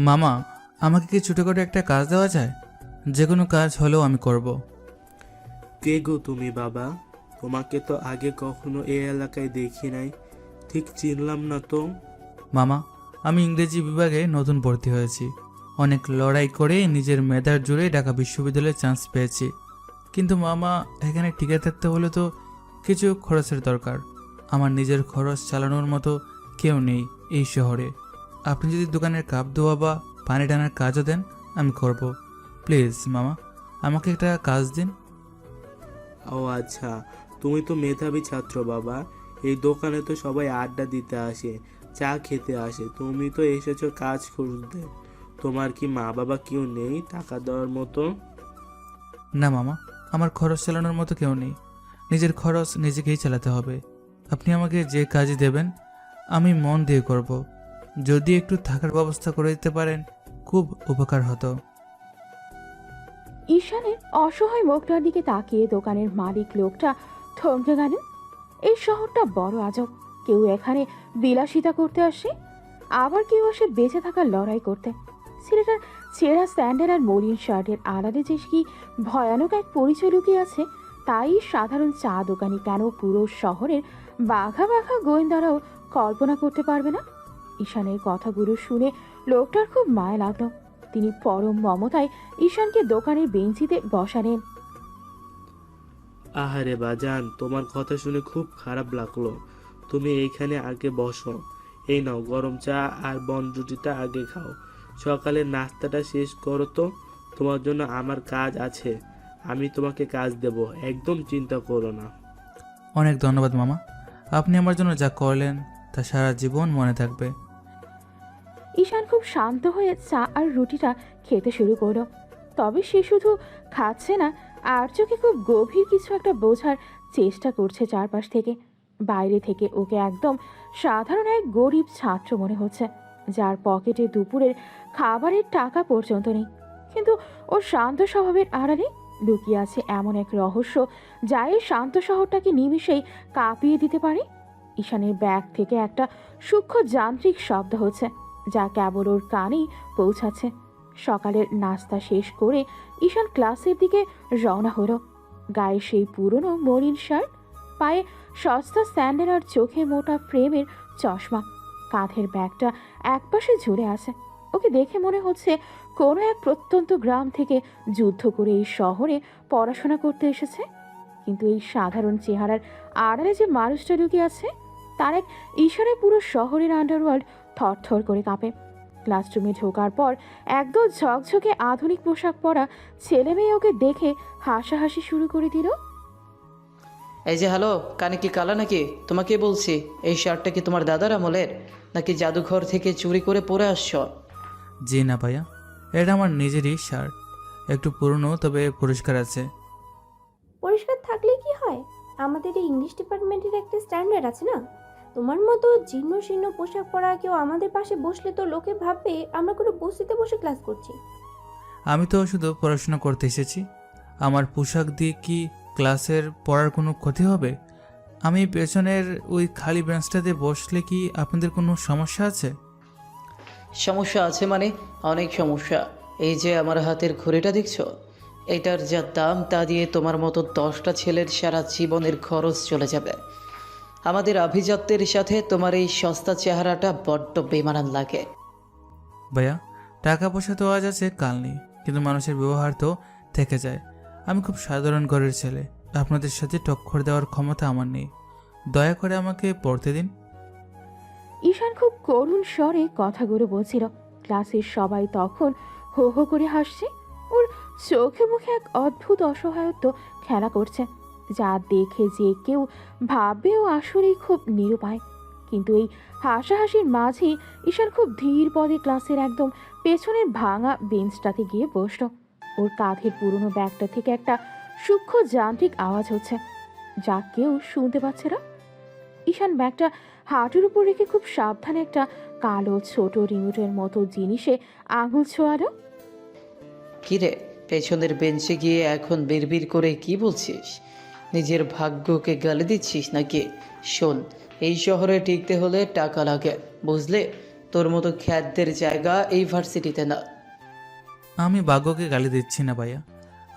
মামা, আমাকে কি ছোটোখাটো একটা কাজ দেওয়া যায়? যে কোনো কাজ হলেও আমি করব। কে গো তুমি বাবা? তোমাকে তো আগে কখনো এই এলাকায় দেখি নাই, ঠিক চিনলাম না তো। মামা, আমি ইংরেজি বিভাগে নতুন ভর্তি হয়েছি। অনেক লড়াই করে নিজের মেধার জোরে ঢাকা বিশ্ববিদ্যালয়ে চান্স পেয়েছি। কিন্তু মামা, এখানে টিকে থাকতে হলে তো কিছু খরচের দরকার। আমার নিজের খরচ চালানোর মতো কেউ নেই এই শহরে। আপনি যদি দোকানের কাপ ধোয়া বা পানি টানার কাজও দেন, আমি করব। প্লিজ মামা, আমাকে একটা কাজ দিন। ও আচ্ছা, তুমি তো মেধাবী ছাত্র বাবা। এই দোকানে তো সবাই আড্ডা দিতে আসে, চা খেতে আসে, তুমি তো এসেছো কাজ খুঁজতে। তোমার কি মা বাবা কেউ নেই টাকা দেওয়ার মতো? না মামা, আমার খরচ চালানোর মতো কেউ নেই। নিজের খরচ নিজেকেই চালাতে হবে। আপনি আমাকে যে কাজই দেবেন আমি মন দিয়ে করব। যদি একটু থাকার ব্যবস্থা করে দিতে পারেন খুব উপকার হতো। ঈশানের অসহায় মুখটার দিকে তাকিয়ে দোকানের মালিক লোকটা থমকে গেলেন। এই শহরটা বড় আজব। কেউ এখানে বিলাসিতা করতে আসে, আবার কেউ আসে বেঁচে থাকার লড়াই করতে। ছেলেটার ছেঁড়া স্যান্ডেল আর মলিন শার্টের আড়ালে যে কি ভয়ানক এক পরিচয় লুকিয়ে আছে, তাই সাধারণ চা দোকানি কেন পুরো শহরের বাঘা বাঘা গোয়েন্দারাও কল্পনা করতে পারবে না। ঈশানের কথাগুলো শুনে লোকটার খুব মায়া লাগলো। তিনি পরম মমতায় ঈশানকে দোকানের বেঞ্চিতে বসালেন। আহারে বাজান, তোমার কথা শুনে খুব খারাপ লাগলো। তুমি এইখানে আগে বসো। এই নাও গরম চা আর বনরুটিটা আগে খাও। সকালের নাস্তাটা শেষ করো তো। তোমার জন্য আমার কাজ আছে, আমি তোমাকে কাজ দেব, একদম চিন্তা করো না। অনেক ধন্যবাদ মামা, আপনি আমার জন্য যা করলেন তা সারা জীবন মনে থাকবে। ঈশান খুব শান্ত হয়ে চা আর রুটিটা খেতে শুরু করলো। তবে সে শুধু খাচ্ছে না, আর চোখে খুব গভীর কিছু একটা বোঝার চেষ্টা করছে চারপাশ থেকে। বাইরে থেকে ওকে একদম সাধারণ এক গরিব ছাত্র মনে হচ্ছে, যার পকেটে দুপুরের খাবারের টাকা পর্যন্ত নেই। কিন্তু ওর শান্ত স্বভাবের আড়ালে লুকিয়ে আছে এমন এক রহস্য, যা এই শান্ত শহরটাকে নিমিষেই কাঁপিয়ে দিতে পারে। ঈশানের ব্যাগ থেকে একটা সূক্ষ্ম যান্ত্রিক শব্দ হচ্ছে, যা কেবল ওর কানেই পৌঁছাচ্ছে। সকালের নাস্তা শেষ করে ঈশান ক্লাসের দিকে রওনা হলো। গায়ে সেই পুরনো মলিন শার্ট, পায়ে সস্তা স্যান্ডেল আর চোখে মোটা ফ্রেমের চশমা। কাঁধের ব্যাগটা একপাশে ঝুলে আছে। ওকে দেখে মনে হচ্ছে কোনো এক প্রত্যন্ত গ্রাম থেকে যুদ্ধ করে এই শহরে পড়াশোনা করতে এসেছে। কিন্তু এই সাধারণ চেহারার আড়ালে যে মানুষটা লুকিয়ে আছে, তার এক ইশারায় পুরো শহরের আন্ডারওয়ার্ল্ড থরথর করে কাঁপে। ক্লাসরুমে ঢোকার পর একদল ঝকঝকে আধুনিক পোশাক পরা ছেলে মেয়ে ওকে দেখে হাসাহাসি শুরু করে দিল। এই যে হ্যালো, কানে কি কালা নাকি? তোমাকে বলছি, এই শার্টটা কি তোমার দাদার আমলের, নাকি জাদুঘর থেকে চুরি করে পরে আসছো? জি না ভাইয়া, এটা আমার নিজেরই শার্ট। একটু পুরনো, তবে পরিষ্কার আছে। পরিষ্কার থাকলে কি হয়? আমাদের এই ইংলিশ ডিপার্টমেন্টের একটা স্ট্যান্ডার্ড আছে না? তোমার মতো জীর্ণ শীর্ণ পোশাক পরা কেউ আমাদের পাশে বসলে তো লোকে ভাববে আমরা কোনো বস্তিতে বসে ক্লাস করছি। আমি তো শুধু পড়াশোনা করতে এসেছি। আমার পোশাক দিয়ে কি ক্লাসের পড়ার কোনো ক্ষতি হবে? আমি পেছনের ওই খালি বেঞ্চটাতে বসলে কি আপনাদের কোনো সমস্যা আছে? সমস্যা আছে মানে? অনেক সমস্যা। এই যে আমার হাতের ঘড়িটা দেখছো, এটার যা দাম তা দিয়ে তোমার মতো 10টা ছেলের সারা জীবনের খরচ চলে যাবে। আমাদের আভিজাত্যের সাথে তোমার এই সস্তা চেহারাটা বড্ড বেমানান লাগে। ভাইয়া, টাকা পয়সা তো আজ আছে কাল নেই, কিন্তু মানুষের ব্যবহার তো থেকে যায়। আমি খুব সাধারণ ঘরের ছেলে, আপনাদের সাথে টক্কর দেওয়ার ক্ষমতা আমার নেই। দয়া করে আমাকে পড়তে দিন। ঈশান খুব করুণ স্বরে কথাগুলো বলছিল। ক্লাসের সবাই তখন হো হো করে হাসছে। ওর চোখে মুখে এক অদ্ভুত অসহায়ত্ব খেলা করছে, যা দেখে যে কেউ ভাববে ও আসলেই খুব নিরুপায়। কিন্তু এই হাসাহাসির মাঝেই ঈশান খুব ধীর পদে ক্লাসের একদম পেছনের ভাঙা বেঞ্চটাতে গিয়ে বসল। ওর কাঁধের পুরনো ব্যাগটা থেকে একটা সূক্ষ্ম যান্ত্রিক আওয়াজ হচ্ছে, যা কেউ শুনতে পাচ্ছে না। ঈশান ব্যাগটা হাঁটুর উপর রেখে খুব সাবধানে একটা কালো ছোট রিমোটের মতো জিনিসে আঙুল ছোঁয়ালো। কিরে, পেছনের বেঞ্চে গিয়ে এখন বিড়বিড় করে কি বলছিস? নিজের ভাগ্যকে গালি দিচ্ছিস নাকি? শোন, এই শহরে টিকতে হলে টাকা লাগে, বুঝলে? তোর মতো খ্যাতদের জায়গা এই ভার্সিটিতে না। আমি ভাগ্যকে গালি দিচ্ছি না ভাইয়া,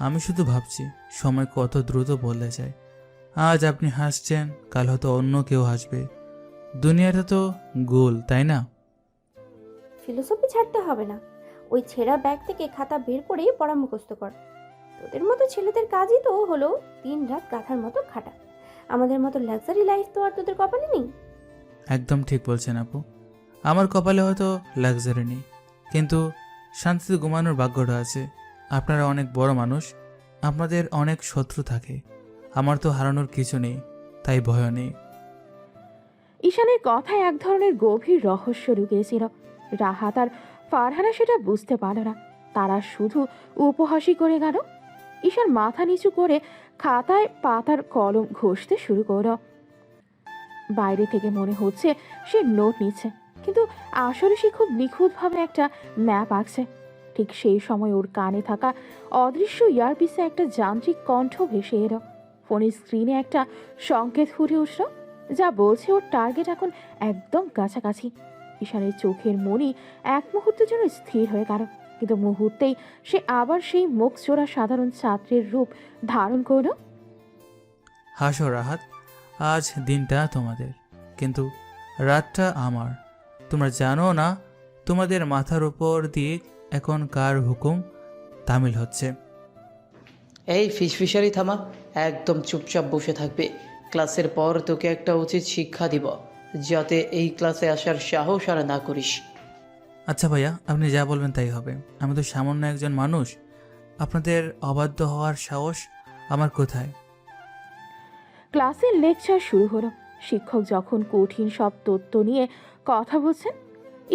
আমি শুধু ভাবছি সময় কত দ্রুত বদলে যায়। আজ আপনি হাসছেন, কাল হয়তো অন্য কেউ হাসবে। দুনিয়াটা তো গোল, তাই না? ফিলোসফি ছাড়তে হবে না। ওই ছেঁড়া ব্যাগ থেকে খাতা বের করে পড়া মুখস্থ কর। তোদের মতো ছেলেদের কাজই তো হলো দিন রাত গাধার মতো খাটা। আমাদের মতো লাক্সারি লাইফ তো আর তোদের কপালে নেই। একদম ঠিক বলছেন আপু, আমার কপালে হয়তো লাক্সারি নেই, কিন্তু শান্তিতে ঘুমানোর ভাগ্যটা আছে। আপনারা অনেক বড় মানুষ, আপনাদের অনেক শত্রু থাকে, আমার তো হারানোর কিছু নেই, তাই ভয় নেই। ঈশানের কথায় এক ধরনের গভীর রহস্য লুকিয়েছিল। রাহাত আর ফারহানা সেটা বুঝতে পারল না, তারা শুধু উপহাসই করে গেল। ঈশান মাথা নিচু করে খাতায় পাতার কলম ঘষতে শুরু করল। বাইরে থেকে মনে হচ্ছে সে নোট নিচ্ছে, কিন্তু আসলে সে খুব নিখুঁতভাবে একটা ম্যাপ আঁকছে। ঠিক সেই সময় ওর কানে থাকা অদৃশ্য ইয়ারপিসে একটা যান্ত্রিক কণ্ঠ ভেসে এলো। ফোনের স্ক্রিনে একটা সংকেত ফুটে উঠল, যা বলছে ওর টার্গেট এখন একদম কাছাকাছি। ঈশানের চোখের মনি এক মুহূর্তের জন্য স্থির হয়ে গেল, কিন্তু মুহূর্তেই সে আবার সেই মুখ চোরা সাধারণ ছাত্রের রূপ ধারণ করল। হাসো রাহাত, আজ দিনটা তোমাদের, কিন্তু রাতটা আমার। তোমরা জানো না তোমাদের মাথার উপর দিয়ে এখন কার হুকুম তামিল হচ্ছে। এই ফিসফিসারি থামা, একদম চুপচাপ বসে থাকবে। ক্লাসের পর তোকে একটা উচিত শিক্ষা দিব, যাতে এই ক্লাসে আসার সাহস আর না করিস। আচ্ছা ভাইয়া, আপনি যা বলবেন তাই হবে। আমি তো সামান্য একজন মানুষ, আপনাদের অবাধ্য হওয়ার সাহস আমার কোথায়? ক্লাসের লেকচার শুরু হলো। শিক্ষক যখন কঠিন সব তথ্য নিয়ে কথা বলছেন,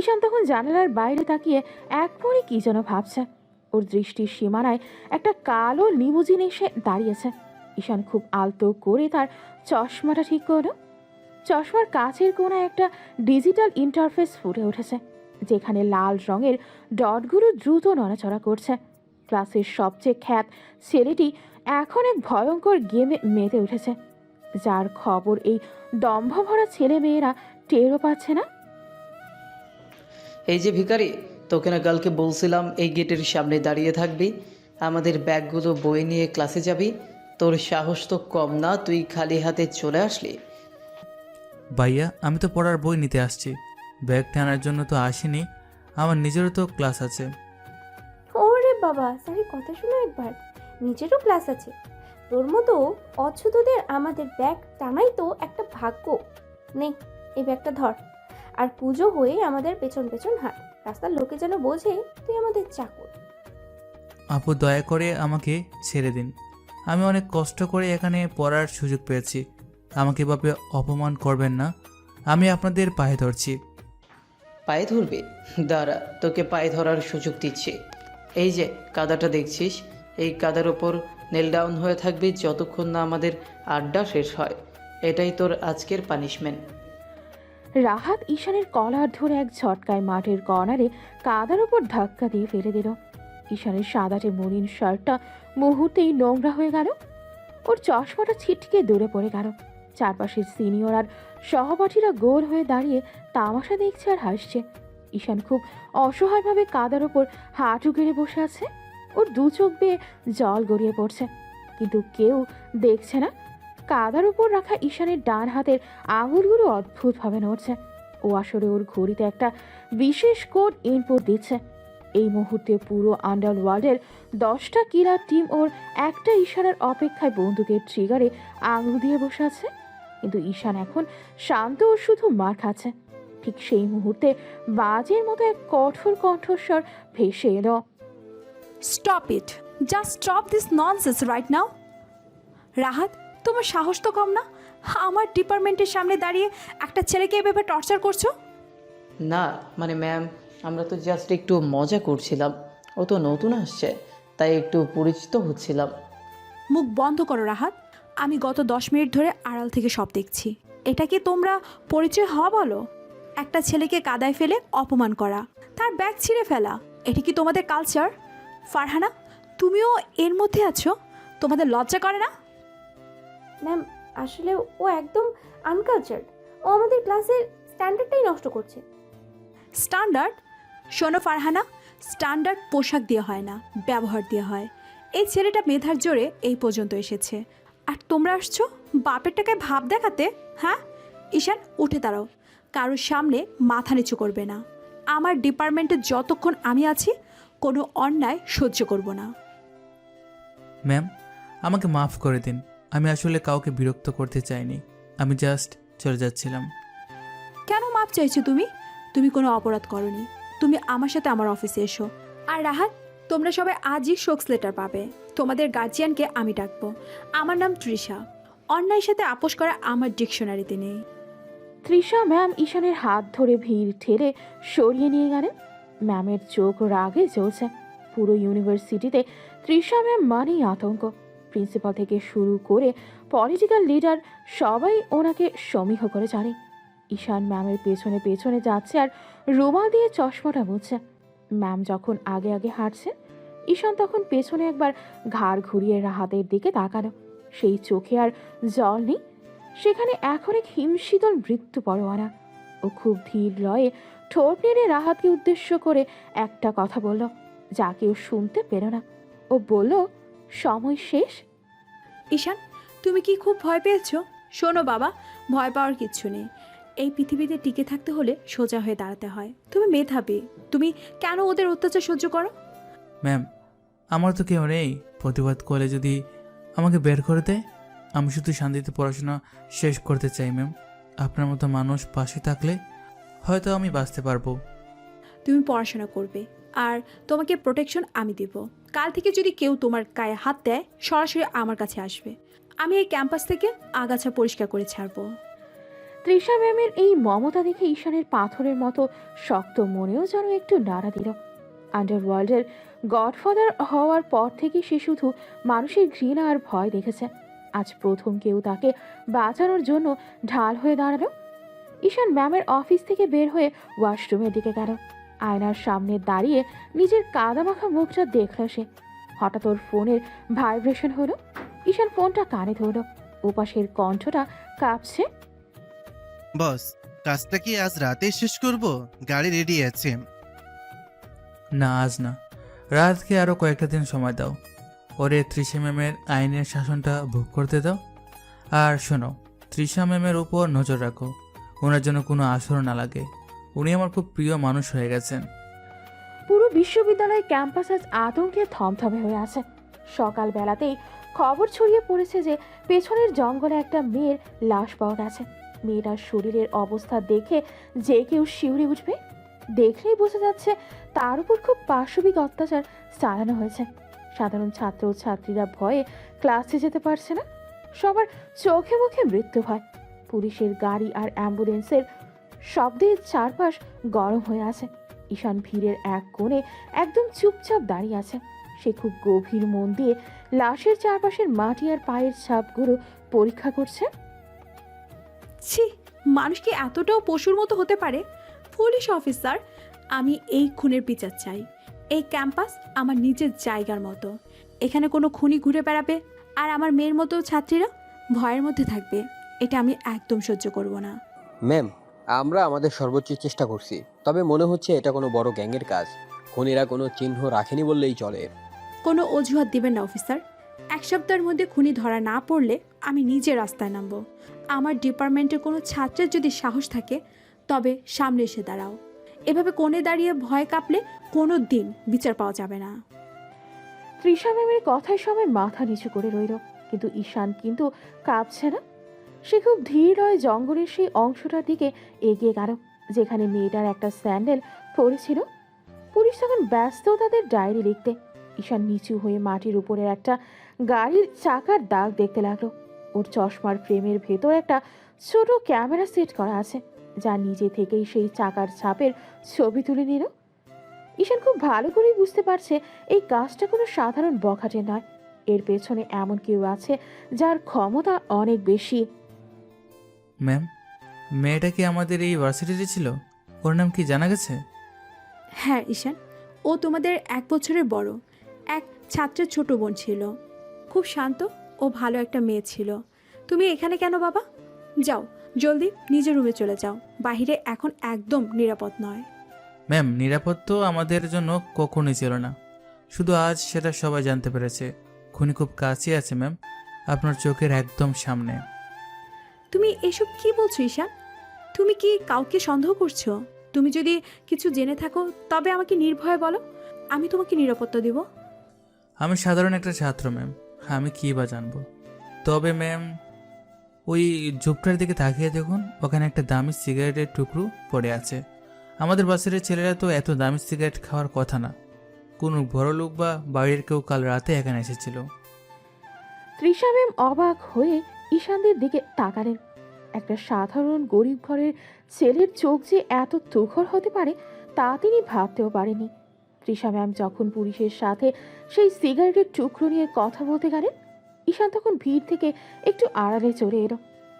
ঈশান তখন জানালার বাইরে তাকিয়ে এক পরে কি যেন ভাবছে। ওর দৃষ্টির সীমানায় একটা কালো লিমুজিন এসে দাঁড়িয়েছে। ঈশান খুব আলতো করে তার চশমাটা ঠিক করলো। চশমার কাছের কোণায় একটা ডিজিটাল ইন্টারফেস ফুটে উঠেছে, যেখানে লাল রঙের ডটগুলো দ্রুত নড়াচড়া করছে। ক্লাসের সবচেয়ে খ্যাত ছেলেটি এখন এক ভয়ঙ্কর গেমে মেতে উঠেছে, যার খবর এই দম্ভ ভরা ছেলে মেয়েরা টেরও পাচ্ছে না। এই যে ভিখারি, তোকে না কালকে বলছিলাম এই গেটের সামনে দাঁড়িয়ে থাকবি, আমাদের ব্যাগগুলো বই নিয়ে ক্লাসে যাবি। তোর সাহস তো কম না, তুই খালি হাতে চলে আসলি। ভাইয়া, আমি তো পড়ার বই নিতে আসছি, ব্যাগ টানার জন্য তো আসিনি। আমার নিজেরও তো ক্লাস আছে। ওরে বাবা, স্যারের কথা শুনো একবার। নিজেরও ক্লাস আছে। তোর মতো অচ্ছুতদের আমাদের ব্যাগ টানাই তো একটা ভাগ্য। নে, এই ব্যাগটা ধর, আর পুজো হয়ে আমাদের পেছন পেছন হাঁট। রাস্তার লোকে যেন বোঝে তুই আমাদের চাকর। আপু, দয়া করে আমাকে ছেড়ে দিন। আমি অনেক কষ্ট করে এখানে পড়ার সুযোগ পেয়েছি, আমাকে এভাবে অপমান করবেন না। আমি আপনাদের পায়ে ধরছি। পায়ে ধরবি? দাঁড়া, তোকে পায়ে ধরার সুযোগ দিচ্ছি। এই যে কাদাটা দেখছিস, এই কাদার ওপর নেল ডাউন হয়ে থাকবি যতক্ষণ না আমাদের আড্ডা শেষ হয়। এটাই তোর আজকের পানিশমেন্ট। রাহাত ঈশানের কলার ধরে এক ঝটকায় মাঠের কর্নারে কাদার উপর ধাক্কা দিয়ে ফেলে দিল। ঈশানের সাদাটে মলিন শার্টটা মুহূর্তেই নোংরা হয়ে গেল। ওর চশমাটা ছিটকে দূরে পড়ে গেল। চারপাশের সিনিয়র আর সহপাঠীরা গোল হয়ে দাঁড়িয়ে তামাশা দেখছে আর হাসছে। ঈশান খুব অসহায়ভাবে কাদার ওপর হাঁটু গেড়ে বসে আছে। ওর দু চোখ বেয়ে জল গড়িয়ে পড়ছে, কিন্তু কেউ দেখছে না। কাদার উপর রাখা ঈশানের ডান হাতের আঙুলগুলো অদ্ভুতভাবে নড়ছে। ও আসলে ওর ঘড়িতে একটা বিশেষ কোড ইনপুট দিচ্ছে। এই মুহূর্তে পুরো আন্ডারওয়ার্ল্ডের 10টা কিলার টিম ওর একটা ইশারার অপেক্ষায় বন্দুকের ট্রিগারে আঙুল দিয়ে বসে আছে। কিন্তু ঈশান এখন শান্ত ও শুধু মার খাচ্ছে। ঠিক সেই মুহূর্তে বাজের মতো এক কঠোর কণ্ঠস্বর ভেসে এলো। Stop it, just stop this nonsense right now. Rahat, তোমার সাহস তো কম না? আমার ডিপার্টমেন্টের সামনে দাঁড়িয়ে একটা ছেলেকে এভাবে টর্চার করছো? না মানে ম্যাম, আমরা তো জাস্ট একটু মজা করছিলাম। ও তো নতুন আসছে, তাই একটু পরিচিত হচ্ছিলাম। মুখ বন্ধ করো রাহাত, আমি গত 10 মিনিট ধরে আড়াল থেকে সব দেখছি। এটা কি তোমরা পরিচয় হওয়া বলো? একটা ছেলেকে কাদায় ফেলে অপমান করা, তার ব্যাগ ছিঁড়ে ফেলা, এটা কি তোমাদের কালচার? ফারহানা, তুমিও এর মধ্যে আছো, তোমাদের লজ্জা করে না? ম্যাম, আসলে ও একদম আনকালচার্ড। ও আমাদের ক্লাসের স্ট্যান্ডার্ডটাই নষ্ট করছে। স্ট্যান্ডার্ড? শোনো ফারহানা, স্ট্যান্ডার্ড পোশাক দিয়ে হয় না, ব্যবহার দিয়ে হয়। এই ছেলেটা মেধার জোরে এই পর্যন্ত এসেছে, আর তোমরা আসছো বাপের টাকায় ভাব দেখাতে। হ্যাঁ ঈশান, উঠে দাঁড়াও, কারোর সামনে মাথা নিচু করবে না। আমার ডিপার্টমেন্টে যতক্ষণ আমি আছি কোনো অন্যায় সহ্য করব না। ম্যাম, আমাকে মাফ করে দিন। আমি আসলে কাউকে বিরক্ত করতে চাইনি। আমি জাস্ট চলে যাচ্ছিলাম। কেন মাপ চাইছো তুমি? তুমি কোনো অপরাধ করনি। তুমি আমার সাথে আমার অফিসে এসো। আর রাহাত, তোমরা সবাই আজই শোকস লেটার পাবে। তোমাদের গার্জিয়ানকে আমি ডাকবো। আমার নাম তৃষা। অন্যায়ের সাথে আপোষ করা আমার ডিকশনারিতে নেই। তৃষা ম্যাম ঈশানের হাত ধরে ভিড় ঠেলে সরিয়ে নিয়ে গেলেন। ম্যামের চোখ রাগে জ্বলছে। পুরো ইউনিভার্সিটিতে তৃষা ম্যাম মানেই আতঙ্ক। প্রিন্সিপাল থেকে শুরু করে পলিটিক্যাল লিডার সবাই ওনাকে সমীহ করে জানে। ঈশান ম্যামের পেছনে পেছনে যাচ্ছে আর রুমাল দিয়ে চশমাটা মুছছে। ম্যাম যখন আগে আগে হাঁটছে, ঈশান তখন পেছনে একবার ঘাড় ঘুরিয়ে রাহাতের দিকে তাকালো। সেই চোখে আর জল নেই, সেখানে এখন এক হিমশীতল মৃত্যু পরোয়ানা। ও খুব ধীর লয়ে ঠোঁট নেড়ে রাহাতকে উদ্দেশ্য করে একটা কথা বলল, যা কেউ শুনতে পেল না। ও বলল, সময় শেষ। ঈশান, তুমি কি খুব ভয় পেয়েছো? শোনো বাবা, ভয় পাওয়ার কিচ্ছু নেই। এই পৃথিবীতে টিকে থাকতে হলে সোজা হয়ে দাঁড়াতে হয়। তুমি মেধাবী, তুমি কেন ওদের অত্যাচার সহ্য করো? ম্যাম, আমার তো কেউ নেই। প্রতিবাদ করলে যদি আমাকে বের করে দেয়, আমি শুধু শান্তিতে পড়াশোনা শেষ করতে চাই ম্যাম। আপনার মতো মানুষ পাশে থাকলে হয়তো আমি বাঁচতে পারবো। তুমি পড়াশোনা করবে, আর তোমাকে প্রোটেকশন আমি দেব। কাল থেকে যদি কেউ তোমার গায়ে হাত দেয়, সরাসরি আমার কাছে আসবে। আমি এই ক্যাম্পাস থেকে আগাছা পরিষ্কার করে ছাড়বো। তৃষা ম্যামের এই মমতা দেখে ঈশানের পাথরের মতো শক্ত মনেও যেন একটু নাড়া দিল। আন্ডারওয়ার্ল্ডের গডফাদার হওয়ার পর থেকে সে শুধু মানুষের ঘৃণা আর ভয় দেখেছে। আজ প্রথম কেউ তাকে বাঁচানোর জন্য ঢাল হয়ে দাঁড়ালো। ঈশান ম্যামের অফিস থেকে বের হয়ে ওয়াশরুমের দিকে গেল। আয়নার সামনে দাঁড়িয়ে নিজের কাদামাখা মুখটা দেখল সে। হঠাৎ ওর ফোনের ভাইব্রেশন হলো। ঈশান ফোনটা কানে ধরল। ওপাশের কণ্ঠটা কাঁপছে। বস, কাজটা কি আজ রাতে শেষ করব? গাড়ি রেডি আছে। না, আজ না, রাতকে আরও কয়েকটা দিন সময় দাও। ওরে তৃষা ম্যামের আইনের শাসনটা ভোগ করতে দাও। আর শোনো, তৃষা ম্যামের উপর নজর রাখো, ওনার জন্য কোনো আসর না লাগে। উনি আমার খুব প্রিয় মানুষ হয়ে গেছেন। পুরো বিশ্ববিদ্যালয় ক্যাম্পাস আজ আতঙ্কে থমথমে হয়ে আছে। সকালবেলাতেই খবর ছড়িয়ে পড়েছে যে পেছনের জঙ্গলে একটা মেয়ের লাশ পাওয়া গেছে। মেয়েটার শরীরের অবস্থা দেখে যে কেউ শিউরে উঠবে। দেখলেই বোঝা যাচ্ছে তার উপর খুব পাশবিক অত্যাচার চালানো হয়েছে। সাধারণ ছাত্র ও ছাত্রীরা ভয়ে ক্লাসে যেতে পারছে না। সবার চোখে মুখে মৃত্যু ভয়। পুলিশের গাড়ি আর অ্যাম্বুলেন্সের শব্দে চারপাশ গরম হয়ে আছে। ঈশান ভিড়ের এক কোণে একদম চুপচাপ দাঁড়িয়ে আছে। সে খুব গভীর মন দিয়ে লাশের চারপাশের মাটি আর পায়ের ছাপগুলো পরীক্ষা করছে। ছি, মানুষ কি এতটাও পশুর মতো হতে পারে? পুলিশ অফিসার, আমি এই খুনের বিচার চাই। এই ক্যাম্পাস আমার নিজের জায়গার মতো। এখানে কোনো খুনি ঘুরে বেড়াবে আর আমার মেয়ের মতো ছাত্রীরা ভয়ের মধ্যে থাকবে, এটা আমি একদম সহ্য করব না। ম্যাম, আমরা আমাদের সর্বোচ্চ চেষ্টা করছি, তবে মনে হচ্ছে এটা কোনো বড় গ্যাংয়ের কাজ। খুনিরা কোনো চিহ্ন রাখেনি বললেই চলে। কোনো অজুহাত দিবেন না অফিসার। এক সপ্তাহের মধ্যে খুনি ধরা না পড়লে আমি নিজে রাস্তায় নামবো। আমার ডিপার্টমেন্টের কোনো ছাত্রের যদি সাহস থাকে তবে সামনে এসে দাঁড়াও। এভাবে কোণে দাঁড়িয়ে ভয় কাঁপলে কোনো দিন বিচার পাওয়া যাবে না। তৃষা ম্যামের কথায় সবাই মাথা নিচু করে রইল, কিন্তু ঈশান কিন্তু কাঁপছে না। সে খুব ধীর হয়ে জঙ্গলের সেই অংশটার দিকে এগিয়ে গেল যেখানে মেয়েটার একটা স্যান্ডেল পড়েছিল। পুলিশ তখন ব্যস্ত তাদের ডায়েরি লিখতে। ঈশান নিচু হয়ে মাটির উপরের একটা গাড়ির চাকার দাগ দেখতে লাগলো। ওর চশমার ফ্রেমের ভেতর একটা ছোট ক্যামেরা সেট করা আছে, যা নিজে থেকেই সেই চাকার ছাপের ছবি তুলে নিল। ঈশান খুব ভালো করেই বুঝতে পারছে এই কাজটা কোনো সাধারণ বখাটে নয়। এর পেছনে এমন কেউ আছে যার ক্ষমতা অনেক বেশি। ম্যাম, মেয়েটা কি আমাদের এই ভার্সিটিতে ছিল? ওর নাম কি জানা গেছে? হ্যাঁ ঈশান, ও তোমাদের 1 বছরের বড়। এক ছাত্রের ছোট বোন ছিল। খুব শান্ত ও ভালো একটা মেয়ে ছিল। তুমি এখানে কেন বাবা? যাও, জলদি নিজের রুমে চলে যাও, বাইরে এখন একদম নিরাপদ নয়। ম্যাম, নিরাপদ তো আমাদের জন্য কখনোই ছিল না, শুধু আজ সেটা সবাই জানতে পেরেছে। খুনি খুব কাছে আছে ম্যাম, আপনার চোখের একদম সামনে। তুমি এসব কি বলছো ঈশান? তুমি কি কাউকে সন্দেহ করছো? তুমি যদি কিছু জেনে থাকো তবে আমাকে নির্ভয়ে বলো, আমি তোমাকে নিরাপত্তা দিব। আমি সাধারণ একটা ছাত্র ম্যাম, আমি কী বা জানবো। তবে ম্যাম, ওই ঝোপটার দিকে তাকিয়ে দেখুন, ওখানে একটা দামি সিগারেটের টুকরো পড়ে আছে। আমাদের বাসের ছেলেরা তো এত দামি সিগারেট খাওয়ার কথা না। কোনো বড় লোক বা বাড়ির কেউ কাল রাতে এখানে এসেছিল। তৃষা ম্যাম অবাক হয়ে ঈশানদের দিকে তাকালেন। একটা সাধারণ গরিব ঘরের ছেলের চোখ যে এত তুখর হতে পারে তা তিনি ভাবতেও পারেনি। তৃষা ম্যাম যখন পুলিশের সাথে সেই সিগারেটের টুকরো নিয়ে কথা বলতে গেলেন, ঈশান তখন ভিড় থেকে একটু আড়ালে চলে এলো।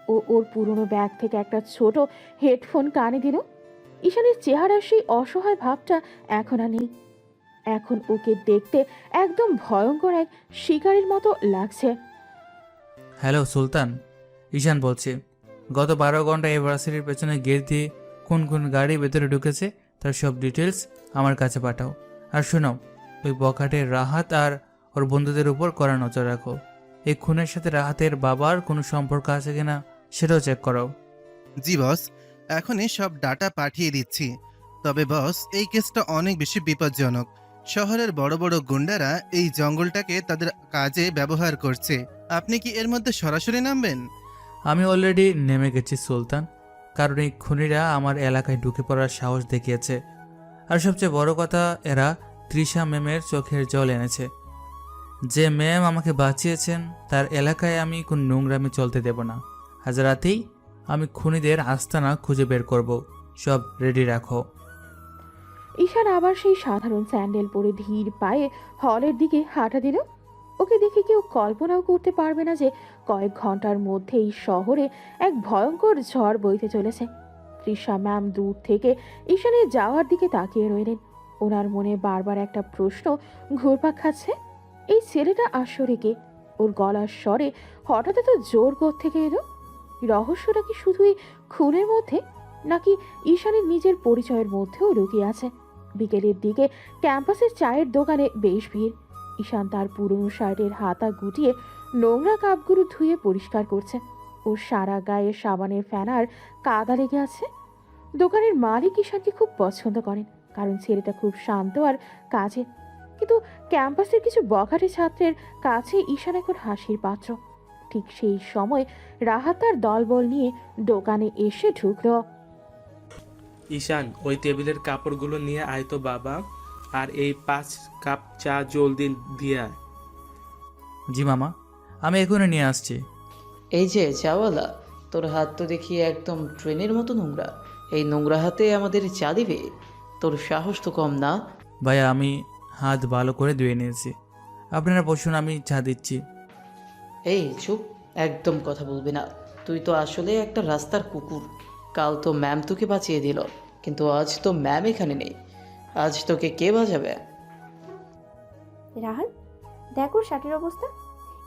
ও ওর পুরনো ব্যাগ থেকে একটা ছোট হেডফোন কানে দিল। ঈশানের চেহারার সেই অসহায় ভাবটা এখন আর নেই। এখন ওকে দেখতে একদম ভয়ঙ্কর এক শিকারীর মতো লাগছে। হ্যালো সুলতান, ঈশান বলছি। গত 12 ঘন্টা এই ভার্সিটির পেছনে গেট দিয়ে কোন কোন গাড়ি ভেতরে ঢুকেছে তার সব ডিটেলস আমার কাছে পাঠাও। আর শোনো, ওই বখাটের রাহাত আর ওর বন্ধুদের উপর কড়া নজর রাখো। এই খুনের সাথে রাহাতের বাবার কোনো সম্পর্ক আছে কিনা সেটাও চেক করাও। জি বস, এখনই সব ডাটা পাঠিয়ে দিচ্ছি। তবে বস, এই কেসটা অনেক বেশি বিপজ্জনক। শহরের বড় বড় গুন্ডারা এই জঙ্গলটাকে তাদের কাজে ব্যবহার করছে। আপনি কি এর মধ্যে সরাসরি নামবেন? আমি অলরেডি নেমে গেছি সুলতান, কারণ এই খুনিরা আমার এলাকায় ঢুকে পড়ার সাহস দেখিয়েছে। আর সবচেয়ে বড় কথা, এরা তৃষা ম্যামের চোখের জল এনেছে। যে ম্যাম আমাকে বাঁচিয়েছেন তার এলাকায় আমি কোন নোংরামি চলতে দেব না। আজ রাতেই আমি খুনিদের আস্তানা খুঁজে বের করব। সব রেডি রাখো। ঈশান আবার সেই সাধারণ স্যান্ডেল পরে ধীর পায়ে হলের দিকে হাঁটা দিল। ওকে দেখে কেউ কল্পনাও করতে পারবে না যে কয়েক ঘন্টার মধ্যেই শহরে এক ভয়ঙ্কর ঝড় বইতে চলেছে। তৃষা ম্যাম দূর থেকে ঈশানের যাওয়ার দিকে তাকিয়ে রইলেন। ওনার মনে বারবার একটা প্রশ্ন ঘুরপাক খাচ্ছে, এই ছেলেটা আসলে কে? ওর গলার স্বরে হঠাৎ এত জোর থেকে এলো। রহস্যটা কি শুধুই খুনের মধ্যে, নাকি ঈশানের নিজের পরিচয়ের মধ্যেও লুকিয়ে আছে? বিকেলের দিকে ক্যাম্পাসের চায়ের দোকানে বেশ ভিড়। ঈশান তার পুরনো শার্টের হাতা গুটিয়ে নোংরা কাপগুলো ধুয়ে পরিষ্কার করছে। ওর সারা গায়ে সাবানের ফেনার কাদা লেগে আছে। দোকানের মালিক ঈশানকে খুব পছন্দ করেন, কারণ ছেলেটা খুব শান্ত আর কাজে। কিন্তু ক্যাম্পাসের কিছু বখাটে ছাত্রের কাছে ঈশান এখন হাসির পাত্র। ঠিক সেই সময় রাহাত তার দলবল নিয়ে দোকানে এসে ঢুকলো। ঈশান, ওই টেবিলের কাপড়গুলো নিয়ে আয় তো বাবা, আর এই 5 কাপ চা জলদি দিয়া। জি মামা, আমি এখনই নিয়ে আসছি। এই যে চাওয়ালা, তোর হাত তো দেখি একদম ট্রেনের মতো নোংরা। এই নোংরা হাতে আমাদের চা দিবে? তোর সাহস তো কম না। ভাইয়া, আমি হাত ভালো করে ধুয়ে নিয়েছি, আপনারা বসুন, আমি চা দিচ্ছি। এই চুপ, একদম কথা বলবি না। তুই তো আসলে একটা রাস্তার কুকুর। কাল তো ম্যাম তোকে বাঁচিয়ে দিল, কিন্তু আজ তো ম্যাম এখানে নেই। আজ তোকে কে বাঁচাবে? রাহাত, দেখো শার্টের অবস্থা।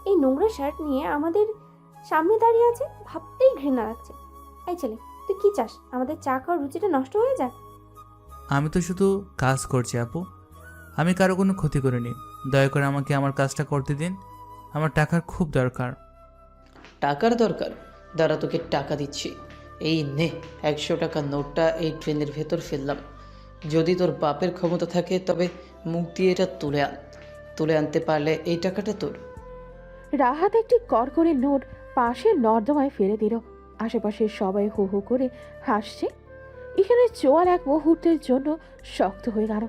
এই নোংরা শার্ট নিয়ে আমাদের সামনে দাঁড়িয়ে আছে, ভাবতেই ঘৃণা লাগছে। এই ছেলে, তুই কি চাস আমাদের চা খাওয়ার রুচিটা নষ্ট হয়ে যাক? আমি তো শুধু কাজ করছি আপু, আমি কারো কোনো ক্ষতি করিনি। দয়া করে আমাকে আমার কাজটা করতে দিন, আমার টাকার খুব দরকার। টাকার দরকার? দাঁড়া, তোকে টাকা দিচ্ছি। এই নে, 100 টাকার নোটটা এই ট্রেনের ভেতর ফেললাম। যদি তোর বাপের ক্ষমতা থাকে তবে মুখ দিয়ে এটা তুলে আন। তুলে আনতে পারলে এই টাকাটা তোর। রাহাত একটি কড়কড়ে নোট পাশের নর্দমায় ফেলে দিল। আশেপাশের সবাই হো হো করে হাসছে। এখানে চোয়াল এক মুহূর্তের জন্য শক্ত হয়ে গেল।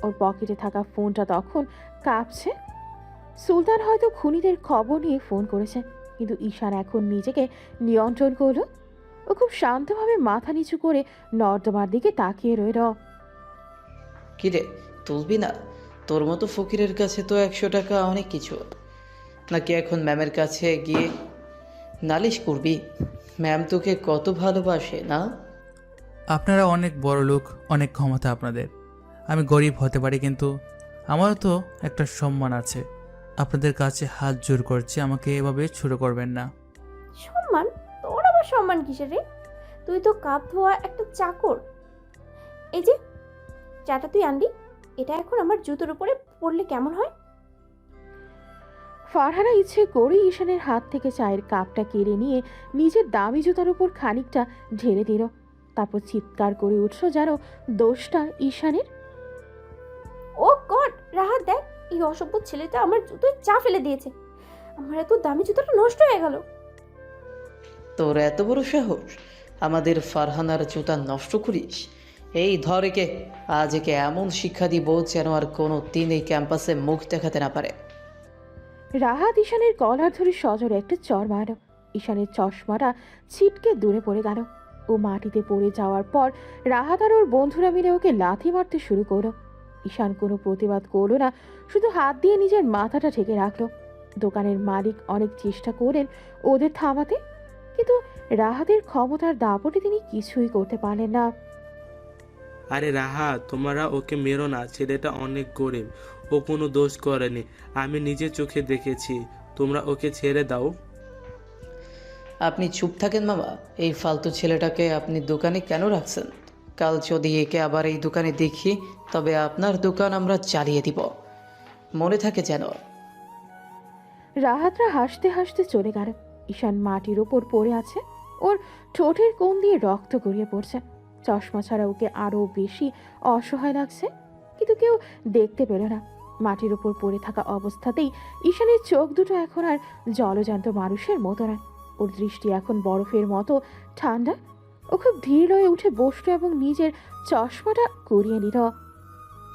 ওর পকেটে থাকা ফোনটা তখন কাঁপছে। সুলতান হয়তো খুনিদের খবর নিয়ে ফোন করেছে, কিন্তু ঈশান এখন নিজেকে নিয়ন্ত্রণ করলো। ও খুব শান্তভাবে মাথা নিচু করে নর্দমার দিকে তাকিয়ে রইল। কিরে, তুলবি না? তোর মতো ফকিরের কাছে তো 100 টাকা অনেক কিছু। নাকি এখন ম্যামের কাছে গিয়ে নালিশ করবি? ম্যাম তোকে কত ভালোবাসে না? আপনারা অনেক বড় লোক, অনেক ক্ষমতা আপনাদের। আমি গরিব হতে পারি, কিন্তু আমারও তো একটা সম্মান আছে। আপনাদের কাছে হাত জোর করছি, আমাকে এভাবে ছোট করবেন না। সম্মান? তোর আবার সম্মান কিসের রে? তুই তো কাপ ধোয়া একটা চাকর। এই যে চাটা তুই আনলি, এটা এখন আমার জুতোর উপরে পড়লে কেমন হয়? ফারহানা ইচ্ছে করেই ঈশানের হাত থেকে চায়ের কাপটা কেড়ে নিয়ে নিজের দামি জুতার উপর খানিকটা ঢেলে দিল। তারপর চিৎকার করে উঠল যেন দোষটা ঈশানের। ও গড, রাহাত দেখ, এই অসভ্য ছেলেটা আমার জুতোয় চা ফেলে দিয়েছে। আমার এত দামি জুতোটা নষ্ট হয়ে গেল। তোর এত বড় সাহস আমাদের ফারহানার জুতা নষ্ট করিস? এই ধর একে, আজ একে এমন শিক্ষা দিব যেন আর কোনো দিন এই ক্যাম্পাসে মুখ দেখাতে না পারে। রাহাত ঈশানের কলার ধরে সজোরে একটা চর মারল। ঈশানের চশমাটা ছিটকে দূরে পড়ে গেল। ও মাটিতে পড়ে যাওয়ার পর রাহাত আর ওর বন্ধুরা মিলে ওকে লাথি মারতে শুরু করলো। ঈশান কোনো প্রতিবাদ করলো না, শুধু হাত দিয়ে নিজের মাথাটা ঢেকে রাখলো। দোকানের মালিক অনেক চেষ্টা করেন ওদের থামাতে, কিন্তু রাহাতের ক্ষমতার দাপটে তিনি কিছুই করতে পারলেন না। আরে রাহা, তোমরা ওকে মেরো না, ছেলেটা অনেক গরিব, ও কোনো দোষ করেনি, আমি নিজের চোখে দেখেছি, তোমরা ওকে ছেড়ে দাও। আপনি চুপ থাকেন মামা। এই ফালতু ছেলেটাকে আপনি দোকানে কেন রাখছেন? কাল যদি একে আবার এই দোকানে দেখি তবে আপনার দোকান আমরা চালিয়ে দিব, মনে থাকে যেন। রাহাতরা হাসতে হাসতে চলে গেল। ঈশান মাটির ওপর পড়ে আছে, ওর ঠোঁটের কোণ দিয়ে রক্ত গড়িয়ে পড়ছে। চশমা ছাড়া ওকে আরো বেশি অসহায় লাগছে, কিন্তু কেউ দেখতে পেল না। মাটির ওপর পড়ে থাকা অবস্থাতেই ঈশানের চোখ দুটো এখন আর জলজান্ত মানুষের মতো নয়, ওর দৃষ্টি এখন বরফের মতো ঠান্ডা। ও খুব ধীর হয়ে উঠে বসলো এবং নিজের চশমাটা কুড়িয়ে নিল।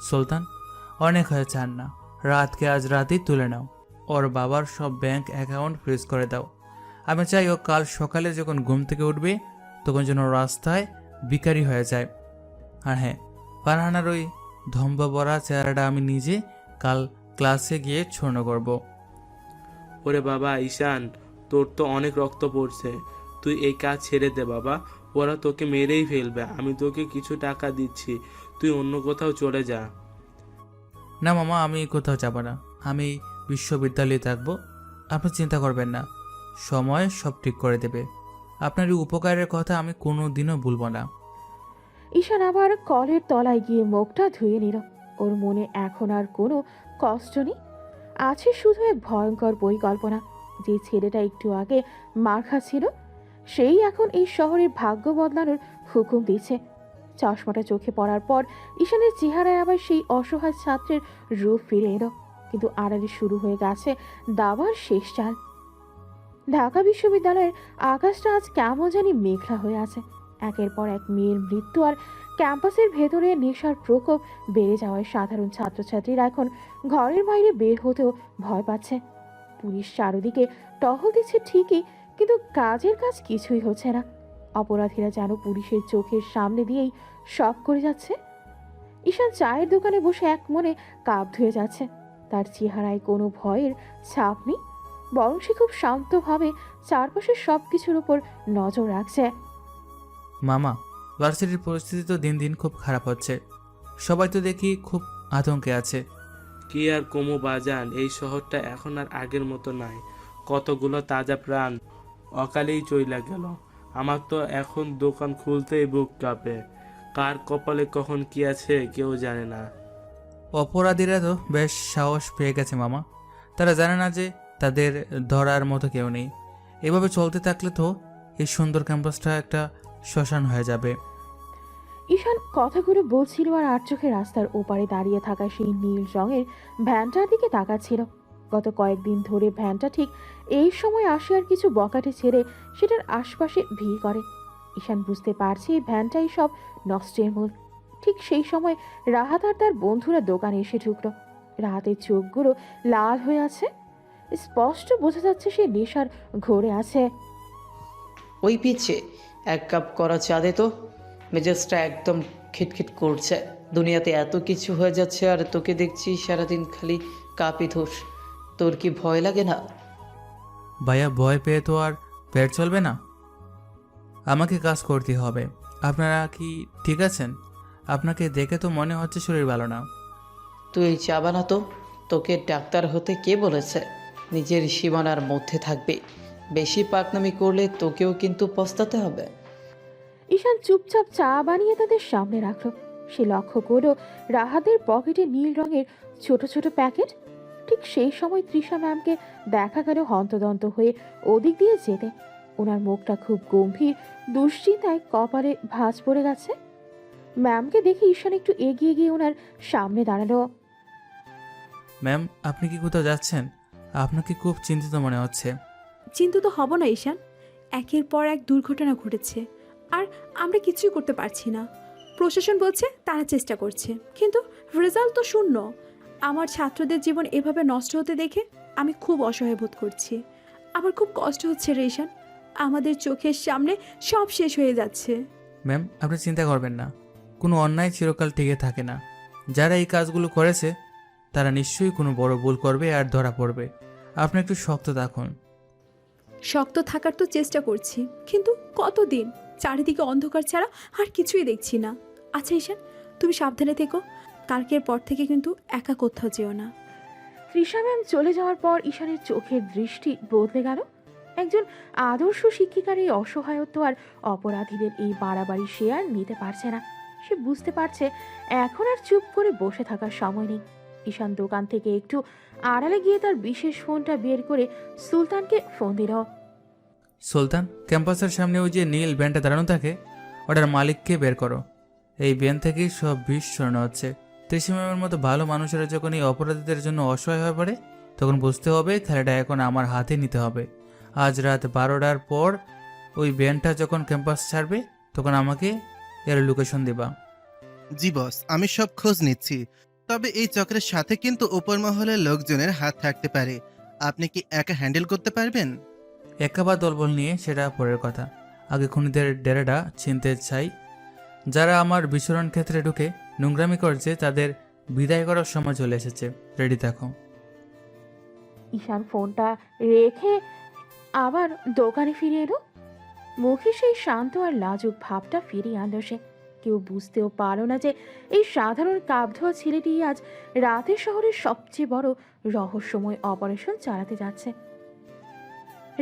সুলতান, অনেক হয়েছে আর না, রাতকে আজ রাতেই তুলে নাও। ওর বাবার সব ব্যাংক অ্যাকাউন্ট ফ্রিজ করে দাও। আমি চাই ও কাল সকালে যখন ঘুম থেকে উঠবে তখন যেন রাস্তায় ভিখারি হয়ে যায়। আর হ্যাঁ, ফারহানার ওই ধম্বা বড়া চেহারাটা আমি নিজে কাল ক্লাসে গিয়ে ছড়ন করব। ওরে বাবা ঈশান, তোর তো অনেক রক্ত পড়ছে, তুই এই কাজ ছেড়ে দে বাবা, ওরা তোকে মেরেই ফেলবে, আমি তোকে কিছু টাকা দিচ্ছি, তুই অন্য কোথাও চলে যা। না মামা, আমি কোথাও যাব না, আমি বিশ্ববিদ্যালয়ে থাকবো। আপনি চিন্তা করবেন না, সময় সব ঠিক করে দেবে। আপনার এই উপকারের কথা আমি কোনো দিনও ভুলব না। ঈশান আবার কলের তলায় গিয়ে মুখটা ধুয়ে নিল। ওর মনে এখন আর কোনো কষ্ট নেই, আছে শুধু এক ভয়ঙ্কর পরিকল্পনা। যে ছেলেটা একটু আগে মার খাচ্ছিল সেই এখন এই শহরের ভাগ্য বদলানোর হুকুম দিচ্ছে। চশমাটা চোখে পড়ার পর ঈশানের চেহারায় আবার সেই অসহায় ছাত্রের রূপ ফিরে এলো, কিন্তু আড়ালে শুরু হয়ে গেছে দাবার শেষ চাল। ঢাকা বিশ্ববিদ্যালয়ের আকাশটা আজ কেমন জানি মেঘলা হয়ে আছে। একের পর এক মেয়ের মৃত্যু আর ক্যাম্পাসের ভেতরে নেশার প্রকোপ বেড়ে যাওয়ায় সাধারণ ছাত্রছাত্রীরা এখন ঘরের বাইরে বের হতেও ভয় পাচ্ছে। পুলিশ চারদিকে টহল দিচ্ছে ঠিকই, কিন্তু কাজের কাজ কিছুই হচ্ছে না। অপরাধীরা যেন পুলিশের চোখের সামনে দিয়েই সব করে যাচ্ছে। ঈশান চায়ের দোকানে বসে এক মনে কাপ ধুয়ে যাচ্ছে। তার চেহারায় কোনো ভয়ের ছাপ নেই, বরং সে খুব শান্তভাবে চারপাশের সব কিছুর উপর নজর রাখছে। মামা, ভার্সিটির পরিস্থিতি তো দিন দিন খুব খারাপ হচ্ছে, সবাই তো দেখি খুব আতঙ্কে আছে। কি আর কমু বাজান, এই শহরটা এখন আর আগের মতো নাই, কতগুলো তাজা প্রাণ অকালেই চইলা গেল। আমার তো এখন দোকান খুলতেই বুক কাঁপে, কার কপালে কখন কি আছে কেউ জানে না। অপরাধীরা তো বেশ সাহস পেয়ে গেছে মামা, তারা জানে না যে তাদের ধরার মতো কেউ নেই। এভাবে চলতে থাকলে তো এই সুন্দর ক্যাম্পাসটা একটা শ্মশান হয়ে যাবে। ঈশান কথাগুলো বলছিল আর আর চোখে রাস্তার ওপারে দাঁড়িয়ে থাকা সেই নীল রঙের ভ্যানটার দিকে তাকাচ্ছিল। গত কয়েকদিন ধরে ভ্যানটা ঠিক এই সময় আসে আর কিছু বকাটে ছেড়ে সেটার আশপাশে ভিড় করে। ঈশান বুঝতে পারছে এই ভ্যানটাই সব নষ্টের মূল। ঠিক সেই সময় রাহাত আর তার বন্ধুরা দোকানে এসে ঢুকলো। রাহাতের চোখগুলো লাল হয়ে আছে, স্পষ্ট বোঝা যাচ্ছে সে নেশার ঘোরে আছে। ওই পিচ্ছে এক কাপ করা চা দে তো, মেজাজটা একদম খিটখিট করছে। দুনিয়াতে এত কিছু হয়ে যাচ্ছে আর তোকে দেখছি সারাদিন খালি কাপই ধোস। তোর কি ভয় লাগে না? ভাইয়া, ভয় পেয়ে তো আর পেট চলবে না, আমাকে কাজ করতে হবে। আপনারা কি ঠিক আছেন? আপনাকে দেখে তো মনে হচ্ছে শরীর ভালো না। তুই চা বানা তো, তোকে ডাক্তার হতে কে বলেছে? নিজের সীমানার মধ্যে থাকবে, বেশি পাকনামি করলে তোকেও কিন্তু পস্তাতে হবে। ঈশান চুপচাপ চা বানিয়ে তাদের সামনে রাখলো। সে লক্ষ্য করলো রাহাতের পকেটে নীল রঙের ছোট ছোট প্যাকেট। ঠিক সেই সময় তৃষা ম্যামকে দেখা গেল হন্তদন্ত হয়ে ওদিক দিয়ে যেতে। ওনার মুখটা খুব গম্ভীর, দুশ্চিন্তায় কপালে ভাঁজ পড়ে গেছে। ম্যামকে দেখে ঈশান একটু এগিয়ে গিয়ে ওনার সামনে দাঁড়ালো। ম্যাম, আপনি কি কোথাও যাচ্ছেন? আপনাকে খুব চিন্তিত মনে হচ্ছে। চিন্তিত হব না ঈশান, একের পর এক দুর্ঘটনা ঘটেছে আর আমরা কিছুই করতে পারছি না। প্রশাসন বলছে তারা চেষ্টা করছে, কিন্তু রেজাল্ট তো শূন্য। আমার ছাত্রদের জীবন এভাবে নষ্ট হতে দেখে আমি খুব অসহায় বোধ করছি। আমার খুব কষ্ট হচ্ছে রে ঈশান, আমাদের চোখের সামনে সব শেষ হয়ে যাচ্ছে। ম্যাম, আপনি চিন্তা করবেন না। কোনো অন্যায় চিরকাল টিকে থাকে না। যারা এই কাজগুলো করেছে তারা নিশ্চয়ই কোনো বড় ভুল করবে আর ধরা পড়বে। আপনি একটু শক্ত থাকুন। শক্ত থাকার তো চেষ্টা করছি, কিন্তু কতদিন? চারিদিকে অন্ধকার ছাড়া আর কিছুই দেখছি না। আচ্ছা ঈশান, তুমি সাবধানে থেকো, কালকের পর থেকে কিন্তু একা কোথাও যেও না। তৃষা ম্যাম চলে যাওয়ার পর ঈশানের চোখের দৃষ্টি বদলে গেল। একজন আদর্শ শিক্ষিকার এই অসহায়ত্ব আর অপরাধীদের এই বাড়াবাড়ি সে আর নিতে পারছে না। সে বুঝতে পারছে এখন আর চুপ করে বসে থাকার সময় নেই। ঈশান দোকান থেকে একটু আড়ালে গিয়ে তার বিশেষ ফোনটা বের করে সুলতানকে ফোন দিল। সুলতান, ক্যাম্পাসের সামনে ওই যে নীল ভ্যানটা দাঁড়ানো থাকে, ওটার মালিককে বের করো। এই ভ্যান থেকেই সব বিষ ছড়ানো হচ্ছে। তৃষা ম্যামের মতো ভালো মানুষেরা যখন এই অপরাধীদের জন্য অসহায় হয়ে পড়ে, তখন বুঝতে হবে খেলাটা এখন আমার হাতে নিতে হবে। আজ রাত 12টার পর ওই ভ্যানটা যখন ক্যাম্পাস ছাড়বে তখন আমাকে এর লোকেশন দেবা। জি বস, আমি সব খোঁজ নিচ্ছি। তবে এই চক্রের সাথে কিন্তু উপর মহলের লোকজনের হাত থাকতে পারে। আপনি কি একা হ্যান্ডেল করতে পারবেন? একা বা দলবল নিয়ে সেটা পরের কথা। আগে খুনিদের ডেরাটা চিনতে চাই। যারা আমার বিচরণ ক্ষেত্রে ঢুকে নোংরামি করছে তাদের বিদায় করার সময় চলে এসেছে। রেডি থাকো। ঈশান ফোনটা রেখে আবার দোকানে ফিরে এলো। মুখে সেই শান্ত আর লাজুক ভাবটা ফিরিয়ে আনলো সে। কেউ বুঝতেও পারল না যে এই সাধারণ কাবধোয়া ছেলেটি আজ রাতে শহরের সবচেয়ে বড় রহস্যময় অপারেশন চালাতে যাচ্ছে।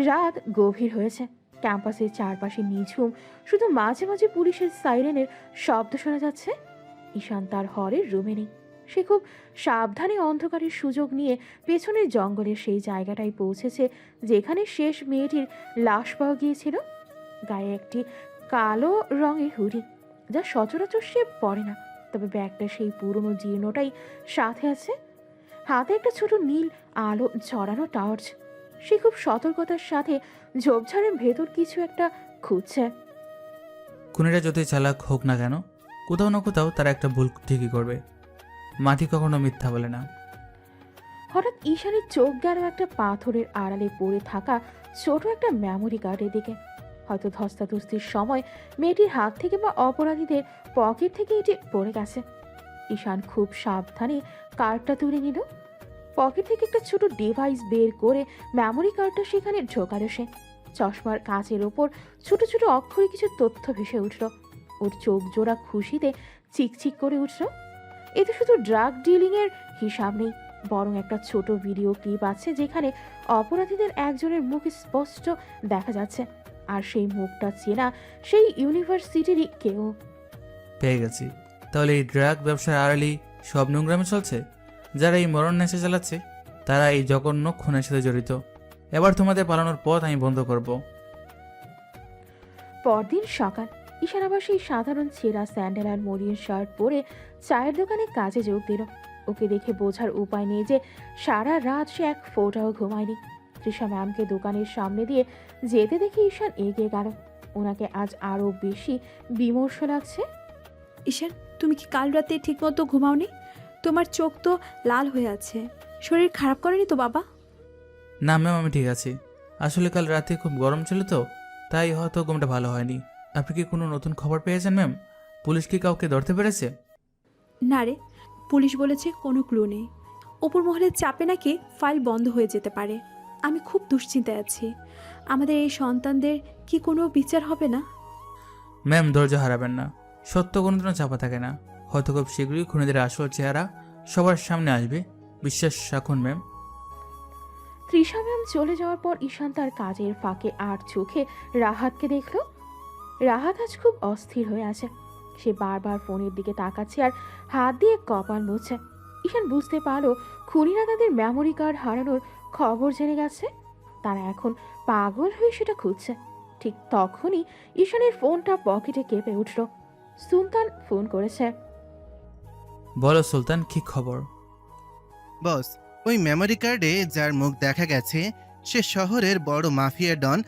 রাত গভীর হয়েছে। ক্যাম্পাসের চারপাশে নিঝুম, শুধু মাঝে মাঝে পুলিশের সাইরেনের শব্দ শোনা যাচ্ছে। ঈশান তার হলের রুমে নেই। সে খুব সাবধানে অন্ধকারের সুযোগ নিয়ে পেছনের জঙ্গলের সেই জায়গাটায় পৌঁছেছে যেখানে শেষ মেয়েটির লাশ পাওয়া গিয়েছিল। গায়ে একটি কালো রঙের হুডি, যা সচরাচর সে পরে না, তবে ব্যাগটা সেই পুরনো জীর্ণটাই সাথে আছে। হাতে একটা ছোট নীল আলো ঝরানো টর্চ। সে খুব সতর্কতার সাথে ঝোপঝাড়ের ভেতর কিছু একটা খুঁজছে। খুনিরা যতই চালাক হোক না কেন, কোথাও না কোথাও তারা একটা ভুল ঠিকই করবে। মাটি কখনো মিথ্যা বলে না। হঠাৎ ঈশানের চোখ গেল একটা পাথরের আড়ালে পড়ে থাকা ছোট একটা মেমোরি কার্ডের দিকে। হয়তো ধস্তাধস্তির সময় মেয়েটির হাত থেকে বা অপরাধীদের পকেট থেকে এটি পড়ে গেছে। ঈশান খুব সাবধানে কার্ডটা তুলে নিল। পকেট থেকে একটা ছোট ডিভাইস বের করে মেমোরি কার্ডটা সেখানে ঢোকালো সে। চশমার কাঁচের ওপর ছোট ছোট অক্ষরে কিছু তথ্য ভেসে উঠল। ওর চোখ জোড়া খুশিতে চিকচিক করে উঠল। এতে শুধু ড্রাগ ডিলিং এর হিসাব নেই, বরং একটা ছোট ভিডিও ক্লিপ আছে যেখানে অপরাধীদের একজনের মুখ স্পষ্ট দেখা যাচ্ছে। আর সেই মুখটা চেনা, সেই ইউনিভার্সিটিরই কেউ। পেয়ে গেছি। তাহলে এই ড্রাগ ব্যবসার আড়ালি সব নোংরামে চলছে। যারা এই মরণ নেশা চালাচ্ছে তারা এই জঘন্য খুনের সাথে জড়িত। এবার তোমাদের পালানোর পথ আমি বন্ধ করব। পরদিন সকাল। ঈশান আবার সেই সাধারণ ছেঁড়া স্যান্ডেল আর মরিন শার্ট পরে চায়ের দোকানে কাজে যোগ দিল। ওকে দেখে বোঝার উপায় নেই যে সারা রাত সে এক ফোঁটাও ঘুমায়নি। তৃষা ম্যামকে দোকানের সামনে দিয়ে যেতে দেখে ঈশান এগিয়ে গেল। ওনাকে আজ আরো বেশি বিমর্ষ লাগছে। ঈশান, তুমি কি কাল রাতে ঠিকমতো ঘুমাওনি? তোমার চোখ তো লাল হয়ে আছে। শরীর খারাপ করেনি তো বাবা? না ম্যাম, আমি ঠিক আছি। আসলে কাল রাতে খুব গরম ছিল তো, তাই হয়তো ঘুমটা ভালো হয়নি। আপনি কি কোনো নতুন খবর পেয়েছেন ম্যাম? পুলিশ কি কাউকে ধরতে পেরেছে? না রে, পুলিশ বলেছে কোনো ক্লু নেই। ওপর মহলের চাপে নাকি ফাইল বন্ধ হয়ে যেতে পারে। আমি খুব দুশ্চিন্তায় আছি। আমাদের এই সন্তানদের কি কোনো বিচার হবে না? ম্যাম, ধৈর্য হারাবেন না। সত্য কোনোদিনও চাপা থাকে না। হয়তো খুব শীঘ্রই খুনিদের আসল চেহারা সবার সামনে আসবে। বিশ্বাস রাখুন ম্যাম। তৃষা ম্যাম চলে যাওয়ার পর ঈশান তার কাজের ফাঁকে আর চোখে রাহাতকে দেখল। রাহাত আজ খুব অস্থির হয়ে আছে। সে বারবার ফোনের দিকে তাকাচ্ছে আর হাত দিয়ে কপাল মুছছে। ঈশান বুঝতে পারলো খুনিরা তাদের মেমোরি কার্ড হারানোর খবর জেনে গেছে। তারা এখন পাগল হয়ে সেটা খুঁজছে। ঠিক তখনই ঈশানের ফোনটা পকেটে কেঁপে উঠল। সুলতান ফোন করেছে। বলো সুলতান, কি খবর? বস, ওই মেমোরি কার্ডে যার মুখ দেখা গেছে সে শহরের বড় মাফিয়া ডন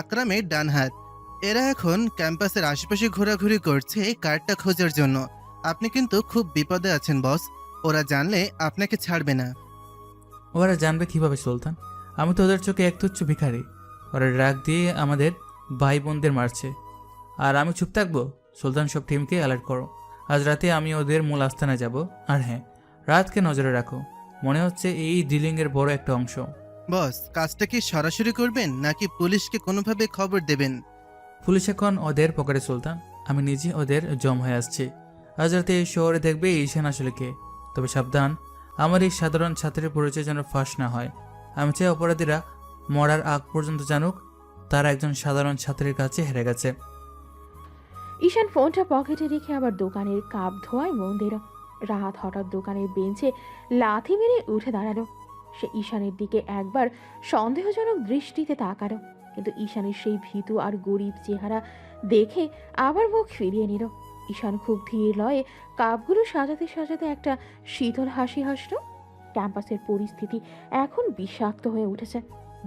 আকরামের ডান হাত। এরা এখন ক্যাম্পাসের আশেপাশে ঘোরাঘুরি করছে এই কার্ডটা খোঁজার জন্য। আপনি কিন্তু খুব বিপদে আছেন বস, ওরা জানলে আপনাকে ছাড়বে না। ওরা জানবে কিভাবে সুলতান? আমি তো ওদের চোখে এক তুচ্ছ ভিখারি। ওরা ড্রাগ দিয়ে আমাদের ভাই বোনদের মারছে, আর আমি চুপ থাকবো? সুলতান, সব টিমকে অ্যালার্ট করো। আজ রাতে আমি ওদের মূল আস্তানায় যাব। আর হ্যাঁ, রাতকে নজরে রাখো। মনে হচ্ছে এই ডিলিংয়ের বড় একটা অংশ। বস, কাজটা কি সরাসরি করবেন নাকি পুলিশকে কোনোভাবে খবর দেবেন? পুলিশ এখন ওদের পকেটে সুলতান। আমি নিজে ওদের জম হয়ে আসছি। আজ রাতে এই শহরে দেখবে ঈশান আসলে কে। তবে সাবধান, আমার এই সাধারণ ছাত্রের পরিচয় যেন ফাঁস না হয়। আমি চাই অপরাধীরা মরার আগ পর্যন্ত জানুক তারা একজন সাধারণ ছাত্রের কাছে হেরে গেছে। ঈশান ফোনটা পকেটে রেখে আবার দোকানের কাপ ধোয়ায় মন দিল। রাহাত হঠাৎ দোকানের বেঞ্চে লাথি মেরে উঠে দাঁড়ালো। সে ঈশানের দিকে একবার সন্দেহজনক দৃষ্টিতে তাকালো, কিন্তু ঈশানের সেই ভীতু আর গরিব চেহারা দেখে আবার মুখ ফিরিয়ে নিল। ঈশান খুব ধীর লয়ে কাপগুলো সাজাতে সাজাতে একটা শীতল হাসি হাসল। ক্যাম্পাসের পরিস্থিতি এখন বিষাক্ত হয়ে উঠেছে।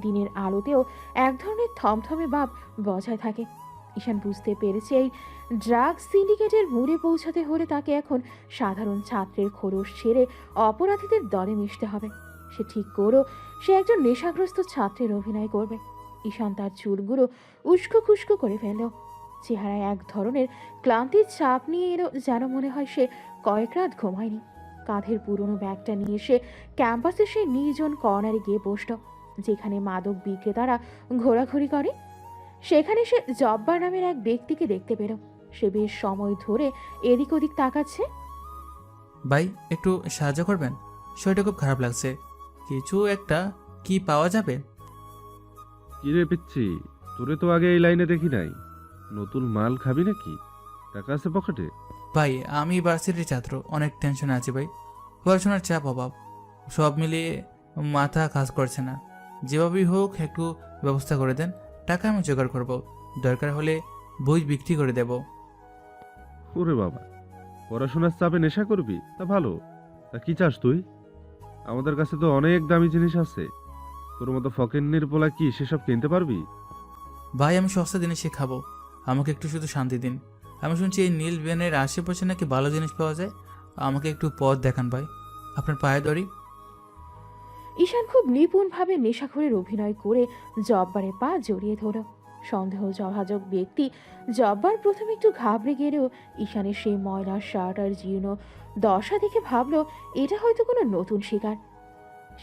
দিনের আলোতেও এক ধরনের থমথমে ভাব বজায় থাকে। ঈশান বুঝতে পেরেছে এই ড্রাগ সিন্ডিকেটের মূলে পৌঁছাতে হলে তাকে এখন সাধারণ ছাত্রের খোলস ছেড়ে অপরাধীদের দলে মিশতে হবে। সে ঠিক করো সে একজন নেশাগ্রস্ত ছাত্রের অভিনয় করবে। ঈশান তার চুলগুলো উস্কো খুস্কো করে ফেলল। চেহারায় এক ধরনের ক্লান্তির চাপ নিয়ে এলো, যেন মনে হয় সে কয়েক রাত ঘুমায়নি। কাঁধের পুরনো ব্যাগটা নিয়ে সে ক্যাম্পাসে সেই নির্জন কর্নারে গিয়ে বসল, যেখানে মাদক বিক্রেতারা ঘোরাঘুরি করে। সেখানে সে জব্বার নামের এক ব্যক্তিকে দেখতে পেল। সে বেশ সময় ধরে এদিক ওদিক তাকাচ্ছে। ভাই, একটু সাহায্য করবেন? শরীরটা খুব খারাপ লাগছে। কিছু একটা কি পাওয়া যাবে? কিরে পিচ্ছি, তোরে তো আগে এই লাইনে দেখি নাই। নতুন মাল খাবি নাকি? টাকা আছে পকেটে? ভাই, আমি ভার্সিটির ছাত্র, অনেক টেনশনে আছি ভাই। পড়াশোনার চাপ, অভাব, সব মিলিয়ে মাথা কাজ করছে না। যেভাবেই হোক একটু ব্যবস্থা করে দেন। টাকা আমি জোগাড় করব, দরকার হলে বই বিক্রি করে দেব। ওরে বাবা, পড়াশোনার চাপে নেশা করবি? তা ভালো। তা কি চাস তুই? আমাদের কাছে তো অনেক দামি জিনিস আছে। তোর মতো ফকিন্নির পোলা কি সেসব কিনতে পারবি? ভাই, আমি সস্তা জিনিসই খাবো, আমাকে একটু শুধু শান্তি দিন। আমি শুনছি এই নীল ভ্যানের আশেপাশে নাকি ভালো জিনিস পাওয়া যায়। আমাকে একটু পথ দেখান ভাই, আপনার পায়ে ধরি। ঈশান খুব নিপুণভাবে নেশাখোরের অভিনয় করে জব্বারের পা জড়িয়ে ধরল। সন্দেহভাজন ব্যক্তি জব্বার প্রথমে একটু ঘাবড়ে গেলেও ঈশানের সেই ময়লা শার্ট আর জীর্ণ দশা দেখে ভাবল এটা হয়তো কোনো নতুন শিকার।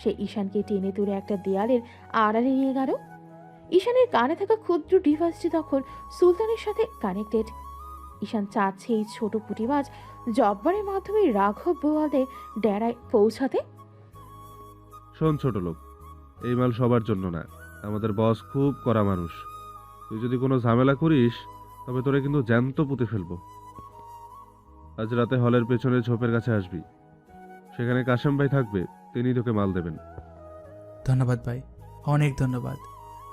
সে ঈশানকে টেনে তুলে একটা দেয়ালের আড়ালে নিয়ে গেল। ঈশানের কানে থাকা ক্ষুদ্র ডিভাইসটি তখন সুলতানের সাথে কানেক্টেড। ঈশান চাচ্ছে এই ছোট পুঁটিবাজ জব্বারের মাধ্যমে রাঘব বোয়ালদের ডেরায় পৌঁছাতে। শোন ছোট লোক, এই মাল সবার জন্য না। আমাদের বস খুব কড়া মানুষ। তুই যদি কোনো ঝামেলা করিস তবে তোরে কিন্তু জ্যান্ত পুঁতে ফেলবো। আজ রাতে হলের পেছনে ঝোপের কাছে আসবি। সেখানে কাশেম ভাই থাকবে, তিনি তোকে মাল দেবেন। ধন্যবাদ ভাই, অনেক ধন্যবাদ।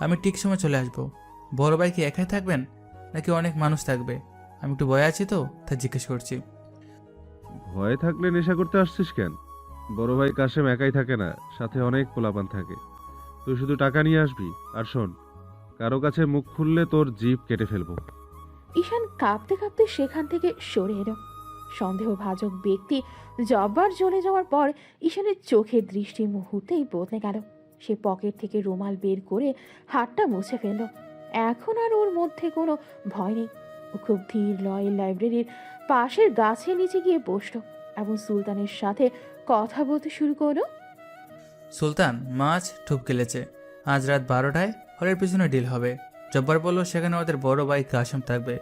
আমি ঠিক সময় চলে আসবো। বড় ভাই কি একাই থাকবেন নাকি অনেক মানুষ থাকবে? আমি একটু ভয় আছি তো, তাই জিজ্ঞেস করছি। ভয় থাকলে নেশা করতে আসছিস কেন? বড় ভাই কাশেম একাই থাকে না, সাথে অনেক পোলাপান থাকে। তুই শুধু টাকা নিয়ে আসবি। আর শোন, কারো কাছে মুখ খুললে তোর জিভ কেটে ফেলবো। ঈশান কাঁপতে কাঁপতে সেখান থেকে সরে এলো। সন্দেহভাজক ব্যক্তি জব্বার চলে যাওয়ার পর ঈশানের চোখের দৃষ্টি মুহূর্তেই বদলে গেল। সে পকেট থেকে রুমাল বের করে হাতটা মুছে ফেলল। এখন আর ওর মধ্যে কোনো ভয় নেই। ও খুব ধীর লয়ে লাইব্রেরির পাশের গাছের নিচে গিয়ে বসল এবং সুলতানের সাথে কথা বলতে শুরু করলো। সুলতান, মাছ ঠুপ গেলেছে। আজ রাত 12টায় হলের পিছনে ডিল হবে। জব্বার বলল সেখানে ওদের বড় ভাই কাশিম থাকবে।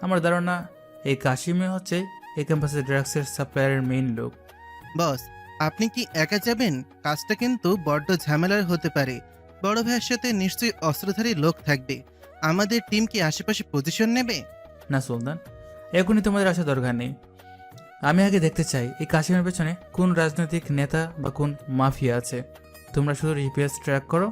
আমার ধারণা এই কাশিমে হচ্ছে এই ক্যাম্পাসের ড্রাগসের সাপ্লায়ারের মেইন লোক। বস, আপনি কি একা যাবেন? কাজটা কিন্তু বড্ড ঝামেলার হতে পারে। বড় ভাইয়ের সাথে নিশ্চয়ই অস্ত্রধারী লোক থাকবে। আমাদের টিম কি আশেপাশে পজিশন নেবে? না সুলতান, এখনই তোমাদের আসা দরকার নেই। আমি আগে দেখতে চাই এই কাশিমের পেছনে কোন রাজনৈতিক নেতা বা কোন মাফিয়া আছে। তোমরা শুধু জিপিএস ট্র্যাক করো,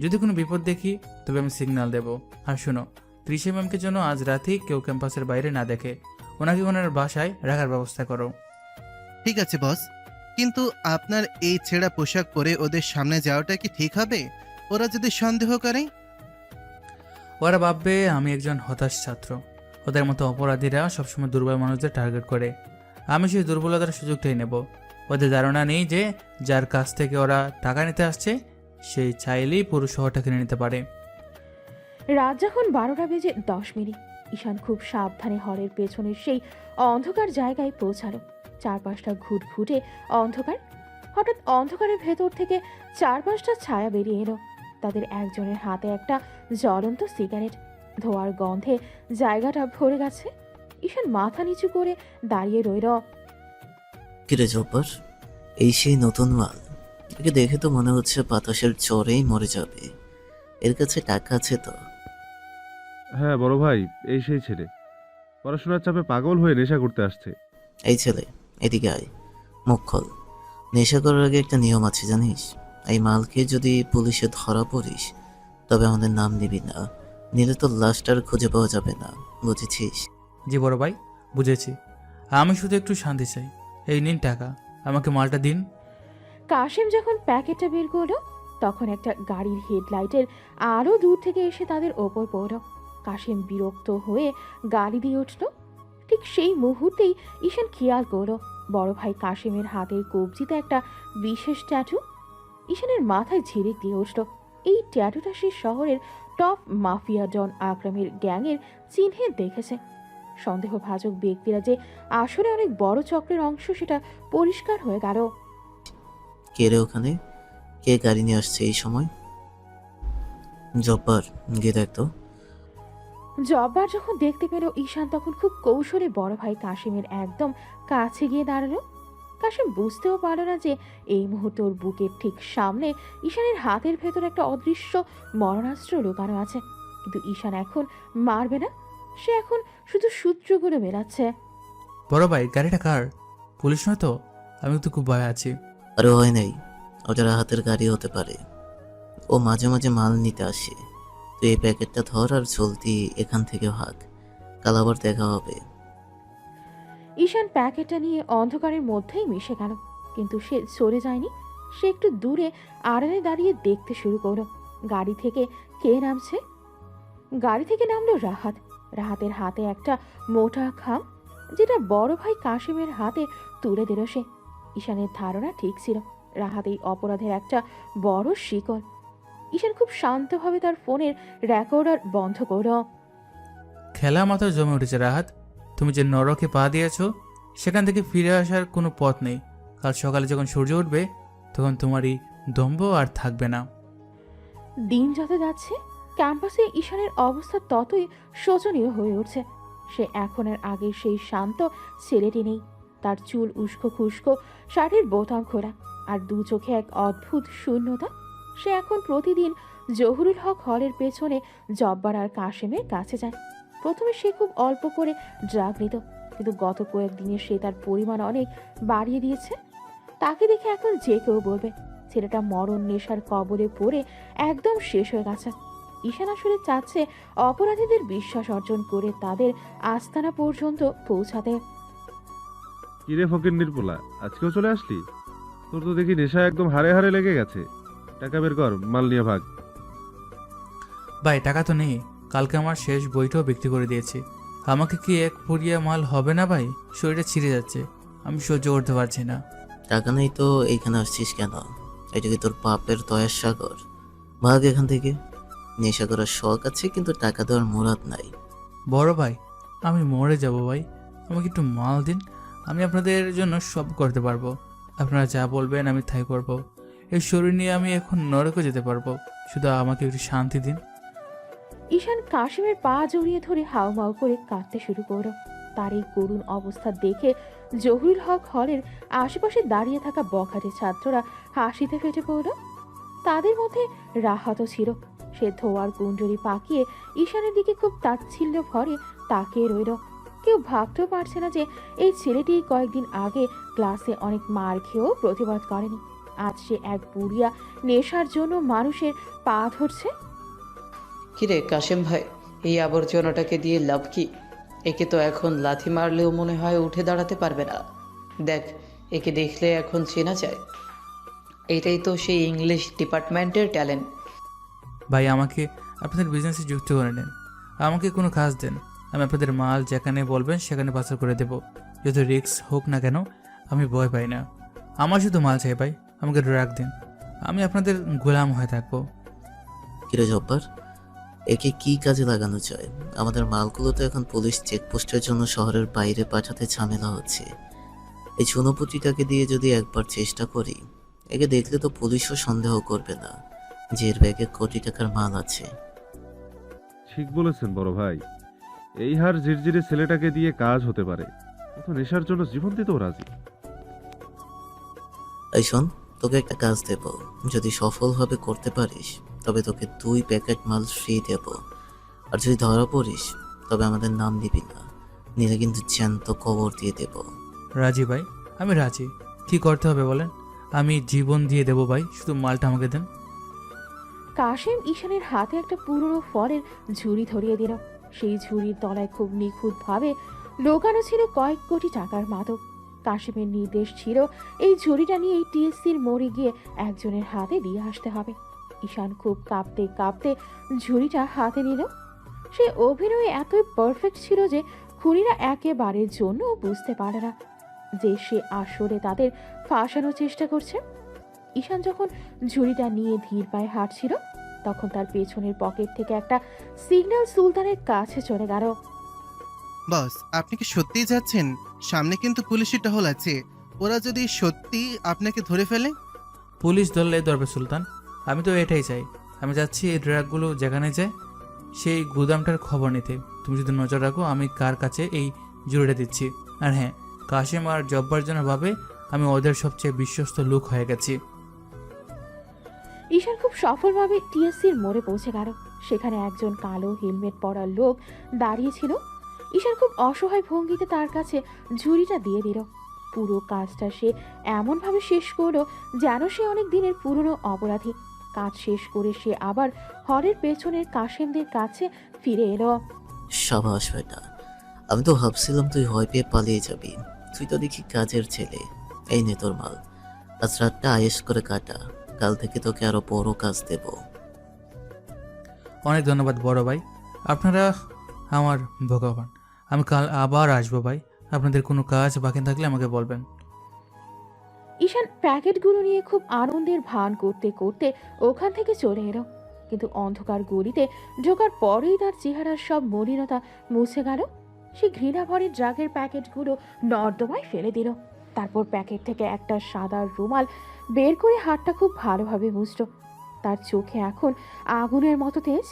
যদি কোনো বিপদ দেখি তবে আমি সিগন্যাল দেব। আর শোনো, 30 ম্যামকে যেন আজ রাতেই কেউ ক্যাম্পাসের বাইরে না দেখে। ওনাকে ওনার বাসায় রাখার ব্যবস্থা করো। ঠিক আছে বস, কিন্তু আপনার এই ছেঁড়া পোশাক পরে ওদের সামনে যাওয়াটা কি ঠিক হবে? ওরা যদি সন্দেহ করে? ওরা ভাববে আমি একজন হতাশ ছাত্র। ওদের মতো অপরাধীরা সবসময় দুর্বল মানুষদের টার্গেট করে। আমি সেই দুর্বলতার সুযোগটাই নেব। ওদের ধারণা নেই যে যার কাছ থেকে ওরা টাকা নিতে আসছে সেই চাইলেই পুরো শহরটা কিনে নিতে পারে। রাত যখন 12:10, ঈশান খুব সাবধানে হলের পেছনের সেই অন্ধকার জায়গায় পৌঁছালো। চারপাশটা ঘুটঘুটে অন্ধকার। হঠাৎ অন্ধকারের ভেতর থেকে 4-5টা ছায়া বেরিয়ে এলো। তাদের একজনের হাতে একটা জ্বলন্ত সিগারেট। ধোয়ার গন্ধে জায়গাটা ভরে গেছে। ঈশান মাথা নিচু করে দাঁড়িয়ে রইল। কিরে জব্বার, এই সেই নতুন মাল? একে দেখে তো মনে হচ্ছে বাতাসের জ্বরেই মরে যাবে। এর কাছে টাকা আছে তো? হ্যাঁ বড় ভাই, এই সেই ছেলে পড়াশোনার চাপে পাগল হয়ে নেশা করতে আসছে। এই ছেলে, এদিকে আয়, মুখ খোল। নেশা করার আগে একটা নিয়ম আছে জানিস? এই মালকে যদি পুলিশে ধরা পড়িস তবে আমাদের নাম নিবি না, নিলে তো লাশটার খুঁজে পাওয়া যাবে না, বুঝেছিস? জি বড় ভাই, বুঝেছি। আমি শুধু একটু শান্তি চাই। এই নিন টাকা, আমাকে মালটা দিন। কাশিম যখন প্যাকেটটা বের করলো তখন একটা গাড়ির হেডলাইটের আলো দূর থেকে এসে তাদের ওপর পড়ল। কাশিম বিরক্ত হয়ে গাড়ি দিয়ে উঠল। ঠিক সেই মুহূর্তেই ঈশান খেয়াল করলো বড় ভাই কাশিমের হাতের কবজিতে একটা বিশেষ ট্যাটু। ঈশানের মাথায় ঝিলিক দিয়ে উঠল। এই ট্যাটুটা সে শহরের টপ মাফিয়া ডন আকরামের গ্যাংয়ের চিহ্নে দেখেছে। সন্দেহভাজক ব্যক্তিরা যে আসলে অনেক বড় চক্রের অংশ সেটা পরিষ্কার হয়ে গেল। কে রে ওখানে? কে গাড়ি নিয়ে আসছে এই সময়? জব্বার, গিয়ে দেখ তো। জব্বার যখন দেখতে পেল ঈশান তখন খুব কৌশলে বড় ভাই কাশিমের একদম কাছে গিয়ে দাঁড়ালো। কাশিম বুঝতেও পারল না যে এই মুহূর্তে ওর বুকের ঠিক সামনে ঈশানের হাতের ভেতর একটা অদৃশ্য মরণাস্ত্র লুকানো আছে। কিন্তু ঈশান এখন মারবে না, সে এখন শুধু সূত্রগুলো মেলাচ্ছে। বড় ভাই, গাড়িটা কার? পুলিশ নয় তো? আমি তো খুব ভয় আছি। আরে হয় নাই, ওটা রাহাতের গাড়ি হতে পারে। ও মাঝে মাঝে মাল নিতে আসে। তুই এই প্যাকেটটা ধর আর জলদি এখান থেকে ভাগ, কাল আবার দেখা হবে। ঈশান প্যাকেটটা নিয়ে অন্ধকারের মধ্যেই মিশে গেল, কিন্তু সে সরে যায়নি। সে একটু দূরে আড়ালে দাঁড়িয়ে দেখতে শুরু করলো গাড়ি থেকে কে নামছে। গাড়ি থেকে নামলো রাহাত। রাহাতের হাতে একটা মোটা খাম, যেটা বড় ভাই কাশিমের হাতে তুলে দিল সে। ঈশানের ধারণা ঠিক ছিল, রাহাত এই অপরাধের একটা বড় শিকল। ঈশান খুব শান্তভাবে তার ফোনের রেকর্ডার বন্ধ করল। খেলা মাথায় জমে উঠেছে রাহাত। তুমি যে নরকে পা দিয়েছো সেখান থেকে ফিরে আসার কোনো পথ নেই। কাল সকালে যখন সূর্য উঠবে তখন তোমারই দম্ভ আর থাকবে না। দিন যত যাচ্ছে ক্যাম্পাসে ঈশানের অবস্থা ততই শোচনীয় হয়ে উঠছে। সে এখন আর আগের সেই শান্ত ছেলেটি নেই। তার চুল উস্কো খুস্কো, শার্টের বোতাম খোলা, আর দু চোখে এক অদ্ভুত শূন্যতা। সে এখন প্রতিদিন জহুরুল হক হলের পেছনে জব্বার আর কাশেমের কাছে যায়। প্রথমে সে খুব অল্প করে ড্রাগ নিত, কিন্তু গত কয়েকদিনে সে তার পরিমাণ অনেক বাড়িয়ে দিয়েছে। তাকে দেখে এখন যে কেউ বলবে ছেলেটা মরণ নেশার কবলে পড়ে একদম শেষ হয়ে গেছে। ঈশান আসলে চাচ্ছে অপরাধীদের বিশ্বাস অর্জন করে তাদের আস্তানা পর্যন্ত পৌঁছাতে। কিরে ফকির নির্পোলা, আজকেও চলে আসলি? তোর তো দেখি নেশা একদম হারে হারে লেগে গেছে। টাকা বের কর, মাল নিয়ে ভাগ। ভাই, টাকা তো নেই। কালকে আমার শেষ বইটাও বিক্রি করে দিয়েছি। আমাকে কি এক পুড়িয়া মাল হবে না ভাই? শরীরটা ছিঁড়ে যাচ্ছে, আমি সহ্য করতে পারছি না। টাকা নেই তো এইখানে আসছিস কেন? এটা কি তোর পাপের দয়ার সাগর? ভাগ এখান থেকে। নেশা করার শখ আছে কিন্তু টাকা দেওয়ার মুরাদ নাই। বড় ভাই, আমি মরে যাব ভাই, আমাকে একটু মাল দিন। আমি আপনাদের জন্য সব করতে পারবো। আপনারা যা বলবেন আমি তাই করব। এই শরীর নিয়ে আমি এখন নরকে যেতে পারবো, শুধু আমাকে একটু শান্তি দিন। ঈশান কাশিমের পা জড়িয়ে ধরে হাউমাউ করে কাঁদতে শুরু করল। তার এই করুণ অবস্থা দেখে জহুরুল হক হলের আশেপাশে দাঁড়িয়ে থাকা বখাটে ছাত্ররা হাসিতে ফেটে পড়ল। তাদের মধ্যে রাহাতও ছিল। সে ধোয়ার কুণ্ডলি পাকিয়ে ঈশানের দিকে খুব তাচ্ছিল্য ভরে তাকিয়ে রইল। কেউ ভাবতেও পারছে না যে এই ছেলেটি কয়েকদিন আগে ক্লাসে অনেক মার খেয়েও প্রতিবাদ করেনি, আজ সে এক বুড়িয়া নেশার জন্য মানুষের পা ধরছে। কিরে কাশেম ভাই, এই আবর্জনাটাকে দিয়ে লাভ কি? একে তো এখন লাথি মারলেও মনে হয় উঠে দাঁড়াতে পারবে না। দেখ, একে দেখলে এখন চেনা যায়। এটাই তো সেই ইংলিশ ডিপার্টমেন্টের ট্যালেন্ট। ভাই আমাকে আপনাদের বিজনেসে যুক্ত করে নেন, আমাকে কোনো কাজ দেন, আমি আপনাদের মাল যেখানে বলবেন সেখানে পাচার করে দেব। যত রিস্ক হোক না কেন আমি ভয় পাই না। আমার শুধু মাল চাই ভাই, আমাকে ড্রাগ দিন, আমি আপনাদের গোলাম হয়ে থাকবো। কিরে জব্বার, একে কি কাজে লাগানো চায়? আমাদের মালগুলো তো এখন পুলিশ চেকপোস্টের জন্য শহরের বাইরে পাঠাতে ঝামেলা হচ্ছে। এই চুনোপুটিটাকে দিয়ে যদি একবার চেষ্টা করি, একে দেখলে তো পুলিশও সন্দেহ করবে না যে এর ব্যাগে কোটি টাকার মাল আছে। ঠিক বলেছেন বড় ভাই, এই হার ঝিরঝিরে ছেলেটাকে দিয়ে কাজ হতে পারে। ও তো নেশার জন্য জীবন দিতেও রাজি। এই শোন, তোকে একটা কাজ দেব, যদি সফলভাবে করতে পারিস তবে তোকে 2 প্যাকেট মাল ফ্রি দেব। আর যদি ধরা পড়িস তবে আমাদের নাম নিবি না, নিলে কিন্তু জ্যান্ত কবর দিয়ে দেব। রাজি ভাই, আমি রাজি। কি করতে হবে বলেন, আমি জীবন দিয়ে দেবো ভাই, শুধু মালটা আমাকে দেন। কাশেম ঈশানের হাতে একটা পুরনো ফলের ঝুড়ি ধরিয়ে দিল। সেই ঝুড়ির তলায় খুব নিখুঁতভাবে লোকানো ছিল কয়েক কোটি টাকার মাদক। কাশেমের নির্দেশ ছিল এই ঝুড়িটা নিয়েই টিএসসির মোড়ে গিয়ে একজনের হাতে দিয়ে আসতে হবে। ঈশান খুব কাঁপতে কাঁপতে ঝুড়িটা হাতে নিল। সে অভিনয়ে এতই পারফেক্ট ছিল যে খুনিরা একেবারের জন্য বুঝতে পারে না যে সে আসলে তাদের ফাঁসানোর চেষ্টা করছে। ঈশান যখন ঝুড়িটা নিয়ে ধীর পায়ে হাঁটছিল, তখন তার পেছনের পকেট থেকে একটা সিগন্যাল সুলতানের কাছে চলে গেল। বস, আপনি কি সত্যিই যাচ্ছেন? সামনে কিন্তু পুলিশি টহল আছে, ওরা যদি সত্যি আপনাকে ধরে ফেলে। পুলিশ ধরলে ধরবে সুলতান, আমি তো এটাই চাই। আমি যাচ্ছি এই ড্রাগগুলো যেখানে যায় সেই গুদামটার খবর নিতে। তুমি যদি নজর রাখো আমি কার কাছে এই জুড়িটা দিচ্ছি। আর হ্যাঁ, কাশেম আর জব্বার জন্য ভাবে আমি ওদের সবচেয়ে বিশ্বস্ত লোক হয়ে গেছি। ঈশান খুব সফলভাবে টিএসসির মোড়ে পৌঁছে গেল। সেখানে একজন কালো হেলমেট পরা লোক দাঁড়িয়েছিল। ঈশান খুব অসহায় ভঙ্গিতে তার কাছে ঝুড়িটা দিয়ে দিল। পুরো কাজটা সে এমনভাবে শেষ করলো যেন সে অনেক দিনের পুরনো অপরাধী। কাজ শেষ করে সে আবার হলের পেছনের কাশেমদের কাছে ফিরে এলো। সাবাস বেটা, আমি তো ভাবছিলাম তুই ভয় পেয়ে পালিয়ে যাবি। তুই তো দেখি কাজের ছেলে। এই নে তোর মাল, আজ রাতটা আয়েশ করে কাটা, কাল থেকে তোকে আরো বড় কাজ দেব। অনেক ধন্যবাদ বড় ভাই, আপনারা আমার ভগবান। আমি কাল আবার আসবো ভাই, আপনাদের কোনো কাজ বাকি থাকলে আমাকে বলবেন। ঈশান প্যাকেটগুলো নিয়ে খুব আনন্দের ভান করতে করতে ওখান থেকে চলে এলো। কিন্তু অন্ধকার গলিতে ঢোকার পরেই তার চেহারার সব মলিনতা মুছে গেল। সে ঘৃণা ভরে ড্রাগের প্যাকেটগুলো নর্দমায় ফেলে দিল। তারপর প্যাকেট থেকে একটা সাদা রুমাল বের করে হাতটা খুব ভালোভাবে মুছল। তার চোখে এখন আগুনের মতো তেজ।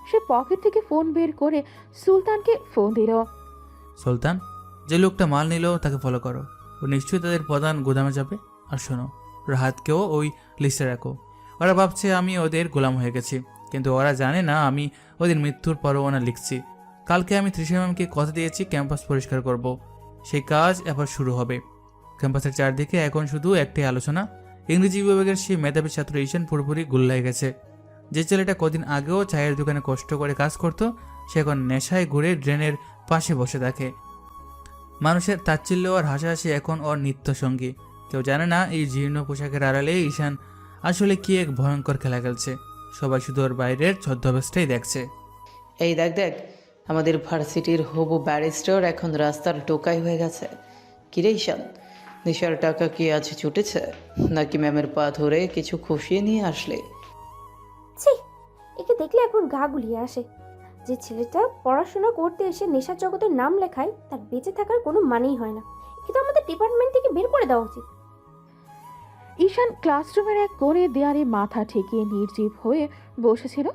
সে পকেট থেকে ফোন বের করে সুলতানকে ফোন দিল। সুলতান, যে লোকটা মাল নিল তাকে ফলো করো, ও নিশ্চয়ই তাদের প্রধান গোদামে যাবে। আর শোনো, রাহাতকেও ওই লিস্টে রাখো। ওরা ভাবছে আমি ওদের গোলাম হয়ে গেছি, কিন্তু ওরা জানে না আমি ওদের মৃত্যুর পরোয়ানা লিখছি। কালকে আমি ত্রিশামকে কথা দিয়েছি ক্যাম্পাস পরিষ্কার করব। সেই কাজ এবার শুরু হবে। ক্যাম্পাসের চারদিকে এখন শুধু একটাই আলোচনা, ইংরেজি বিভাগের সেই মেধাবী ছাত্র ঈশান পুরোপুরি গুল্লায় গেছে। যে ছেলেটা কদিন আগেও চায়ের দোকানে কষ্ট করে কাজ করতো, সে এখন নেশায় ঘুরে ড্রেনের পাশে বসে থাকে। মানুষের তাচ্ছিল্য আর হাসাহাসি এখন ওর নিত্য সঙ্গী। কেউ জানে না এই জীর্ণ পোশাকের আড়ালে ঈশান আসলে কি এক ভয়ঙ্কর খেলা খেলছে। সবাই শুধু ওর বাইরের ছদ্মবেশটাই দেখছে। এই দেখ দেখ, আমাদের ভার্সিটির হবু ব্যারিস্টার এখন রাস্তার টোকাই হয়ে গেছে। কিরে ঈশান, নেশার টাকা কি আজ ছুটেছে, নাকি ম্যামের পা ধরে কিছু খুশিয়ে নিয়ে আসলে? ছি, একে দেখলে এখন গা গুলিয়ে আসে। যে ছেলেটা পড়াশোনা করতে এসে নেশার জগতের নাম লেখায়, তার বেঁচে থাকার কোনো মানেই হয় না। কিন্তু আমাদের ডিপার্টমেন্ট থেকে বের করে দেওয়া উচিত। ঈশান ক্লাসরুমের এক কোণে দেয়ালে মাথা ঠেকিয়ে নির্জীব হয়ে বসেছিল।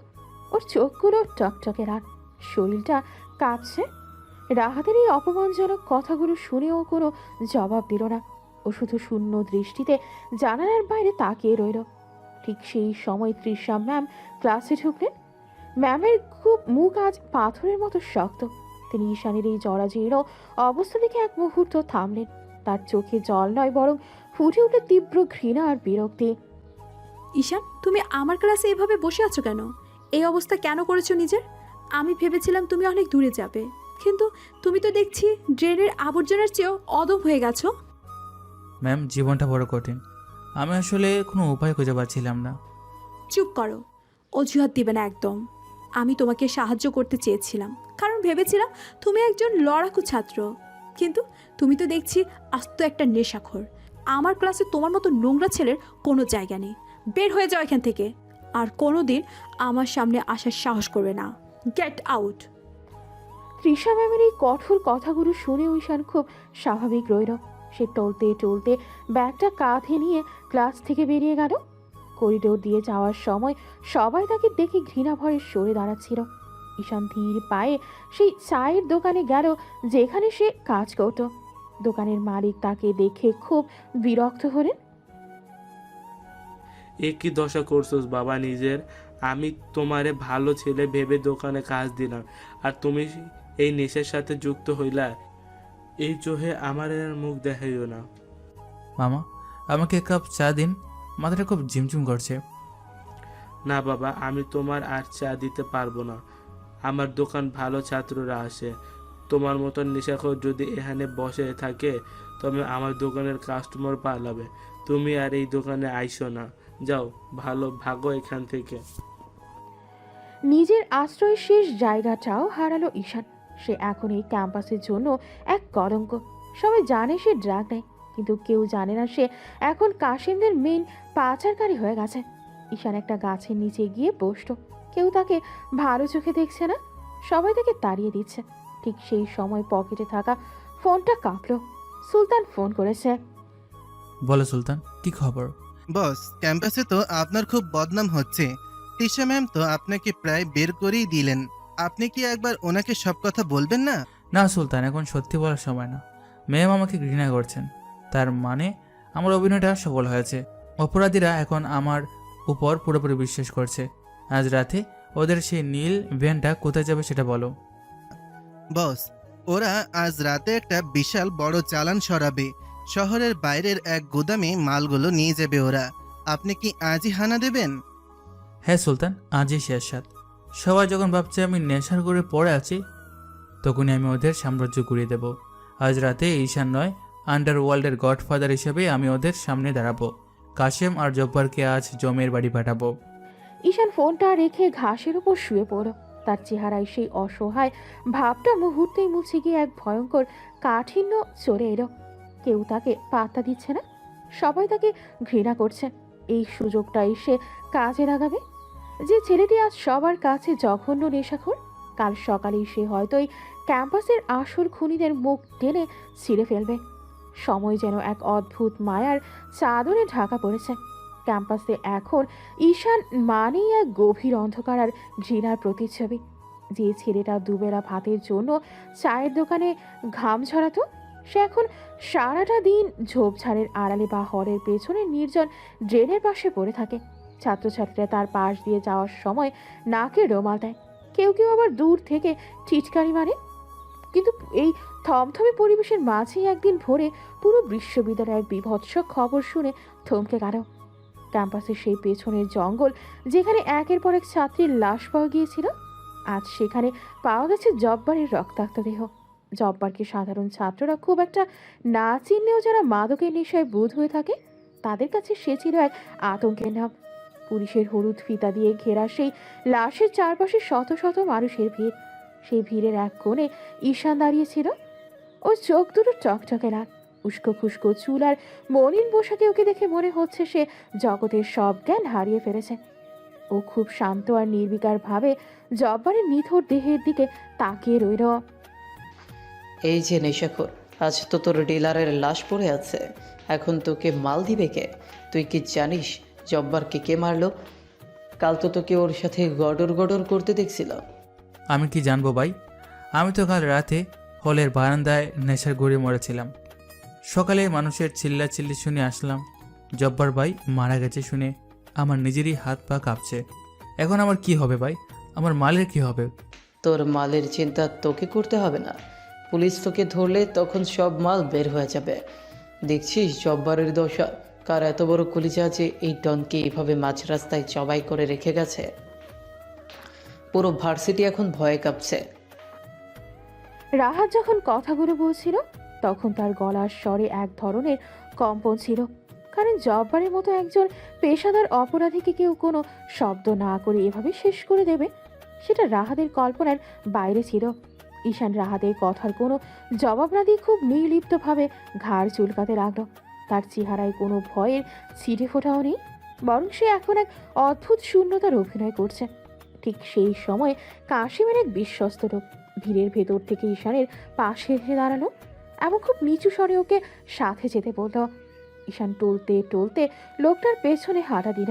ওর চোখগুলো টকটকে রাত, শরীরটা কাঁপছে। রাহাতের এই অপমানজনক কথাগুলো শুনেও কোনো জবাব দিল না। ও শুধু শূন্য দৃষ্টিতে জানালার বাইরে তাকিয়ে রইল। ঠিক সেই সময় তৃষা ম্যাম ক্লাসে ঢুকলেন। ম্যামের খুব মুখ আজ পাথরের মতো শক্ত। তিনি ঈশানের এই জরাজীর্ণ অবস্থা দেখে এক মুহূর্ত থামলেন। তার চোখে জল নয় বরং ফুটে উঠে তীব্র ঘৃণা আর বিরক্তি। ঈশান, তুমি আমার ক্লাসে এভাবে বসে আছো কেন? এই অবস্থা কেন করেছো নিজের? আমি ভেবেছিলাম তুমি অনেক দূরে যাবে, কিন্তু তুমি তো দেখছি ড্রেনের আবর্জনার চেয়েও অদম হয়ে গেছো। ম্যাম, জীবনটা বড় কঠিন। আমি আসলে কোনো উপায় খুঁজে পাচ্ছিলাম না। চুপ করো, অজুহাত দিবে না একদম। আমি তোমাকে সাহায্য করতে চেয়েছিলাম, কারণ ভেবেছিলাম তুমি একজন লড়াকু ছাত্র, কিন্তু তুমি তো দেখছি আস্ত একটা নেশাখোর। আমার ক্লাসে তোমার মতো নোংরা ছেলের কোনো জায়গা নেই। বের হয়ে যাও এখান থেকে, আর কোনো দিন আমার সামনে আসার সাহস করবে না। Get out. তৃষা ম্যামের এই কঠোর কথাগুলো শুনে ঈশান খুব স্বাভাবিক রইল। সে টলতে টলতে ব্যাগটা কাঁধে নিয়ে ক্লাস থেকে বেরিয়ে গেল। করিডোর দিয়ে যাওয়ার সময় সবাই তাকে দেখে ঘৃণা ভরে সরে দাঁড়াচ্ছিল। ঈশান ধীর পায়ে সেই চায়ের দোকানে গেল যেখানে সে কাজ করত। দোকানের মালিক তাকে দেখে খুব বিরক্ত হলেন। এ কি দশা করছোস বাবা নিজের? আমি তোমারে ভালো ছেলে ভেবে দোকানে কাজ দিলাম, আর তুমি এই নেশার সাথে যুক্ত হইলা। এই চোহে আমার আর মুখ দেখাইও না। মামা, আমাকে এক কাপ চা দিন, মাথাটা খুব ঝিমঝিম করছে। না বাবা, আমি তোমার আর চা দিতে পারবো না। আমার দোকান ভালো ছাত্ররা আসে। তোমার মতন নেশাখোর যদি এখানে বসে থাকে তবে আমার দোকানের কাস্টমার পালাবে। তুমি আর এই দোকানে আইসো না, যাও, ভালো ভাগো এখান থেকে। নিজের আশ্রয়ের শেষ জায়গাটাও হারালো ঈশান। সে এখন এই ক্যাম্পাসের জন্য এক কলঙ্ক। সবাই জানে সে ড্রাগ নেয়, কিন্তু কেউ জানে না সে এখন কাশিমদের মেইন পাচারকারী হয়ে গেছে। ঈশান একটা গাছের নিচে গিয়ে বসলো। কেউ তাকে ভালো চোখে দেখছে না, সবাই তাকে তাড়িয়ে দিচ্ছে। ঠিক সেই সময় পকেটে থাকা ফোনটা কাঁপলো। সুলতান ফোন করেছে। বলো সুলতান, কি খবর? বস, ক্যাম্পাসে তো আপনার খুব বদনাম হচ্ছে। তৃষা ম্যাম তো আপনাকে প্রায় বের করেই দিলেন। আপনি কি একবার ওনাকে সব কথা বলবেন না? না সুলতান, এখন সত্যি বলার সময় না। ম্যাম আমাকে ঘৃণা করছেন, তার মানে আমার অভিনয়টা সফল হয়েছে। অপরাধীরা এখন আমার উপর পুরোপুরি বিশ্বাস করছে। আজ রাতে ওদের সেই নীল ভ্যানটা কোথায় যাবে সেটা বলো। বস, ওরা আজ রাতে একটা বিশাল বড় চালান সরাবে। শহরের বাইরের এক গুদামে মালগুলো নিয়ে যাবে ওরা। আপনি কি আজই হানা দেবেন? হ্যাঁ সুলতান, আজই শেষ রাত। সবাই যখন ভাবছে আমি নেশার করে পড়ে আছি, তখনই আমি ওদের সাম্রাজ্য ঘুরিয়ে দেব। আজ রাতে ঈশান নয়, আন্ডারওয়ার্ল্ডের গডফাদার হিসেবে আমি ওদের সামনে দাঁড়াবো। কাশেম আর জব্বারকে আজ জমের বাড়ি পাঠাবো। ঈশান ফোনটা রেখে ঘাসের উপর শুয়ে পড়ল। তার চেহারায় সেই অসহায় ভাবটা মুহূর্তেই মুছে গিয়ে এক ভয়ঙ্কর কাঠিন্য চলে এলো। কেউ তাকে পাত্তা দিচ্ছে না, সবাই তাকে ঘৃণা করছে। এই সুযোগটা এসে কাজে লাগাবে। যে ছেলেটি আজ সবার কাছে জঘন্য নেশাখোর, কাল সকালেই সে হয়তো এই ক্যাম্পাসের আসল খুনিদের মুখ টেনে ছিঁড়ে ফেলবে। সময় যেন এক অদ্ভুত মায়ার চাদরে ঢাকা পড়েছে। ক্যাম্পাসে এখন ঈশান মানেই এক গভীর অন্ধকার আর ঘৃণার প্রতিচ্ছবি। যে ছেলেটা দুবেলা ভাতের জন্য চায়ের দোকানে ঘাম ঝরাতো, সে এখন সারাটা দিন ঝোপঝাড়ের আড়ালে বা হলের পেছনে নির্জন ড্রেনের পাশে পড়ে থাকে। ছাত্রছাত্রীরা তার পাশ দিয়ে যাওয়ার সময় নাকে রোমাল দেয়, কেউ কেউ আবার দূর থেকে টিটকারি মারে। কিন্তু এই থমথমে পরিবেশের মাঝেই একদিন ভোরে পুরো বিশ্ববিদ্যালয়ের বীভৎস খবর শুনে থমকে গেল। ক্যাম্পাসের সেই পেছনের জঙ্গল যেখানে একের পর এক ছাত্রীর লাশ পাওয়া গিয়েছিল, আজ সেখানে পাওয়া গেছে জব্বারের রক্তাক্ত দেহ। জব্বারকে সাধারণ ছাত্ররা খুব একটা না চিনলেও যারা মাদকের নেশায় বোধ হয়ে থাকে, তাদের কাছে সে ছিল এক আতঙ্কের নাম। পুলিশের হলুদ ফিতা দিয়ে ঘেরা সেই লাশের চারপাশে শত শত মানুষের ভিড়। সেই ভিড়ের এক কোণে ঈশান দাঁড়িয়েছিল। ওর চোখ দুটো চকচকে লাল, উস্কো খুস্কো চুল আর মলিন পোশাকে ওকে দেখে মনে হচ্ছে সে জগতের সব জ্ঞান হারিয়ে ফেলেছে। ও খুব শান্ত আর নির্বিকার ভাবে জব্বারের নিথর দেহের দিকে তাকিয়ে রইল। এই যে নেশাখোর, আজ তো তোর ডিলারের লাশ পড়ে আছে, এখন তোকে মাল দিবে কে? তুই কি জানিস জব্বারকে কে মারলো? কাল তো তোকে ওর সাথে গডর গডর করতে দেখছিল। আমি কি জানবো ভাই? আমি তো কাল রাতে হলের বারান্দায় নেশার গড়ে মরেছিলাম। সকালে মানুষের চিল্লাচিল্লি শুনে আসলাম। জব্বার ভাই মারা গেছে শুনে আমার নিজেরই হাত পা কাঁপছে। এখন আমার কি হবে ভাই? আমার মালের কি হবে? তোর মালের চিন্তা তোকে করতে হবে না। পুলিশ তোকে ধরলে তখন সব মাল বের হয়ে যাবে। দেখছিস জব্বারের দশা, কার এত বড় কলিজা যে এই ডনকে এইভাবে মাঝ রাস্তায় জবাই করে রেখে গেছে। পুরো ভার্সিটি এখন ভয়ে কাঁপছে। রাহাত যখন কথাগুলো বলছিল তখন তার গলার স্বরে এক ধরনের কম্পন ছিল, কারণ জব্বারের মতো একজন পেশাদার অপরাধীকে কেউ কোনো শব্দ না করে এভাবে শেষ করে দেবে সেটা রাহাতের কল্পনার বাইরে ছিল। ঈশান রাহাতের কথার কোনো জবাব না দিয়ে খুব নির্লিপ্তভাবে ঘাড় চুলকাতে লাগলো। তার চেহারায় কোনো ভয়ের ছিটে ফোটাও নেই, বরং সে এখন এক অদ্ভুত শূন্যতার অভিনয় করছে। ঠিক সেই সময় কাশিমের এক বিশ্বস্ত লোক ভিড়ের ভেতর থেকে ঈশানের পাশে এসে দাঁড়ালো এবং খুব নিচু স্বরে ওকে সাথে যেতে বলল। ঈশান টলতে টলতে লোকটার পেছনে হাঁটা দিল।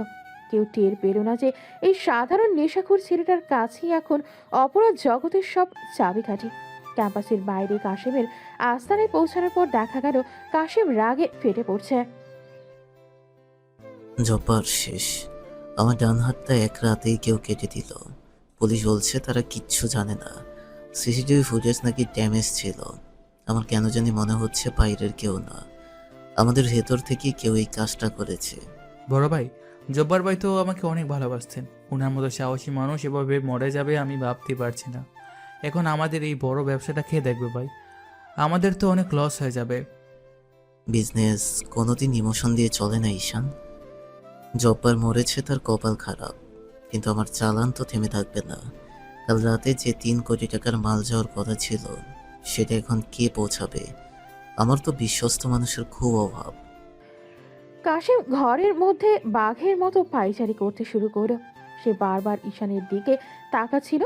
কেউ টের পেল না যে এই সাধারণ নেশাখোর ছেলেটার কাছেই এখন অপরাধ জগতের সব চাবিকাঠি। ক্যাম্পাসের বাইরে কাশিমের আস্তানায় পৌঁছানোর পর দেখা গেল কাশিম রাগে ফেটে পড়ছে। জব্বার শেষ। আমার ডান হাতটা এক রাতেই কেউ কেটে দিল। পুলিশ বলছে তারা কিচ্ছু জানে না। সিসিটিভি ফুটেজ নাকি ড্যামেজ ছিল। আমার কেন জানি মনে হচ্ছে বাইরের কেউ না, আমাদের ভেতর থেকে কেউ এই কাজটা করেছে। বড় ভাই, জব্বার ভাই তো আমাকে অনেক ভালোবাসতেন। ওনার মতো সাহসী মানুষ এভাবে মরে যাবে আমি ভাবতে পারছি না। এখন আমাদের এই বড় ব্যবসাটা খেয়ে দেখবে ভাই, আমাদের তো অনেক লস হয়ে যাবে। বিজনেস কোনোদিন ইমোশন দিয়ে চলে না ঈশান। জব্বার মরেছে তার কপাল খারাপ, কিন্তু আমার চালান তো থেমে থাকবে না। কাল রাতে যে 3 কোটি টাকার মাল যাওয়ার কথা ছিল সেটা এখন কে পৌঁছাবে? আমার তো বিশ্বস্ত মানুষের খুব অভাব। কাশিম ঘরের মধ্যে বাঘের মতো পায়চারি করতে শুরু করলো। সে বারবার ঈশানের দিকে তাকাচ্ছিল।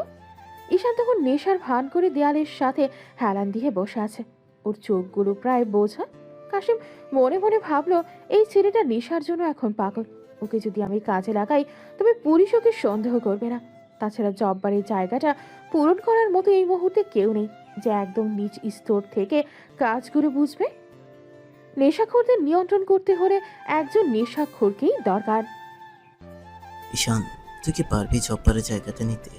ঈশান তখন নেশার ভান করে দেয়ালের সাথে হেলান দিয়ে বসে আছে, ওর চোখগুলো প্রায় বোঝা। কাশিম মনে মনে ভাবলো, এই ছেলেটা নেশার জন্য এখন পাগল। ওকে যদি আমি কাজে লাগাই তবে পুলিশ ওকে সন্দেহ করবে না। তাছাড়া জব্বারের জায়গাটা পূরণ করার মতো এই মুহূর্তে কেউ নেই যে একদম নিচ স্তর থেকে কাজগুলো বুঝবে। নেশাখোরদের নিয়ন্ত্রণ করতে হলে একজন নেশাখোরকেই দরকার। ঈশান, তুই কি পারবি জব্বারের জায়গাটা নিতে?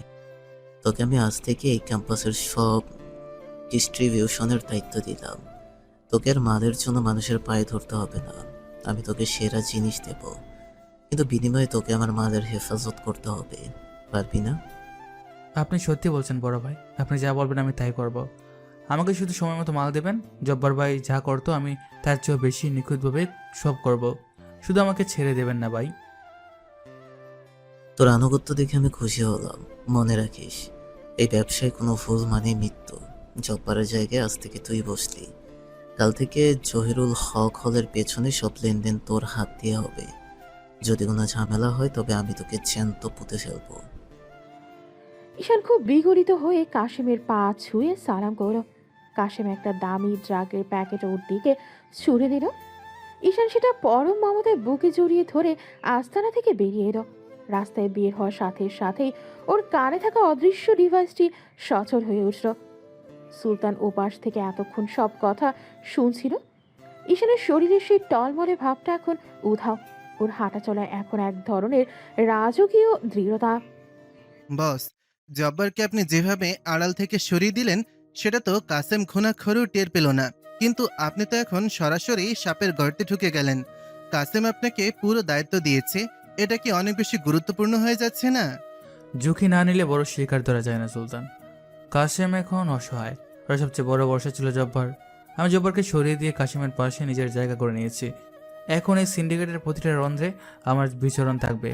তোকে আমি আজ থেকে এই ক্যাম্পাসের সব ডিস্ট্রিবিউশনের দায়িত্ব দিলাম। তোকে আর মালের জন্য মানুষের পায়ে ধরতে হবে না। আমি তোকে সেরা জিনিস দেব, কিন্তু বিনিময়ে তোকে আমার মালের হেফাজত করতে হবে। পারবি না? আপনি সত্যি বলছেন বড় ভাই, আপনি যা বলবেন আমি তাই করব। আমাকে শুধু সময় মতো মাল দেবেন। জব্বার ভাই যা করতো আমি তার চেয়েও বেশি নিখুঁতভাবে সব করব। শুধু আমাকে ছেড়ে দেবেন না ভাই। তোর আনুগত্য দেখে আমি খুশি হলাম। মনে রাখিস, এই ব্যবসায় কোনো ভুল মানে মৃত্যু। জব্বারের জায়গায় আজ থেকে তুই বসলি। কাল থেকে জহিরুল হক হলের পেছনে সব লেনদেন তোর হাত দিয়ে হবে। যদি কোনো ঝামেলা হয় তবে আমি তোকে জ্যান্ত পুঁতে ফেলবো। ঈশান খুব বিগলিত হয়ে কাশিমের পা ছুঁয়ে সালাম করল। কাশিম একটা দামি ড্রাগের প্যাকেট ওর দিকে ছুড়ে দিল। ঈশান সেটা পরম মমতায় বুকে জড়িয়ে ধরে আস্তানা থেকে বেরিয়ে এলো। রাস্তায় বের হওয়ার সাথে সাথেই ওর কানে থাকা অদৃশ্য ডিভাইসটি সচল হয়ে উঠল। সুলতান ওপাশ থেকে এতক্ষণ সব কথা শুনছিল। ঈশানের শরীরের সেই টলমলে ভাবটা এখন উধাও। ওর হাঁটা চলায় এখন এক ধরনের রাজকীয় দৃঢ়তা। বস, জব্বারকে আপনি যেভাবে আড়াল থেকে সরিয়ে দিলেন সেটা তো কাসেম খুনাখরও টের পেল না, কিন্তু আপনি তো এখন সরাসরি সাপের গর্তে ঢুকে গেলেন। কাসেম আপনাকে পুরো দায়িত্ব দিয়েছে, এটা কি অনেক বেশি গুরুত্বপূর্ণ হয়ে যাচ্ছে না? ঝুঁকি না নিলে বড় শিকার ধরা যায় না সুলতান। কাশিম এখন অসহায়, ওরা সবচেয়ে বড় ভরসা ছিল জব্বার। আমি জব্বারকে সরিয়ে দিয়ে কাশিমের পাশে নিজের জায়গা করে নিয়েছি। এখন এই সিন্ডিকেটের প্রতিটা রন্ধ্রে আমার বিচরণ থাকবে।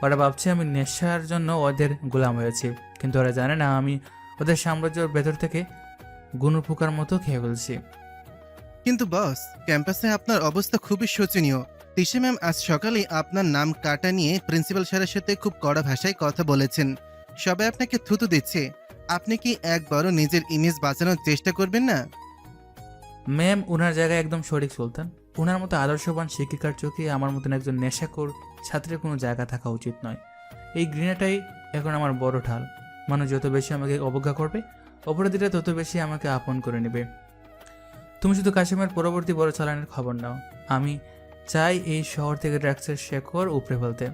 ওরা ভাবছে আমি নেশার জন্য ওদের গোলাম হয়েছি, কিন্তু ওরা জানে না আমি ওদের সাম্রাজ্যের ভেতর থেকে গুনু পোকার মতো খেয়ে ফেলছি। কিন্তু বস, ক্যাম্পাসে আপনার অবস্থা খুবই শোচনীয়। তিশা ম্যাম আজ সকালে আপনার নাম কাটা নিয়ে প্রিন্সিপাল স্যারের সাথে খুব কড়া ভাষায় কথা বলেছেন। সবাই আপনাকে থুতু দিচ্ছে। আপনি কি একবারও নিজের ইমেজ বাঁচানোর চেষ্টা করবেন না? ম্যাম ওনার জায়গায় একদম সঠিক সুলতান। ওনার মতো আদর্শবান শিক্ষিকার চোখে আমার মতন একজন নেশাখোর ছাত্রের কোনো জায়গা থাকা উচিত নয়। এই ঘৃণাটাই এখন আমার বড় ঢাল। মানুষ যত বেশি আমাকে অবজ্ঞা করবে, অপরাধীরা তত বেশি আমাকে আপন করে নেবে। তুমি শুধু কাশিমের পরবর্তী বড় চালানের খবর নাও। আমি চাই এই শহর থেকে ড্রাগসের শেকড় উপড়ে ফেলতে।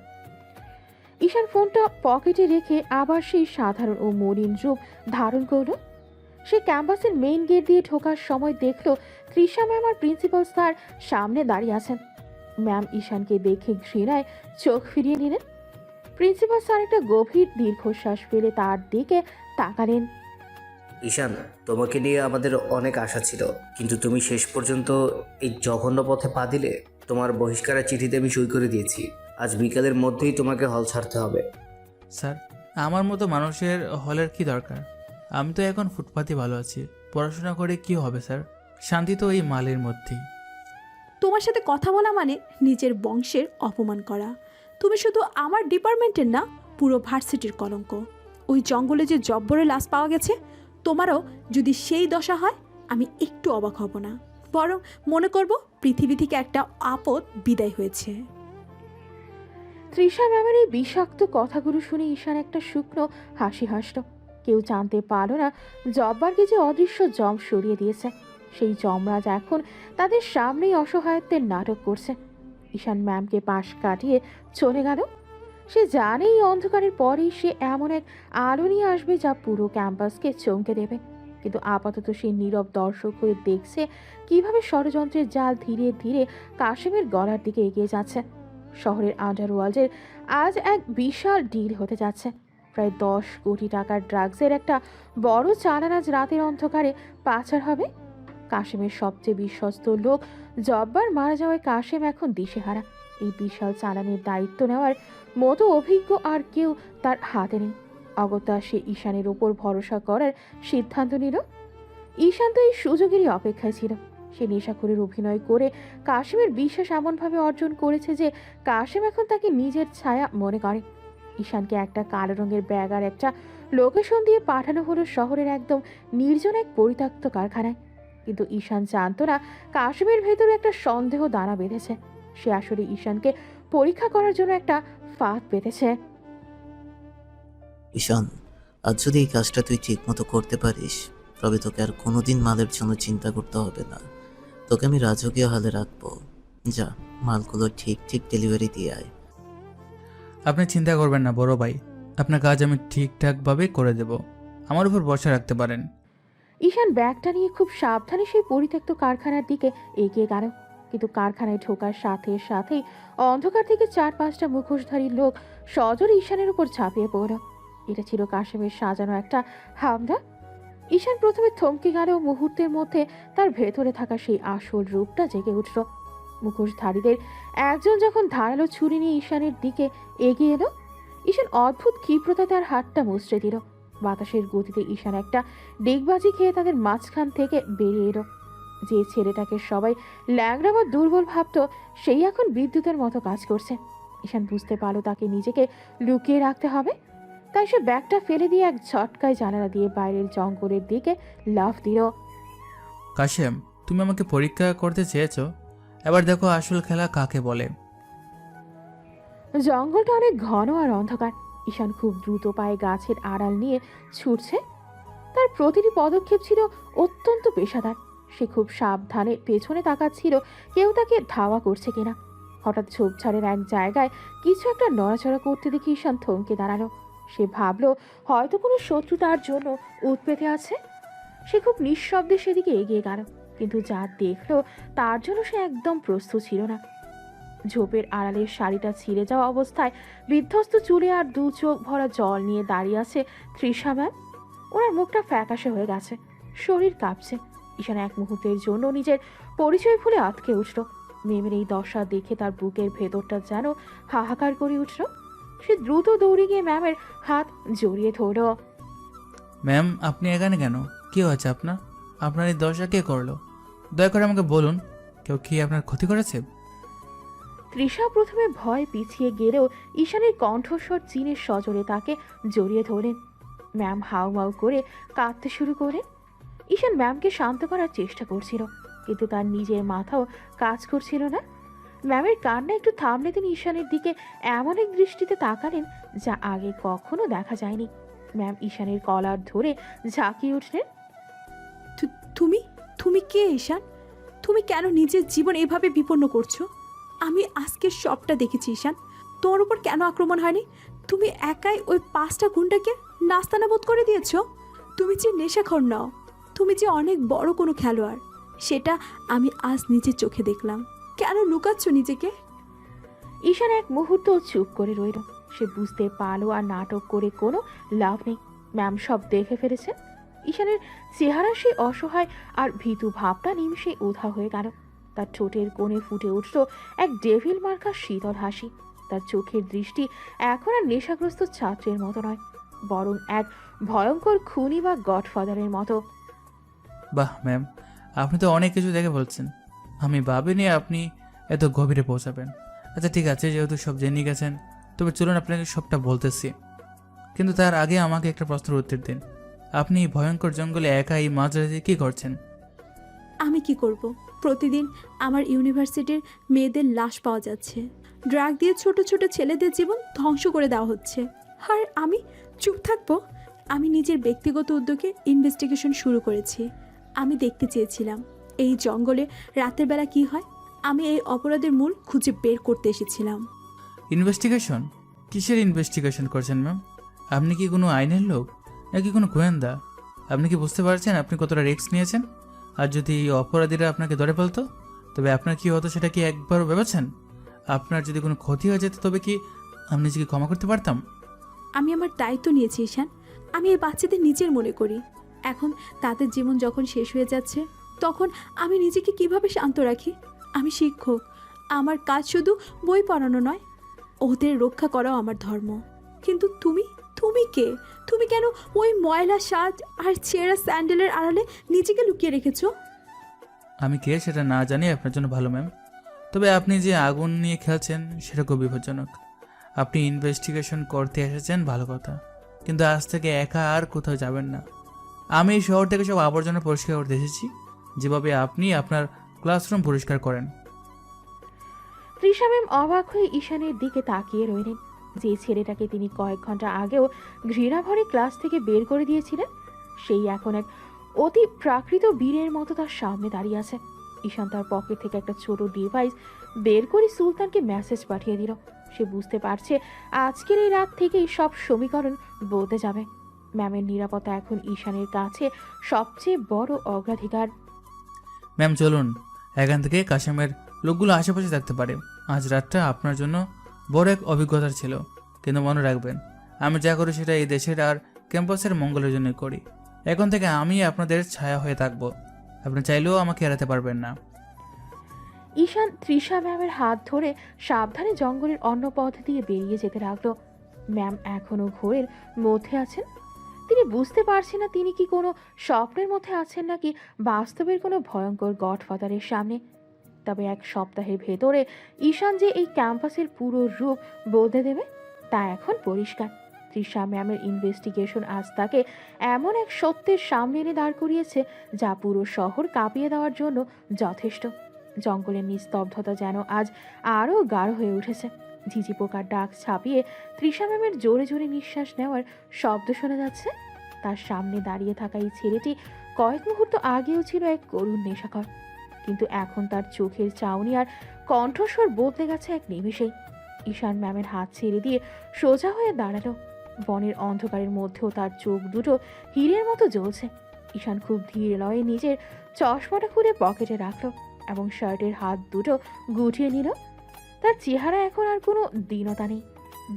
ঈশান ফোনটা পকেটে রেখে আবার সেই সাধারণ ও মলিন রূপ ধারণ করল। সে ক্যাম্পাসের মেইন গেট দিয়ে ঢোকার সময় দেখল তৃষা ম্যাম আর প্রিন্সিপাল স্যার সামনে দাঁড়িয়ে আছেন। ম্যাম ঈশানকে দেখে ঘৃণায় চোখ ফিরিয়ে নিলেন। প্রিন্সিপাল স্যার একটা গভীর দীর্ঘশ্বাস ফেলে তার দিকে তাকালেন। ঈশান, তোমাকে নিয়ে আমাদের অনেক আশা ছিল, কিন্তু তুমি শেষ পর্যন্ত এই জঘন্য পথে পা দিলে। তোমার বহিষ্কারের চিঠিতে আমি সই করে দিয়েছি। আজ বিকালের মধ্যেই তোমাকে হল ছাড়তে হবে। স্যার, আমার মতো মানুষের হলের কি দরকার? আমি তো এখন ফুটপাতে ভালো আছি। পড়াশোনা করে কি হবে স্যার? শান্তি তো এই মালের মধ্যেই। তোমার সাথে কথা বলা মানে নিজের বংশের অপমান করা। তুমি শুধু আমার ডিপার্টমেন্টের না, পুরো ভার্সিটির কলঙ্ক। ওই জঙ্গলে যে জব্বরের লাশ পাওয়া গেছে, তোমারও যদি সেই দশা হয় আমি একটু অবাক হব না, বরং মনে করব পৃথিবী থেকে একটা আপদ বিদায় হয়েছে। তৃষা ম্যামের এই বিষাক্ত কথাগুলো শুনে ঈশান একটা শুকনো হাসি হাসল। কেউ জানতে পারল না জব্বারকে যে অদৃশ্য জম সরিয়ে দিয়েছে। সেই যমরাজ এখন তাদের সামনেই অসহায়ত্বের নাটক করছে। ঈশান ম্যামকে পাশ কাটিয়ে চলে গেল। সে জানে এই অন্ধকারের পরেই সে এমন এক আলো নিয়ে আসবে যা পুরো ক্যাম্পাসকে চমকে দেবে। কিন্তু আপাতত সে নীরব দর্শক হয়ে দেখছে কিভাবে ষড়যন্ত্রের জাল ধীরে ধীরে কাশেমের গলার দিকে এগিয়ে যাচ্ছে। শহরের আন্ডারওয়ার্ল্ডের আজ এক বিশাল ডিল হতে যাচ্ছে। প্রায় 10 কোটি টাকার ড্রাগসের একটা বড় চালান আজ রাতের অন্ধকারে পাচার হবে। কাশেমের সবচেয়ে বিশ্বস্ত লোক জব্বার মারা যাওয়ায় কাশেম এখন দিশেহারা। এই বিশাল চালানের দায়িত্ব নেওয়ার মতো অভিজ্ঞ আর কেউ তার হাতে নেই। অগত্যা সে ঈশানের ওপর ভরসা করার সিদ্ধান্ত নিল। ঈশান তো এই সুযোগেরই অপেক্ষায় ছিল। সে নেশাখোরের অভিনয় করে কাশেমের বিশ্বাস এমনভাবে অর্জন করেছে যে কাশেম এখন তাকে নিজের ছায়া মনে করে। ঈশানকে একটা কালো রঙের ব্যাগ আর একটা লোকেশন দিয়ে পাঠানো হলো শহরের একদম নির্জন এক পরিত্যক্ত কারখানায়। কিন্তু ঈশান জানত না কাশেমের ভেতরে একটা সন্দেহ দানা বেঁধেছে। সে আসলে ঈশানকে পরীক্ষা করার জন্য একটা ফাঁদ পেতেছে। ঈশান, আজ যদি এই কাজটা তুই ঠিক মতো করতে পারিস, তবে তোকে আর কোনোদিন মালের জন্য চিন্তা করতে হবে না। তোকে আমি রাজকীয় হালে রাখবো। যা, মালগুলো ঠিক ঠিক ডেলিভারি দিয়ে আয়। আপনি চিন্তা করবেন না বড় ভাই, আপনার কাজ আমি ঠিকঠাকভাবে করে দেব। আমার উপর ভরসা রাখতে পারেন। ঈশান ব্যাগটা নিয়ে খুব সাবধানে সেই পরিত্যক্ত কারখানার দিকে এগিয়ে গেল। কিন্তু কারখানায় ঢোকার সাথে সাথেই অন্ধকার থেকে 4-5টা মুখোশধারী লোক সজোরে ঈশানের উপর ঝাঁপিয়ে পড়ল। এটা ছিল কাশেমের সাজানো একটা হামলা। ঈশান প্রথমে থমকে গেল। মুহূর্তের মধ্যে তার ভেতরে থাকা সেই আসল রূপটা জেগে উঠল। মুখোশধারীদের একজন যখন ধারালো ছুরি নিয়ে ঈশানের দিকে এগিয়ে এলো, ঈশান অদ্ভুত ক্ষিপ্রতা তার হাতটা মুচড়ে দিল। বাতাসের গতিতে ঈশান একটা ডিগবাজি খেয়ে তাদের মাঝখান থেকে বেরিয়ে এলো। যে ছেলেটাকে সবাই ল্যাংড়া বা দুর্বল ভাবত, সেই এখন বিদ্যুতের মতো কাজ করছে। ঈশান বুঝতে পারল তাকে নিজেকে লুকিয়ে রাখতে হবে। তাই সে ব্যাগটা ফেলে দিয়ে এক ঝটকায় জানালা দিয়ে বাইরের জঙ্গলের দিকে লাফ দিল। কাশেম, তুমি আমাকে পরীক্ষা করতে চেয়েছো, এবার দেখো আসল খেলা কাকে বলে। জঙ্গলটা অনেক ঘন আর অন্ধকার। ঈশান খুব দ্রুত পায়ে গাছের আড়াল নিয়ে ছুটছে। তার প্রতিটি পদক্ষেপ ছিল অত্যন্ত পেশাদার। সে খুব সাবধানে পেছনে তাকাচ্ছিল কেউ তাকে ধাওয়া করছে কিনা। হঠাৎ ঝোপঝাড়ের এক জায়গায় কিছু একটা নড়াচড়া করতে দেখে ঈশান থমকে দাঁড়ালো। সে ভাবলো হয়তো কোনো শত্রু তার জন্য উৎপেতে আছে। সে খুব নিঃশব্দে সেদিকে এগিয়ে গেল, কিন্তু যা দেখলো তার জন্য সে একদম প্রস্তুত ছিল না। ঝোপের আড়ালের শাড়িটা ছিঁড়ে যাওয়া অবস্থায় বিধ্বস্ত চুলে আর 2 চোখ ভরা জল নিয়ে দাঁড়িয়ে আছে তৃষা ম্যাম। ওনার মুখটা ফ্যাকাশে হয়ে গেছে, শরীর কাঁপছে। ঈশান এক মুহূর্তের জন্য নিজের পরিচয় ভুলে আটকে উঠল। মেমের এই দশা দেখে তার বুকের ভেতরটা যেন হাহাকার করে উঠল। সে দ্রুত দৌড়ে গিয়ে ম্যামের হাত জড়িয়ে ধরল। ম্যাম, আপনি এখানে কেন? কি হয়েছে আপনার? আপনার এই দশা কে করলো? দয়া করে আমাকে বলুন। কেউ কি আপনার ক্ষতি করেছে? তৃষা প্রথমে ভয় পিছিয়ে গেলেও ঈশানের কণ্ঠস্বর চিনে সজোরে তাকে জড়িয়ে ধরেন। ম্যাম হাউমাউ করে কাঁদতে শুরু করেন। ঈশান ম্যামকে শান্ত করার চেষ্টা করছিল, কিন্তু তার নিজের মাথাও কাজ করছিল না। ম্যামের কান্না একটু থামলে তিনি ঈশানের দিকে এমন এক দৃষ্টিতে তাকালেন যা আগে কখনো দেখা যায়নি। ম্যাম ঈশানের কলার ধরে ঝাঁকিয়ে উঠলেন। তুমি তুমি কে ঈশান? তুমি কেন নিজের জীবন এভাবে বিপন্ন করছো? আমি আজকে সবটা দেখেছি ঈশান। তোর উপর কেন আক্রমণ হয়নি? তুমি একাই ওই 5টা গুন্ডাকে নাস্তানা বোধ করে দিয়েছো। তুমি যে নেশাখোর নাও, তুমি যে অনেক বড় কোনো খেলোয়াড়, সেটা আমি আজ নিজের চোখে দেখলাম। কেন লুকাচ্ছ নিজেকে? ঈশান এক মুহূর্ত চুপ করে রইল। সে বুঝতে পারলো আর নাটক করে কোনো লাভ নেই। ম্যাম সব দেখে ফেলেছে। ঈশানের চেহারা সেই অসহায় আর ভীতু ভাবটা নিমিষে উধাও হয়ে গেল। তার ঠোঁটের কোণে ফুটে উঠল এক ডেভিল মার্কা শীতল হাসি। তার চোখের দৃষ্টি এখন আর নেশাগ্রস্ত ছাত্রের মতো নয়, বরং এক ভয়ঙ্কর খুনি বা গডফাদারের মতো। বাহ ম্যাম, আপনি তো অনেক কিছু দেখে বলছেন। আমি ভাবিনি আপনি এত গভীরে পৌঁছাবেন। আচ্ছা ঠিক আছে, যেহেতু সব জেনে গেছেন, তবে চলুন আপনাকে সবটা বলতেছি। কিন্তু তার আগে আমাকে একটা প্রশ্নের উত্তর দিন। আপনি এই ভয়ঙ্কর জঙ্গলে একা এই মাঝরাতে কী করছেন? আমি কি করব? প্রতিদিন আমার ইউনিভার্সিটির মেয়েদের লাশ পাওয়া যাচ্ছে। ড্রাগ দিয়ে ছোট ছোট ছেলেদের জীবন ধ্বংস করে দেওয়া হচ্ছে, আর আমি চুপ থাকবো? আমি নিজের ব্যক্তিগত উদ্যোগে ইনভেস্টিগেশন শুরু করেছি। আমি দেখতে চেয়েছিলাম এই জঙ্গলে রাতের বেলা কি হয়। আমি এই অপরাধের মূল খুঁজে বের করতে এসেছিলাম। ইনভেস্টিগেশন? কিসের ইনভেস্টিগেশন করছেন ম্যাম? আপনি কি কোনো আইনের লোক নাকি কোনো গোয়েন্দা? আপনি কি বুঝতে পারছেন আপনি কতটা রিস্ক নিয়েছেন? আর যদি এই অপরাধীরা আপনাকে ধরে ফেলতো, তবে আপনার কি হতো সেটা কি একবারও ভেবেছেন? আপনার যদি কোনো ক্ষতি হয়ে যেত, তবে কি আমি নিজেকে ক্ষমা করতে পারতাম? আমি আমার দায়িত্ব নিয়েছি ঈশান। আমি এই বাচ্চাদের নিজের মনে করি। এখন তাদের জীবন যখন শেষ হয়ে যাচ্ছে, তখন আমি নিজেকে কিভাবে শান্ত রাখি? আমি শিক্ষক, আমার কাজ শুধু বই পড়ানো নয়, ওদের রক্ষা করাও আমার ধর্ম। কিন্তু তুমি তুমি কে? তুমি কেন ওই ময়লা সাজ আর ছেঁড়া স্যান্ডেলের আড়ালে নিজেকে লুকিয়ে রেখেছো? আমি কে সেটা না জানি আপনার জন্য ভালো ম্যাম। তবে আপনি যে আগুন নিয়ে খেলছেন সেটা খুব বিপজ্জনক। আপনি ইনভেস্টিগেশন করতে এসেছেন ভালো কথা, কিন্তু আজ থেকে একা আর কোথাও যাবেন না। আমি এই শহর থেকে সব আবর্জনা পরিষ্কার করতে এসেছি, যেভাবে আপনি আপনার ক্লাসরুম পরিষ্কার করেন। তৃষা ম্যাম অবাক হয়ে ঈশানের দিকে তাকিয়ে রইলেন। যে ছেলেটাকে তিনি কয়েক ঘন্টা আগেও ঘৃণাভরে ক্লাস থেকে বের করে দিয়েছিলেন, সেই এখন এক অতি প্রাকৃত বীরের মতো তার সামনে দাঁড়িয়ে আছে। ঈশান তার পকেট থেকে একটা ছোট ডিভাইস বের করে সুলতানকে মেসেজ পাঠিয়ে দিল। সে বুঝতে পারছে আজকের এই রাত থেকেই সব সমীকরণ বদলে যাবে। ম্যামের নিরাপত্তা এখন ঈশানের কাছে সবচেয়ে বড় অগ্রাধিকার। ম্যাম চলুন, এখান থেকে কাশেমের লোকগুলো আশেপাশে থাকতে পারে। আজ রাতটা আপনার জন্য বড় এক অভিজ্ঞতার ছিল, কিন্তু মনে রাখবেন আমি যা করি সেটা এই দেশের আর ক্যাম্পাসের মঙ্গলের জন্য করি। এখন থেকে আমি আপনাদের ছায়া হয়ে থাকব, আপনি চাইলেও আমাকে এড়াতে পারবেন না। ঈশান তৃষা ম্যামের হাত ধরে সাবধানে জঙ্গলের অন্য পথ দিয়ে বেরিয়ে যেতে লাগলো। ম্যাম এখনো ঘোরের মধ্যে আছেন। তিনি বুঝতে পারছেন না তিনি কি কোনো স্বপ্নের মধ্যে আছেন নাকি বাস্তবের কোনো ভয়ঙ্কর গডফাদারের সামনে। তবে এক সপ্তাহের ভেতরে ঈশান যে এই ক্যাম্পাসের পুরো রূপ বদলে দেবে তা এখন পরিষ্কার। তৃষা ম্যামের ইনভেস্টিগেশন আজ তাকে এমন এক সত্যের সামনে এনে দাঁড় করিয়েছে যা পুরো শহর কাঁপিয়ে দেওয়ার জন্য যথেষ্ট। জঙ্গলের নিস্তব্ধতা যেন আজ আরও গাঢ় হয়ে উঠেছে। ঝিঝি পোকার ডাক ছাপিয়ে তৃষা ম্যামের জোরে জোরে নিঃশ্বাস নেওয়ার শব্দ শোনা যাচ্ছে। তার সামনে দাঁড়িয়ে থাকা এই ছেলেটি কয়েক মুহূর্ত আগেও ছিল এক করুণ নেশাখর, কিন্তু এখন তার চোখের চাউনি আর কণ্ঠস্বর বদলে গেছে এক নিমেষেই। ঈশান ম্যামের হাত ছেড়ে দিয়ে সোজা হয়ে দাঁড়ালো। বনের অন্ধকারের মধ্যেও তার চোখ দুটো হীরের মতো জ্বলছে। ঈশান খুব ধীর লয়ে নিজের চশমাটা খুলে পকেটে রাখলো এবং শার্টের হাত দুটো গুটিয়ে নিল। তার চেহারা এখন আর কোনো দীনতা নেই,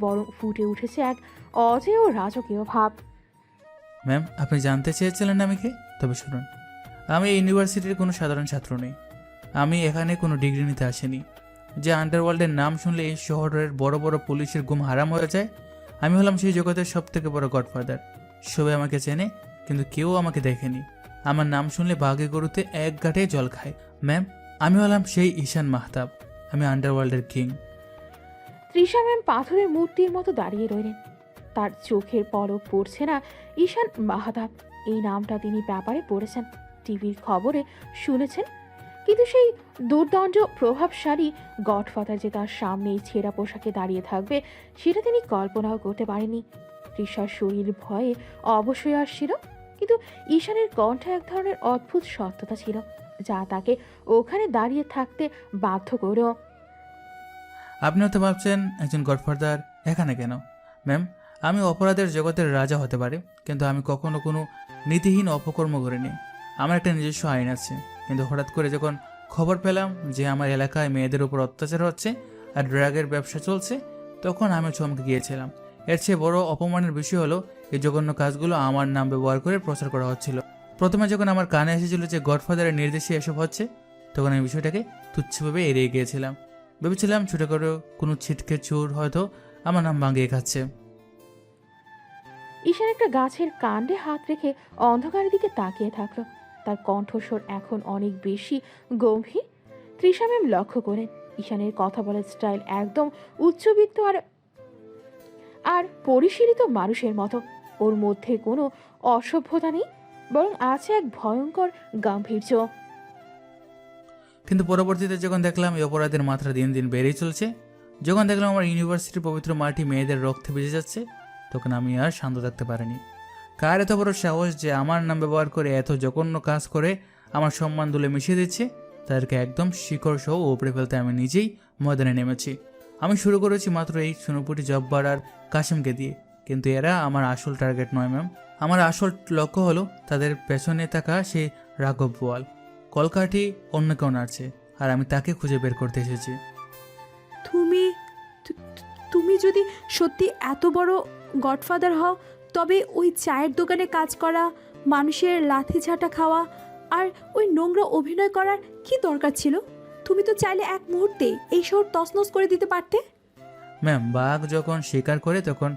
বরং ফুটে উঠেছে এক অজেয় রাজকীয় ভাব। ম্যাম আপনি জানতে চেয়েছিলেন আমি কে? তবে শুনুন, আমি এই ইউনিভার্সিটির কোনো সাধারণ ছাত্র নই। আমি এখানে কোনো ডিগ্রি নিতে আসিনি। যে আন্ডারওয়ার্ল্ডের নাম শুনলে এই শহরের বড় বড় পুলিশের ঘুম হারাম হয়ে যায়, আমি হলাম সেই জগতের সব থেকে বড় গডফাদার। সবাই আমাকে চেনে, কিন্তু কেউ আমাকে দেখেনি। আমার নাম শুনলে বাঘে গরুতে এক গাঁটে জল খায়। ম্যাম আমি হলাম সেই ঈশান মাহতাব, আমি আন্ডারওয়ার্ল্ডের কিং। তৃষা ম্যাম পাথরের মূর্তির মতো দাঁড়িয়ে রইলেন। তার চোখের পলক পড়ছে না। ঈশান মাহতাব এই নামটা তিনি পেপারে পড়েছেন, টিভির খবরে শুনেছেন, কিন্তু সেই দুর্দণ্ড প্রভাবশালী গডফাদার যে তার সামনে এই ছেঁড়া পোশাকে দাঁড়িয়ে থাকবে সেটা তিনি কল্পনাও করতে পারেননি। তৃষার শরীর ভয়ে অবশ্যই আসছিল, কিন্তু ঈশানের কণ্ঠে এক ধরনের অদ্ভুত সত্যতা ছিল যা তাকে ওখানে দাঁড়িয়ে থাকতে বাধ্য করল। আপনিও তো ভাবছেন একজন গডফাদার এখানে কেন? ম্যাম, আমি অপরাধের জগতের রাজা হতে পারি, কিন্তু আমি কখনো কোনো নীতিহীন অপকর্ম করিনি। আমার একটা নিজস্ব আইন আছে। কিন্তু হঠাৎ করে যখন খবর পেলাম যে আমার এলাকায় মেয়েদের উপর অত্যাচার হচ্ছে আর ড্রাগের ব্যবসা চলছে, তখন আমি চমকে গিয়েছিলাম। এর চেয়ে বড় অপমানের বিষয় হলো এই জঘন্য কাজগুলো আমার নাম ব্যবহার করে প্রচার করা হচ্ছিল। প্রথমে যখন আমার কানে এসেছিল যে গডফাদারের নির্দেশে এসব হচ্ছে, তখন আমি বিষয়টাকে তুচ্ছভাবে এড়িয়ে গিয়েছিলাম। ভেবেছিলাম ছোটো করে কোনো ছিটকে চোর হয়তো আমার নাম ভাঙিয়ে খাচ্ছে। ঈশান একটা গাছের কাণ্ডে হাত রেখে অন্ধকারের দিকে তাকিয়ে থাকলো। তার কণ্ঠস্বর এখন অনেক বেশি গম্ভীর। তৃষা ম্যাম লক্ষ্য করেন ঈশানের কথা বলার স্টাইল একদম উচ্চবিত্ত আর আর পরিশীলিত মানুষের মতো। ওর মধ্যে কোনো অসভ্যতা নেই, বরং আছে এক ভয়ঙ্কর গাম্ভীর্য। কিন্তু পরবর্তীতে যখন দেখলাম এই অপরাধের মাত্রা দিন দিন বেড়েই চলছে, যখন দেখলাম আমার ইউনিভার্সিটির পবিত্র মাটি মেয়েদের রক্তে ভেজে যাচ্ছে, তখন আমি আর শান্ত থাকতে পারিনি। কার এত বড় সাহস যে আমার নাম ব্যবহার করে এত জঘন্য কাজ করে আমার সম্মান দুলে মিশিয়ে দিচ্ছে? তাদেরকে একদম শিকড় সহ উপড়ে ফেলতে আমি নিজেই ময়দানে নেমেছি। আমি শুরু করেছি মাত্র এই সুনুপুটি জব্বার আর কাশিমকে দিয়ে, কিন্তু এরা আমার আসল টার্গেট নয় ম্যাম। আমার আসল লক্ষ্য হলো তাদের পেছনে থাকা সেই রাঘব বোয়াল। কলকাঠি অন্য কেউ নাড়ছে, আর আমি তাকে খুঁজে বের করতে এসেছি। তুমি যদি সত্যি এত বড় গডফাদার হও, তবে ওই চায়ের দোকানে কাজ করা, মানুষের লাথি ঝাঁটা খাওয়া আর ওই নোংরা অভিনয় করার কি দরকার ছিল? তুমি তো চাইলে এক মুহূর্তে এই শহর তছনছ করে দিতে পারতে। ম্যাম, বাঘ যখন শিকার করে তখন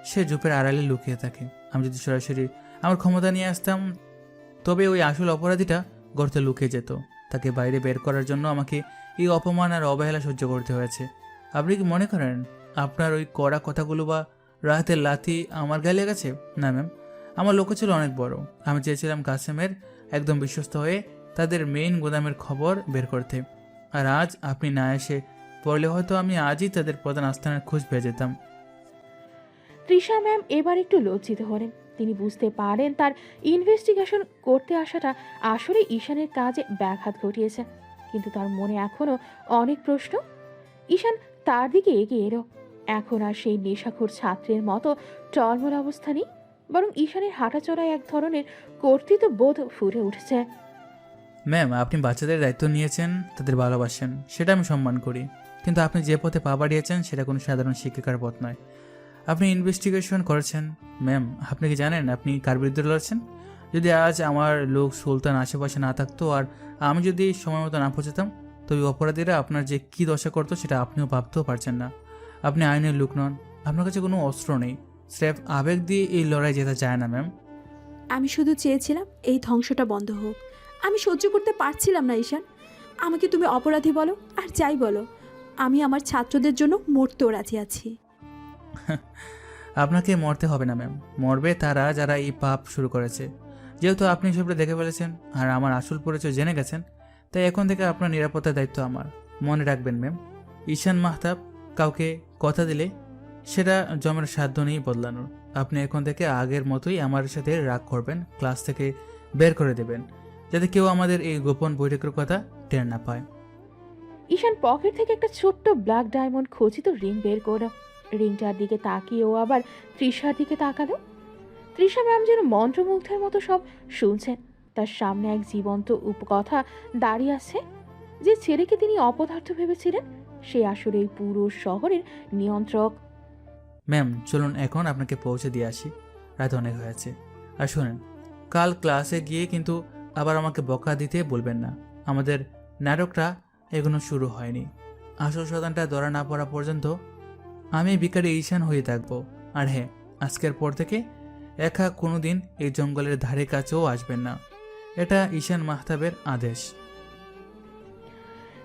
সে ঝোপের আড়ালে লুকিয়ে থাকে। আমি যদি সরাসরি আমার ক্ষমতা নিয়ে আসতাম, তবে ওই আসল অপরাধীটা গর্তে লুকিয়ে যেত। তাকে বাইরে বের করার জন্য আমাকে এই অপমান আর অবহেলা সহ্য করতে হয়েছে। আপনি কি মনে করেন আপনার ওই কড়া কথাগুলো বা রাহাতের লাথি আমার গায়ে গেছে? না ম্যাম, আমার লক্ষ্য ছিল অনেক বড়। আমি চেয়েছিলাম কাসেমের একদম বিশ্বস্ত হয়ে তাদের মেইন গোদামের খবর বের করতে। আর আজ আপনি না এসে পড়লে হয়তো আমি আজই তাদের প্রধান আস্থানের খোঁজ পেয়ে যেতাম। তৃষা ম্যাম এবার একটু লজ্জিত হলেন। তিনি বুঝতে পারেন তার ইনভেস্টিগেশন করতে আসাটা আসলে ঈশানের কাজে ব্যাঘাত ঘটিয়েছে, কিন্তু তার মনে এখনও অনেক প্রশ্ন। ঈশান তার দিকে এগিয়ে এলো। এখন আর সেই নেশাখোর ছাত্রের মতো টলমল অবস্থা নেই, বরং ঈশানের হাঁটাচলায় এক ধরনের কর্তৃত্ব বোধ ফুটে উঠেছে। ম্যাম, আপনি বাচ্চাদের দায়িত্ব নিয়েছেন, তাদের ভালোবাসেন, সেটা আমি সম্মান করি। কিন্তু আপনি যে পথে পা বাড়িয়েছেন সেটা কোনো সাধারণ শিক্ষিকার পথ নয়। আপনি ইনভেস্টিগেশন করেছেন। ম্যাম, আপনি কি জানেন আপনি কার বিরুদ্ধে লড়ছেন? যদি আজ আমার লোক সুলতান আশেপাশে না থাকতো আর আমি যদি সময় মতো না পৌঁছাতাম, তবে অপরাধীরা আপনার যে কী দশা করতো সেটা আপনিও ভাবতেও পারছেন না। আপনি আইনের লোক নন, আপনার কাছে কোনো অস্ত্র নেই। স্রেফ আবেগ দিয়ে এই লড়াই জেতা যায় না ম্যাম। আমি শুধু চেয়েছিলাম এই ধ্বংসটা বন্ধ হোক। আমি সহ্য করতে পারছিলাম না ঈশান। আমাকে তুমি অপরাধী বলো আর যাই বলো, আমি আমার ছাত্রদের জন্য মরতেও রাজি আছি। আপনাকে মরতে হবে না ম্যাম, মরবে তারা যারা এই পাপ শুরু করেছে। যেহেতু আপনি সবটা দেখে ফেলেছেন আর আমার আসল পরিচয় জেনে গেছেন, তাই এখন থেকে আপনার নিরাপত্তার দায়িত্ব আমার। মনে রাখবেন ম্যাম, ঈশান মাহতাব কাউকে কথা দিলে সেটা জমের সাধ্য নেই বদলানোর। আপনি এখন থেকে আগের মতোই আমার সাথে রাগ করবেন, ক্লাস থেকে বের করে দেবেন, যাতে কেউ আমাদের এই গোপন বৈঠকের কথা টের না পায়। ঈশান পকেট থেকে একটা ছোট্ট ব্ল্যাক ডায়মন্ড খচিত রিং বের করলো। রিংটার দিকে তাকিয়ে ও আবার তৃষার দিকে তাকালো। তৃষা ম্যাম যেন মন্ত্রমুগ্ধের মতো সব শুনছেন। তার সামনে এক জীবন্ত উপকথা দাঁড়িয়ে আছে। যে ছেলেকে তিনি অপদার্থ ভেবেছিলেন, সে আসলে এই পুরো শহরের নিয়ন্ত্রক। ম্যাম, চলুন এখন আপনাকে পৌঁছে দিয়ে আসি, রাত অনেক হয়েছে। আর শোনেন, কাল ক্লাসে গিয়ে কিন্তু আবার আমাকে বকা দিতে বলবেন না। আমাদের নাটকটা এখনো শুরু হয়নি। আসল শতানটা ধরা না পড়া পর্যন্ত আমি বিকারে ঈশান হয়ে থাকবো। আর হ্যাঁ, আজকের পর থেকে একা কোনোদিন এই জঙ্গলের ধারে কাছেও আসবেন না। এটা ঈশান মাহতাবের আদেশ।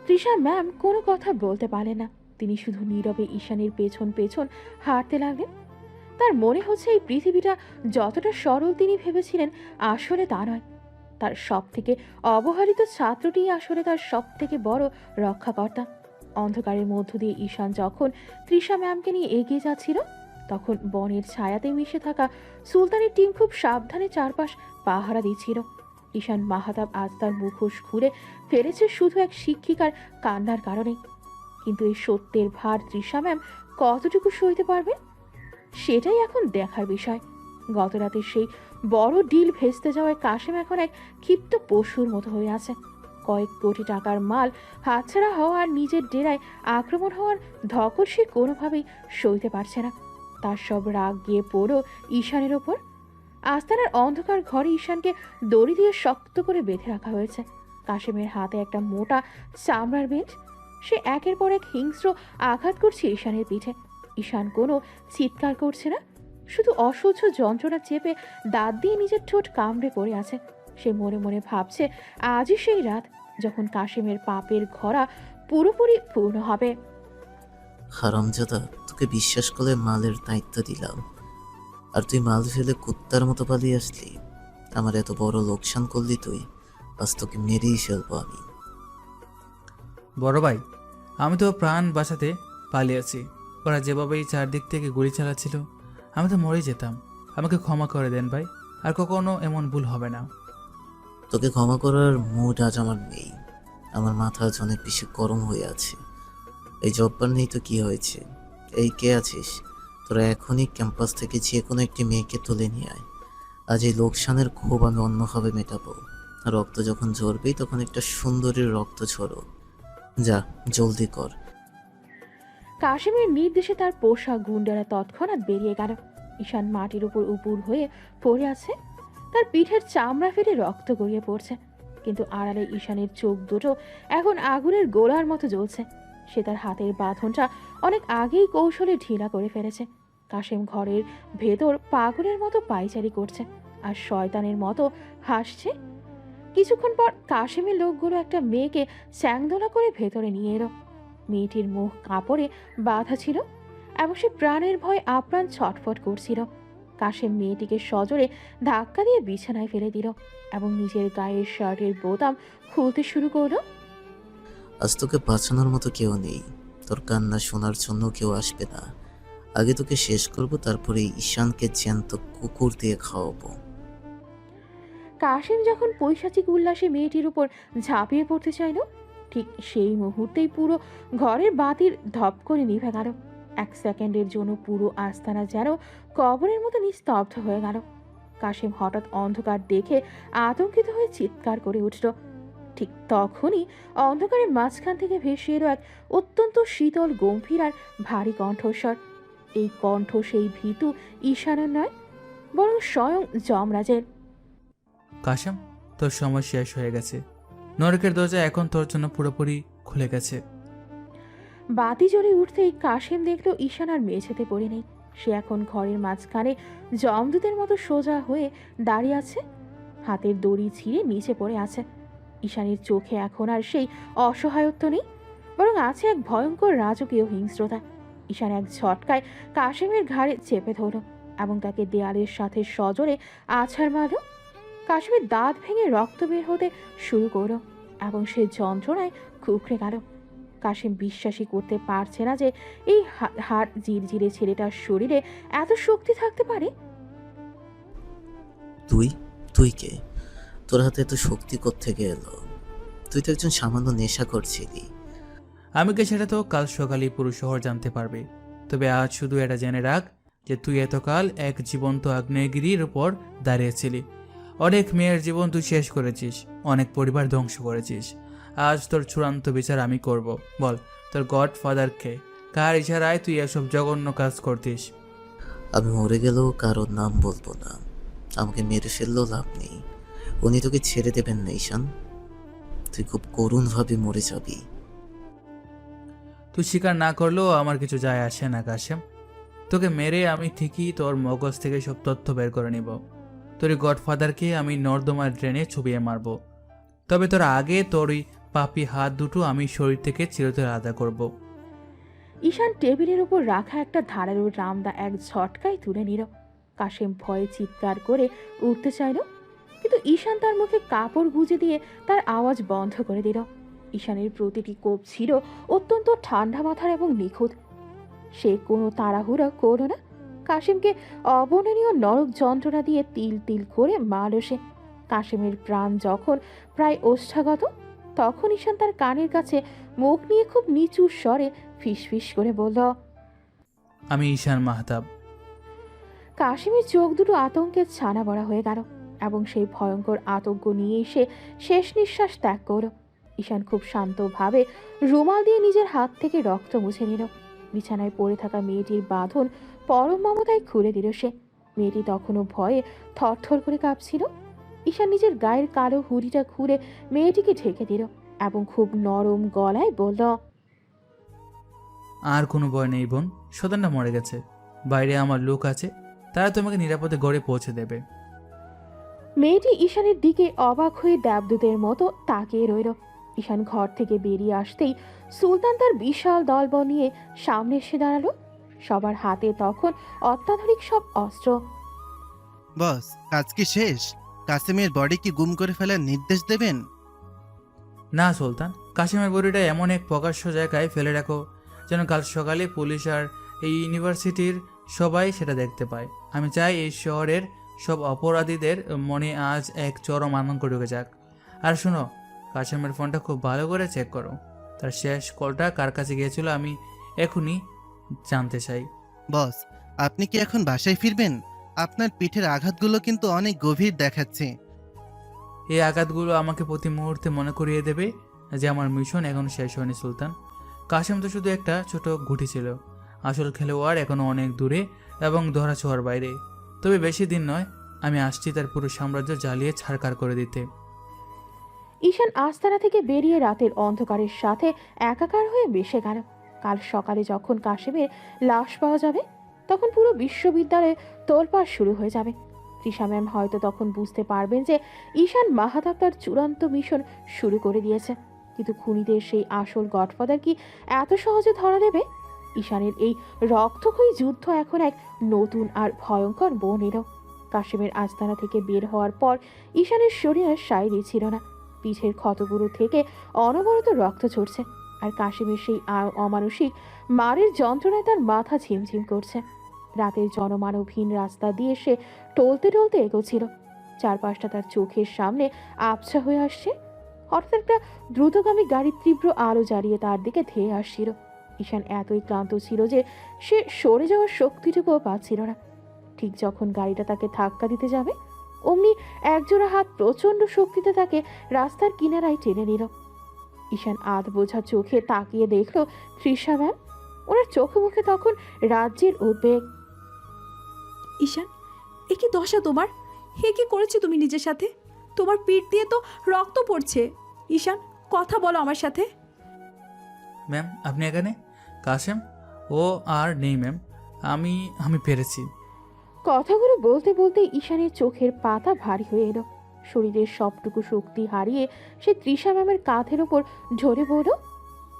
তৃষা ম্যাম কোনো কথা বলতে পারলেন না। তিনি শুধু নীরবে ঈশানের পেছন পেছন হাঁটতে লাগলেন। তার মনে হচ্ছে এই পৃথিবীটা যতটা সরল তিনি ভেবেছিলেন, আসলে তা নয়। তার সব থেকে অবহেলিত ছাত্রটি আসলে তার সব থেকে বড় রক্ষাকর্তা। অন্ধকারের মধ্য দিয়ে ঈশান যখন তৃষা ম্যামকে নিয়ে এগিয়ে যাচ্ছিল, তখন বনের ছায়াতে মিশে থাকা সুলতানের টিম খুব সাবধানে চারপাশ পাহারা দিচ্ছিল। ঈশান মাহতাব আজ তার মুখোশ খুলে ফেলেছে শুধু এক শিক্ষিকার কান্নার কারণে। কিন্তু এই সত্যের ভার তৃষা ম্যাম কতটুকু সইতে পারবে? সেটাই এখন দেখার বিষয়। গত রাতে সেই বড় ডিল ভেস্তে যাওয়ায় কাশেম এখন এক ক্ষিপ্ত পশুর মতো হয়ে আছে। কয়েক কোটি টাকার মাল হাতছাড়া হওয়া আর নিজের ডেরায় আক্রমণ হওয়ার ধকল সে কোনোভাবেই সইতে পারছে না। তার সব রাগ গিয়ে পড়ো ঈশানের ওপর। আস্তানার অন্ধকার ঘরে ঈশানকে দড়ি দিয়ে শক্ত করে বেঁধে রাখা হয়েছে। কাশেমের হাতে একটা মোটা চামড়ার বেল্ট। সে একের পর এক হিংস্র আঘাত করছে ঈশানের পিঠে। ঈশান কোনো চিৎকার করছে না, শুধু অসহ্য যন্ত্রণা চেপে দাঁত দিয়ে নিজের ঠোঁট কামড়ে পড়ে আছে। সে মনে মনে ভাবছে আজই সেই রাত যখন কাশেমের পাপের ঘোড়া পুরোপুরি পূর্ণ হবে। হারামজাদা, তোকে বিশ্বাস করে মালের দায়িত্ব দিলাম, আর তুই মাল ফেলে কুত্তার মতো পালিয়ে আসলি। আমার এত বড় লোকসান করলি তুই, আজ তোকে মেরেই ফেলবো আমি। বড় ভাই, আমি তো প্রাণ বাঁচাতে পালিয়েছি। ওরা যেভাবেই চারদিক থেকে গুলি চালাচ্ছিল, আমি তো মরেই যেতাম। আমাকে ক্ষমা করে দেন ভাই, আর কখনো এমন ভুল হবে না। তোকে ক্ষমা করার মুড আজ আমার নেই। আমার মাথা আজ অনেক বেশি গরম হয়ে আছে। এই জব্বার নেই তো কি হয়েছে? এই কে আছিস? তোরা এখনই ক্যাম্পাস থেকে যে কোনো একটি মেয়েকে তুলে নিয়ে আয়। আজ এই লোকসানের ক্ষোভ আমি অন্যভাবে মেটাবো। রক্ত যখন ঝরবেই তখন একটা সুন্দরীর রক্ত ঝরো। যা, জলদি কর। কাশেমের নির্দেশে তার পোশাক গুন্ডারা তৎক্ষণাৎ বেরিয়ে গেল। ঈশান মাটির উপর উপুর হয়ে পড়ে আছে। তার পিঠের চামড়া ফেটে রক্ত গড়িয়ে পড়ছে, কিন্তু আড়ালে ঈশানের চোখ দুটো এখন আগুনের গোলার মতো জ্বলছে। সে তার হাতের বাঁধনটা অনেক আগেই কৌশলে ঢিলা করে ফেলেছে। কাশেম ঘরের ভেতর পাগলের মতো পায়চারি করছে আর শয়তানের মতো হাসছে। কিছুক্ষণ পর কাশেমের লোকগুলো একটা মেয়েকে চ্যাংদোলা করে ভেতরে নিয়ে এলো। মেয়েটির মুখ কাপড়ে বাঁধা ছিল এবং সে প্রাণের ভয় আপ্রাণ ছটফট করছিল। কাশেম মেয়েটিকে সজোরে ধাক্কা দিয়ে বিছানায় ফেলে দিল এবং নিজের গায়ের শার্টের বোতাম খুলতে শুরু করলো। আজ তোকে বাঁচানোর মতো কেউ নেই। তোর কান্না শোনার জন্য কেউ আসবে না। আগে তোকে শেষ করব, তারপরে ঈশানকে জ্যান্ত কুকুর দিয়ে খাওয়াবো। কাশেম যখন পৈশাচিক উল্লাসে মেয়েটির উপর ঝাঁপিয়ে পড়তে চাইল, ঠিক সেই মুহূর্তেই পুরো ঘরের বাতির ধপ করে নিভে গেল। এক সেকেন্ডের জন্য পুরো আস্তানা যেন কবরের মতো নিস্তব্ধ হয়ে গেল। কাশেম হঠাৎ অন্ধকার দেখে আতঙ্কিত হয়ে চিৎকার করে উঠল। ঠিক তখনই অন্ধকারের মাঝখান থেকে ভেসে এলো এক অত্যন্ত শীতল, গম্ভীর আর ভারী কণ্ঠস্বর। এই কণ্ঠ সেই ভীতু ঈশানের নয়, বরং স্বয়ং যমরাজের। কাশেম, তোর সময় শেষ হয়ে গেছে। নরকের দরজা এখন তোর জন্য পুরোপুরি খুলে গেছে। বাতি জ্বলে উঠতেই কাশেম দেখলো ঈশান আর মেঝেতে পড়ে নেই। সে এখন ঘরের মাঝখানে যমদূতের মতো সোজা হয়ে দাঁড়িয়ে আছে, হাতের দড়ি ছিঁড়ে নিচে পড়ে আছে। ঈশানের চোখে এখন আর সেই অসহায়ত্ব নেই, বরং আছে এক ভয়ঙ্কর রাজকীয় হিংস্রতা। ঈশান এক ঝটকায় কাশেমের ঘাড়ে চেপে ধরল এবং তাকে দেয়ালের সাথে সজোরে আছাড় মারল। কাশেমের দাঁত ভেঙে রক্ত বের হতে শুরু করলো এবং সে যন্ত্রণায় কুঁকড়ে গেল। কাশেম বিশ্বাসই করতে পারছে না যে এই হাড় জিরজিরে ছেলেটার শরীরে এত শক্তি থাকতে পারে। তুই তুই কে? তোর হাতে এত শক্তি কোত্থেকে এলো? তুই তো একজন সামান্য নেশা করছিলি। আমি কে সেটা তো কাল সকালেই পুরো শহর জানতে পারবে। তবে আজ শুধু এটা জেনে রাখ যে তুই এতকাল এক জীবন্ত আগ্নেয়গিরির উপর দাঁড়িয়েছিলি। অনেক মেয়ের জীবন তুই শেষ করেছিস, অনেক পরিবার ধ্বংস করেছিস। আজ তোর চূড়ান্ত বিচার আমি করব। বল, তোর গডফাদারকে কার ইশারায় তুই এসব জঘন্য কাজ করতিস? আমি মরে গেলেও কারোর নাম বলবো না। আমাকে মেরে ফেললেও লাভ নেই। উনি তোকে ছেড়ে দেবেন না ঈশান। তুই খুব করুণভাবে মরে যাবি। তুই স্বীকার না করলেও আমার কিছু যায় আসে না কাশেম। তোকে মেরে আমি ঠিকই তোর মগজ থেকে সব তথ্য বের করে নিব। তোর গডফাদারকে আমি নর্দমার ড্রেনে চুবিয়ে মারব। তবে তোর আগে তোর ওই পাপি হাত দুটো আমি শরীর থেকে চিরতরে আলাদা করব। ঈশান টেবিলের উপর রাখা একটা ধারালো রামদা এক ঝটকায় তুলে নিল। কাশেম ভয়ে চিৎকার করে উঠতে চাইল, কিন্তু ঈশান তার মুখে কাপড় গুঁজে দিয়ে তার আওয়াজ বন্ধ করে দিল। ঈশানের প্রতিটি কোপ ছিল অত্যন্ত ঠান্ডা মাথার এবং নিখুঁত। সে কোনো তাড়াহুড়া করল না। কাশেমকে অবর্ণনীয় নরক যন্ত্রণা দিয়ে তিল তিল করে মারল সে। কাশেমের প্রাণ যখন প্রায় ওষ্ঠাগত, তখন ঈশান তার কানের কাছে মুখ নিয়ে খুব নিচু স্বরে ফিসফিস করে বলল, আমি ঈশান মাহতাব। কাশিমের চোখ দুটো আতঙ্কে ছানা বড়া হয়ে গেল এবং সেই ভয়ঙ্কর আতঙ্ক নিয়েই সে শেষ নিঃশ্বাস ত্যাগ করল। ঈশান খুব শান্তভাবে রুমাল দিয়ে নিজের হাত থেকে রক্ত মুছে নিল। বিছানায় পড়ে থাকা মেয়েটির বাঁধন পরম মমতায় খুলে দিল সে। মেয়েটি তখনও ভয়ে থরথর করে কাঁপছিল। ঈশান নিজের গায়ের কালো হুডিটা খুলে মেয়েটিকে ঢেকে দিল এবং খুব নরম গলায় বলল, আর কোনো ভয় নেই বোন, সদানটা মরে গেছে। বাইরে আমার লোক আছে, তারা তোমাকে নিরাপদে গড়ে পৌঁছে দেবে। মেয়েটি ঈশানের দিকে অবাক হয়ে দেবদূতের মতো তাকিয়ে রইল। ঈশান ঘর থেকে বেরিয়ে আসতেই সুলতান তার বিশাল দলবল নিয়ে সামনে এসে দাঁড়ালো। সবার হাতে তখন অত্যাধুনিক সব অস্ত্র। বস, কাজ কি শেষ? কাসেমের বডি কি গুম করে ফেলার নির্দেশ দেবেন? না সুলতান, কাশিমের বড়িটা এমন এক প্রকাশ্য জায়গায় ফেলে রাখো যেন কাল সকালে পুলিশ আর এই ইউনিভার্সিটির সবাই সেটা দেখতে পায়। আমি চাই এই শহরের সব অপরাধীদের মনে আজ এক চরম আতঙ্ক ঢুকে যাক। আর শোনো, কাশিমের ফোনটা খুব ভালো করে চেক করো। তার শেষ কলটা কার কাছে গিয়েছিল আমি এখনই জানতে চাই। বস, আপনি কি এখন বাসায় ফিরবেন? আপনার পিঠের আঘাতগুলো কিন্তু অনেক গভীর দেখাচ্ছে। এই আঘাতগুলো আমাকে প্রতি মুহূর্তে মনে করিয়ে দেবে যে আমার মিশন এখনো শেষ হয়নি সুলতান। কাশিম তো শুধু একটা ছোট ঘুঁটি ছিল, আসল খেলোয়াড় এখনো অনেক দূরে এবং ধরা ছোঁয়ার বাইরে। তবে বেশি দিন নয়, আমি আসছি তার পুরো সাম্রাজ্য জ্বালিয়ে ছাড়কার করে দিতে। ঈশান আস্তানা থেকে বেরিয়ে রাতের অন্ধকারের সাথে একাকার হয়ে মিশে গেল। কাল সকালে যখন কাশিমের লাশ পাওয়া যাবে তখন পুরো বিশ্ববিদ্যালয়ে তোলপাড় শুরু হয়ে যাবে। তৃষা ম্যাম হয়তো তখন বুঝতে পারবেন যে ঈশান মাহাতাব তার চূড়ান্ত মিশন শুরু করে দিয়েছে। কিন্তু খুনিদের সেই আসল গডফাদার কি এত সহজে ধরা দেবে? ঈশানের এই রক্তক্ষয়ী যুদ্ধ এখন এক নতুন আর ভয়ঙ্কর বন এলো। কাশিমের আস্তানা থেকে বের হওয়ার পর ঈশানের শরীরে সাইরি ছিল না। পিঠের ক্ষতগুলো থেকে অনবরত রক্ত ঝরছে আর কাশিমের সেই অমানসিক মারের যন্ত্রণায় তার মাথা ঝিমঝিম করছে। রাতের জনমানবহীন রাস্তা দিয়ে সে টলতে টলতে এগোচ্ছিল। চারপাশটা তার চোখের সামনে আবছা হয়ে আসছে। হঠাৎ একটা দ্রুতগামী গাড়ির তীব্র আলো জ্বালিয়ে তার দিকে ধেয়ে আসছিল। ঈশান এতই ক্লান্ত ছিল যে সে সরে যাওয়ার শক্তিটুকুও পাচ্ছিল না। ঠিক যখন গাড়িটা তাকে ধাক্কা দিতে যাবে অমনি একজোড়া হাত প্রচণ্ড শক্তিতে তাকে রাস্তার কিনারায় টেনে নিল। ঈশান আধ বোঝা চোখে তাকিয়ে দেখল তৃষা ম্যাম। ওনার চোখে মুখে তখন রাজ্যের উদ্বেগ। ঈশান, এ কি দশা তোমার? হে কি করেছো তুমি নিজের সাথে? তোমার পিঠ দিয়ে তো রক্ত পড়ছে। ঈশান, কথা বলো আমার সাথে। ম্যাম আপনি এখানে? কাশেম ও আর নেই ম্যাম, আমি পেরেছি। কথাগুলো বলতে বলতে ঈশানের চোখের পাতা ভারী হয়ে এলো। শরীরের সবটুকু শক্তি হারিয়ে সে তৃষা ম্যামের কাঁধের ওপর ঝরে পড়ল।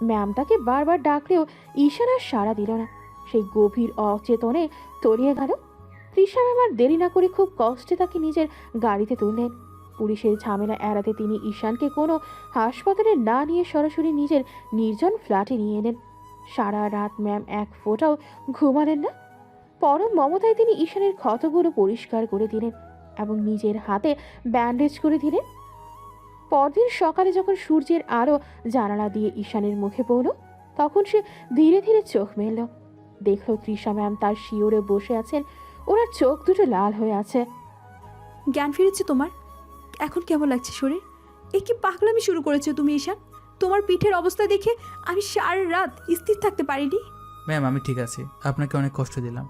ম্যাম তাকে বারবার ডাকলেও ঈশান আর সাড়া দিল না। সেই গভীর অচেতনে তলিয়ে গেল। তৃষা ম্যাম আর দেরি না করে খুব কষ্টে তাকে নিজের গাড়িতে তুললেন। পুলিশের ঝামেলা এড়াতে তিনি ঈশানকে কোনো হাসপাতালে না নিয়ে সরাসরি নিজের নির্জন ফ্ল্যাটে নিয়ে এলেন। সারা রাত ম্যাম এক ফোঁটাও ঘুমালেন না। পরম মমতায় তিনি ঈশানের ক্ষতগুলো পরিষ্কার করে দিলেন এবং নিজের হাতে ব্যান্ডেজ করে দিলেন। পরদিন সকালে যখন সূর্যের আলো জানালা দিয়ে ঈশানের মুখে পড়ল তখন সে ধীরে ধীরে চোখ মেলল। দেখল তৃষা ম্যাম তার শিওরে বসে আছেন। ওনার চোখ দুটো লাল হয়ে আছে। জ্ঞান ফিরেছে তোমার? এখন কেমন লাগছে শরীর? এ কি পাগলামি শুরু করেছো তুমি ঈশান? তোমার পিঠের অবস্থা দেখে আমি সারা রাত স্থির থাকতে পারিনি। ম্যাম আমি ঠিক আছি, আপনাকে অনেক কষ্ট দিলাম।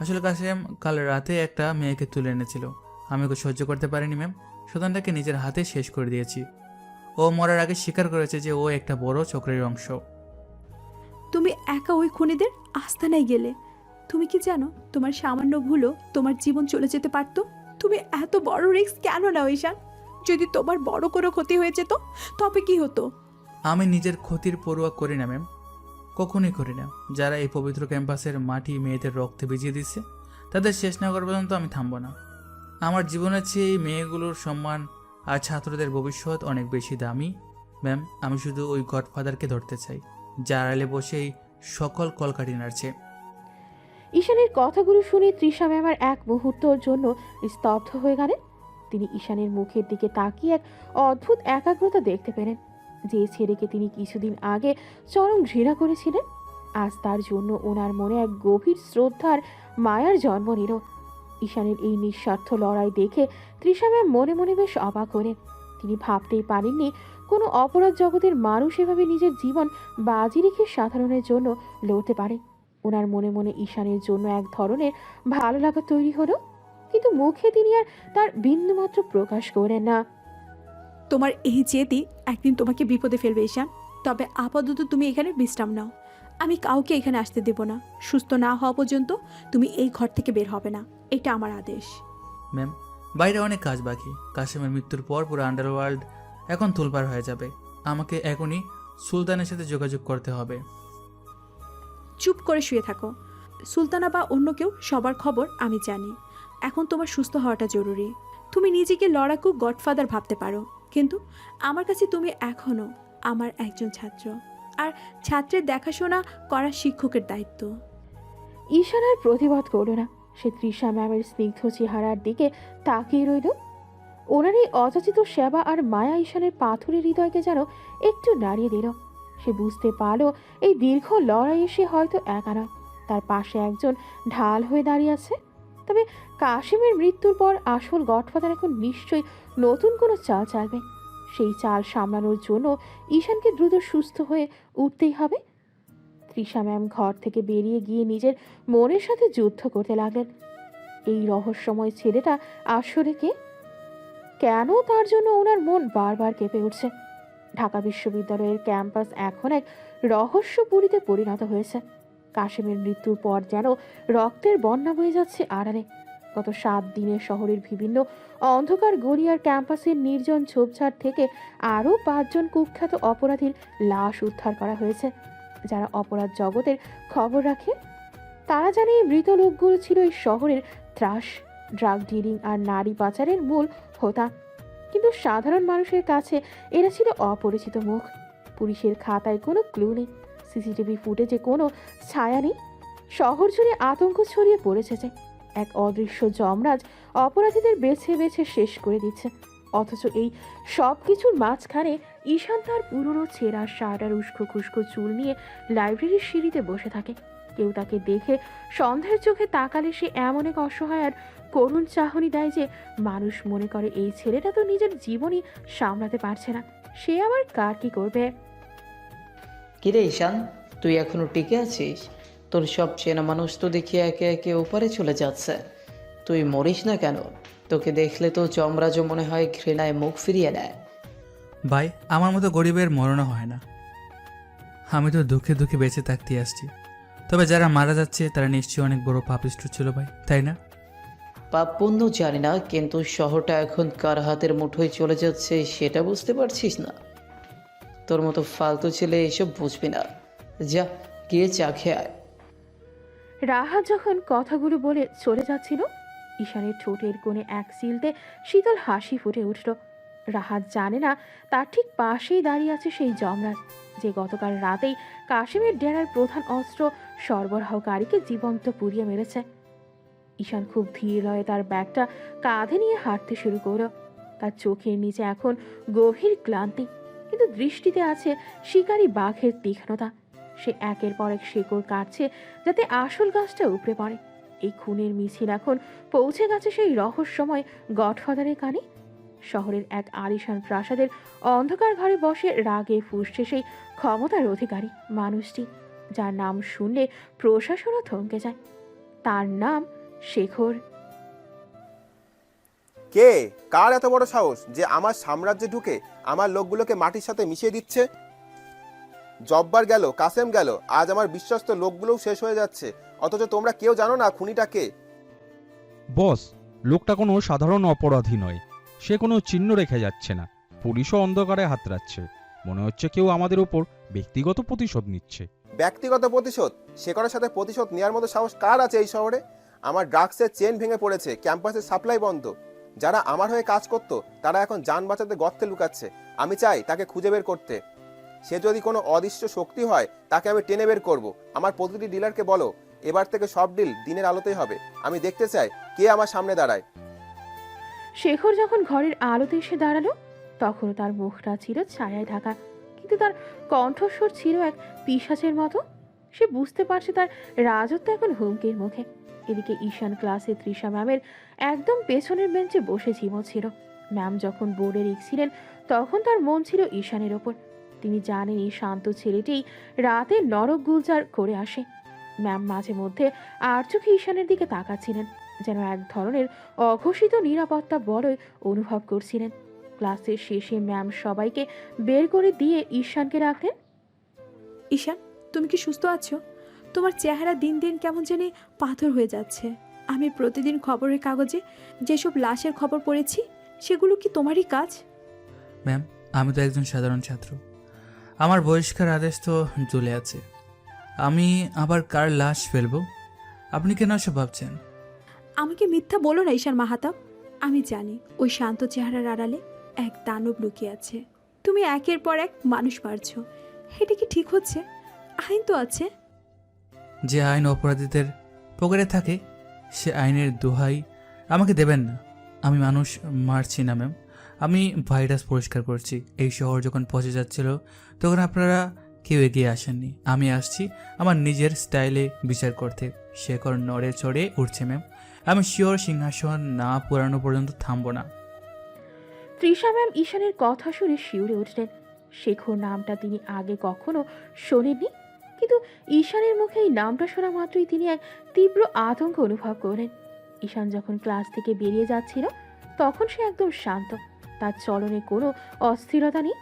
আসলে কাশেম কাল রাতে একটা মেয়েকে তুলে এনেছিল, আমি ওকে সহ্য করতে পারিনি ম্যাম। সুদানটাকে নিজের হাতে শেষ করে দিয়েছি। ও মরার আগে স্বীকার করেছে যে ও একটা বড় চক্রের অংশ। তুমি একা ওই খুনিদের আস্তানায় গেলে। তুমি কি জানো তোমার সামান্য ভুলও তোমার জীবন চলে যেতে পারতো? তুমি এত বড় রিস্ক কেন নাও ঈশান? যদি তোমার বড় কোনো ক্ষতি হয়ে যেত তবে কি হতো? আমি নিজের ক্ষতির পরোয়া করি না ম্যাম, কখনোই করি না। যারা এই পবিত্র ক্যাম্পাসের মাটি মেয়েদের রক্তে ভিজিয়ে দিচ্ছে তাদের শেষ না করা পর্যন্ত আমি থামবো না। আমার জীবনের চেয়ে এই মেয়েগুলোর সম্মান আর ছাত্রদের ভবিষ্যৎ অনেক বেশি দামি ম্যাম। আমি শুধু ওই গডফাদারকে ধরতে চাই যার আড়ালে বসেই সকল কলকাঠি নাড়ছে। ঈশানের কথাগুলো শুনে তৃষা ম্যাম আর এক মুহূর্তের জন্য স্তব্ধ হয়ে গেলেন। তিনি ঈশানের মুখের দিকে তাকিয়ে এক অদ্ভুত একাগ্রতা দেখতে পেলেন। যে ছেলেকে তিনি কিছুদিন আগে চরম ঘৃণা করেছিলেন আজ তার জন্য ওনার মনে এক গভীর শ্রদ্ধার মায়ার জন্ম নিল। ঈশানের এই নিঃস্বার্থ লড়াই দেখে তৃষা ম্যাম মনে মনে বেশ অবাক হলেন। তিনি ভাবতেই পারেননি কোনো অপরাধ জগতের মানুষ এভাবে নিজের জীবন বাজি রেখে সাধারণের জন্য লড়তে পারে। ওনার মনে মনে ঈশানের জন্য এক ধরনের ভালো লাগা তৈরি হলো, কিন্তু মুখে তিনি আর তার বিন্দুমাত্র প্রকাশ করেন না। তোমার এই জেদি একদিন তোমাকে বিপদে ফেলবে ঈশান। তবে আপাতত তুমি এখানে বিশ্রাম নাও। আমি কাউকে এখানে আসতে দেব না। সুস্থ না হওয়া পর্যন্ত তুমি এই ঘর থেকে বের হবে না, এটা আমার আদেশ। ম্যাম, বাইরে অনেক কাজ বাকি। কাশিমের মৃত্যুর পর পুরো আন্ডারওয়ার্ল্ড এখন তোলপাড় হয়ে যাবে। আমাকে এখনই সুলতানের সাথে যোগাযোগ করতে হবে। চুপ করে শুয়ে থাকো। সুলতানা বা অন্য কেউ, সবার খবর আমি জানি। এখন তোমার সুস্থ হওয়াটা জরুরি। তুমি নিজেকে লড়াকু গডফাদার ভাবতে পারো, কিন্তু আমার কাছে তুমি এখনও আমার একজন ছাত্র, আর ছাত্রের দেখাশোনা করা শিক্ষকের দায়িত্ব। ঈশান আর প্রতিবাদ করল না। সে তৃষা ম্যামের স্নিগ্ধ চেহারার দিকে তাকিয়ে রইল। ওনার এই অযাচিত সেবা আর মায়া ঈশানের পাথরের হৃদয়কে যেন একটু নাড়িয়ে দিল। সে বুঝতে পারল এই দীর্ঘ লড়াইয়ে সে হয়তো একা নয়, তার পাশে একজন ঢাল হয়ে দাঁড়িয়ে আছে। তবে কাশিমের মৃত্যুর পর আসল গডফাদার এখন নিশ্চয়ই নতুন কোনো চাল চালবে। সেই চাল সামলানোর জন্য ঈশানকে দ্রুত সুস্থ হয়ে উঠতেই হবে। তৃষা ম্যাম ঘর থেকে বেরিয়ে গিয়ে নিজের মনের সাথে যুদ্ধ করতে লাগলেন। এই রহস্যময় ছেলেটা আসলে কে? কেন তার জন্য ওনার মন বারবার কেঁপে উঠছে? ঢাকা বিশ্ববিদ্যালয়ের ক্যাম্পাস এখন এক রহস্যপুরীতে পরিণত হয়েছে। কাশিমের মৃত্যুর পর যেন রক্তের বন্যা বয়ে যাচ্ছে আড়ালে। গত 7 দিনে শহরের বিভিন্ন অন্ধকার গলি আর ক্যাম্পাসের নির্জন ঝোপঝাড় থেকে আরও 5 জন কুখ্যাত অপরাধীর লাশ উদ্ধার করা হয়েছে, যারা অপরাধ জগতের খবর রাখে। তারা জানে এই মৃত লোকগুলো ছিল এই শহরের ত্রাস, ড্রাগ ডিলিং আর নারী পাচারের মূল হোতা। কিন্তু সাধারণ মানুষের কাছে এরা ছিল অপরিচিত মুখ। পুলিশের খাতায় কোনো ক্লু নেই, সিসিটিভি ফুটেজে কোনো ছায়া নেই। শহর জুড়ে আতঙ্ক ছড়িয়ে পড়েছে যে এক অদৃশ্য যমরাজ অপরাধীদের বেছে বেছে শেষ করে দিচ্ছে। অথচ এই সব কিছুর মাঝখানে ঈশান তার পুরনো ছেঁড়া শার্ট আর উস্কো খুস্কো চুল নিয়ে লাইব্রেরির সিঁড়িতে বসে থাকে। কেউ তাকে দেখে সন্দেহের চোখে তাকালে সে এমন এক অসহায় আর করুণ চাহনি দেয় যে মানুষ মনে করে এই ছেলেটা তো নিজের জীবনই সামলাতে পারছে না, সে আবার কার কি করবে। কিরে ঈশান, তুই এখনো টিকে আছিস? তোর সব চেনা মানুষ তো দেখি একে একে ওপারে চলে যাচ্ছে। তুই মরিস না কেন? তোকে দেখলে তো যমরাজও মনে হয় ঘৃণায় মুখ ফিরিয়ে নেয়। ভাই, আমার মতো গরিবের মরণও হয় না। আমি তো দুঃখে দুঃখে বেঁচে থাকতে আসছি। তবে যারা মারা যাচ্ছে তারা নিশ্চয়ই অনেক বড় পাপিষ্ঠ ছিল ভাই, তাই না? পাপ পুণ্য জানি না, কিন্তু শহরটা এখন কার হাতের মুঠোয় চলে যাচ্ছে সেটা বুঝতে পারছিস না? তোর মতো ফালতু ছেলে এসব বুঝবি না। যা, গিয়ে চা খেয়ে আয়। রাহাত যখন কথাগুলো বলে চলে যাচ্ছিল, ঈশানের ঠোঁটের কোণে এক সিলতে শীতল হাসি ফুটে উঠল। রাহাত জানে না তার ঠিক পাশেই দাঁড়িয়ে আছে সেই যমরাজ, যে গতকাল রাতেই কাশিমের ডেরার প্রধান অস্ত্র সরবরাহকারীকে জীবন্ত পুড়িয়ে মেরেছে। ঈশান খুব ধীর লয়ে তার ব্যাগটা কাঁধে নিয়ে হাঁটতে শুরু করল। তার চোখের নিচে এখন গভীর ক্লান্তি, কিন্তু দৃষ্টিতে আছে শিকারী বাঘের তীক্ষ্ণতা। সে একের পর এক শেকড় কাটছে যাতে আসল গাছটা উপড়ে পড়ে। এই খুনের মিছিল এখন পৌঁছে গেছে সেই রহস্যময় গডফাদারের কানে। শহরের এক আলিশান প্রাসাদের অন্ধকার ঘরে বসে রাগে ফুঁসছে সেই ক্ষমতার অধিকারী মানুষটি, যার নাম শুনলে প্রশাসনও থমকে যায়। তার নাম শেখর। কে? কার এত বড় সাহস যে আমার সাম্রাজ্যে ঢুকে আমার লোকগুলোকে মাটির সাথে মিশিয়ে দিচ্ছে? জব্বার গেল, কাসেম গেল, আজ আমার বিশ্বস্ত লোকগুলোও শেষ হয়ে যাচ্ছে, অথচ তোমরা কেউ জানো না খুনিটা কে। বস, লোকটা কোনো সাধারণ অপরাধী নয়। সে কোনো চিহ্ন রেখে যাচ্ছে না। পুলিশও অন্ধকারে হাতড়াচ্ছে। মনে হচ্ছে কেউ আমাদের উপর ব্যক্তিগত প্রতিশোধ নিচ্ছে। ব্যক্তিগত প্রতিশোধ? শেখরের সাথে প্রতিশোধ নেওয়ার মতো সাহস কার আছে এই শহরে? আমার ড্রাগসের চেন ভেঙে পড়েছে, ক্যাম্পাসের সাপ্লাই বন্ধ। যারা আমার হয়ে কাজ করতো তারা এখন যান বাঁচাতে গর্তে লুকাচ্ছে। আমি চাই তাকে খুঁজে বের করতে। সে যদি কোনো অদৃশ্য শক্তি হয় তাকে আমি টেনে বের করব। আমার প্রতিটি ডিলারকে বলো এবার থেকে সব ডিল দিনের আলোতেই হবে। আমি দেখতে চাই কে আমার সামনে দাঁড়ায়। শেখর যখন ঘরের আলোতে এসে দাঁড়ালো, তখনও তার মুখটা ছিল ছায়ায় ঢাকা, কিন্তু তার কণ্ঠস্বর ছিল এক পিশাচের মতো। সে বুঝতে পারছে তার রাজত্ব এখন হুমকির মুখে। এদিকে ঈশান ক্লাসে তৃষা ম্যামের একদম পেছনের বেঞ্চে বসে ঝিমোচ্ছিল। ম্যাম যখন বোর্ডে লিখছিলেন তখন তার মন ছিল ঈশানের ওপর। তিনি জানেন এই শান্ত ছেলেটি রাতে নরক গুলজার করে আসে। ম্যাম মাঝে মধ্যে আর চোখে ঈশানের দিকে তাকাচ্ছিলেন, যেন এক ধরনের অঘোষিত নিরাপত্তা বলয় অনুভব করছিলেন। ক্লাসের শেষে ম্যাম সবাইকে বের করে দিয়ে ঈশানকে রাখলেন। ঈশান, তুমি কি সুস্থ আছো? তোমার চেহারা দিন দিন কেমন জানি পাথর হয়ে যাচ্ছে। আমি প্রতিদিন খবরের কাগজে যেসব লাশের খবর পড়েছি সেগুলো কি তোমারই কাজ? ম্যাম, আমি তো একজন সাধারণ ছাত্র। আমার বহিষ্কার আদেশ তো ঝুলে আছে। আমি আবার কার লাশ ফেলবো? আপনি কেন এসব ভাবছেন? আমাকে মিথ্যা বলো না ঈশান মাহাতাব। আমি জানি ওই শান্ত চেহারার আড়ালে এক দানব লুকিয়ে আছে। তুমি একের পর এক মানুষ মারছ। এটা কি ঠিক হচ্ছে? আইন তো আছে। যে আইন অপরাধীদের পকেটে থাকে সে আইনের দোহাই আমাকে দেবেন না। আমি মানুষ মারছি না ম্যাম, আমি ভাইরাস পরিষ্কার করছি। এই শহর যখন পচে যাচ্ছিল তখন আপনারা কেউ এগিয়ে আসেননি। আমি আসছি আমার নিজের স্টাইলে বিচার করতে। শেখর নড়ে চড়ে উঠছে ম্যাম। আমি শিওর সিংহাসন না পুরানো পর্যন্ত থামবো না। তৃষা ম্যাম ঈশানের কথা শুনে শিউরে উঠলেন। শেখর নামটা তিনি আগে কখনো শোনেননি, কিন্তু ঈশানের মুখে এই নামটা শোনা মাত্রই তিনি এক তীব্র আতঙ্ক অনুভব করলেন। ঈশান যখন ক্লাস থেকে বেরিয়ে যাচ্ছিল তখন সে একদম শান্ত, তার চলনে কোনো অস্থিরতা নেই।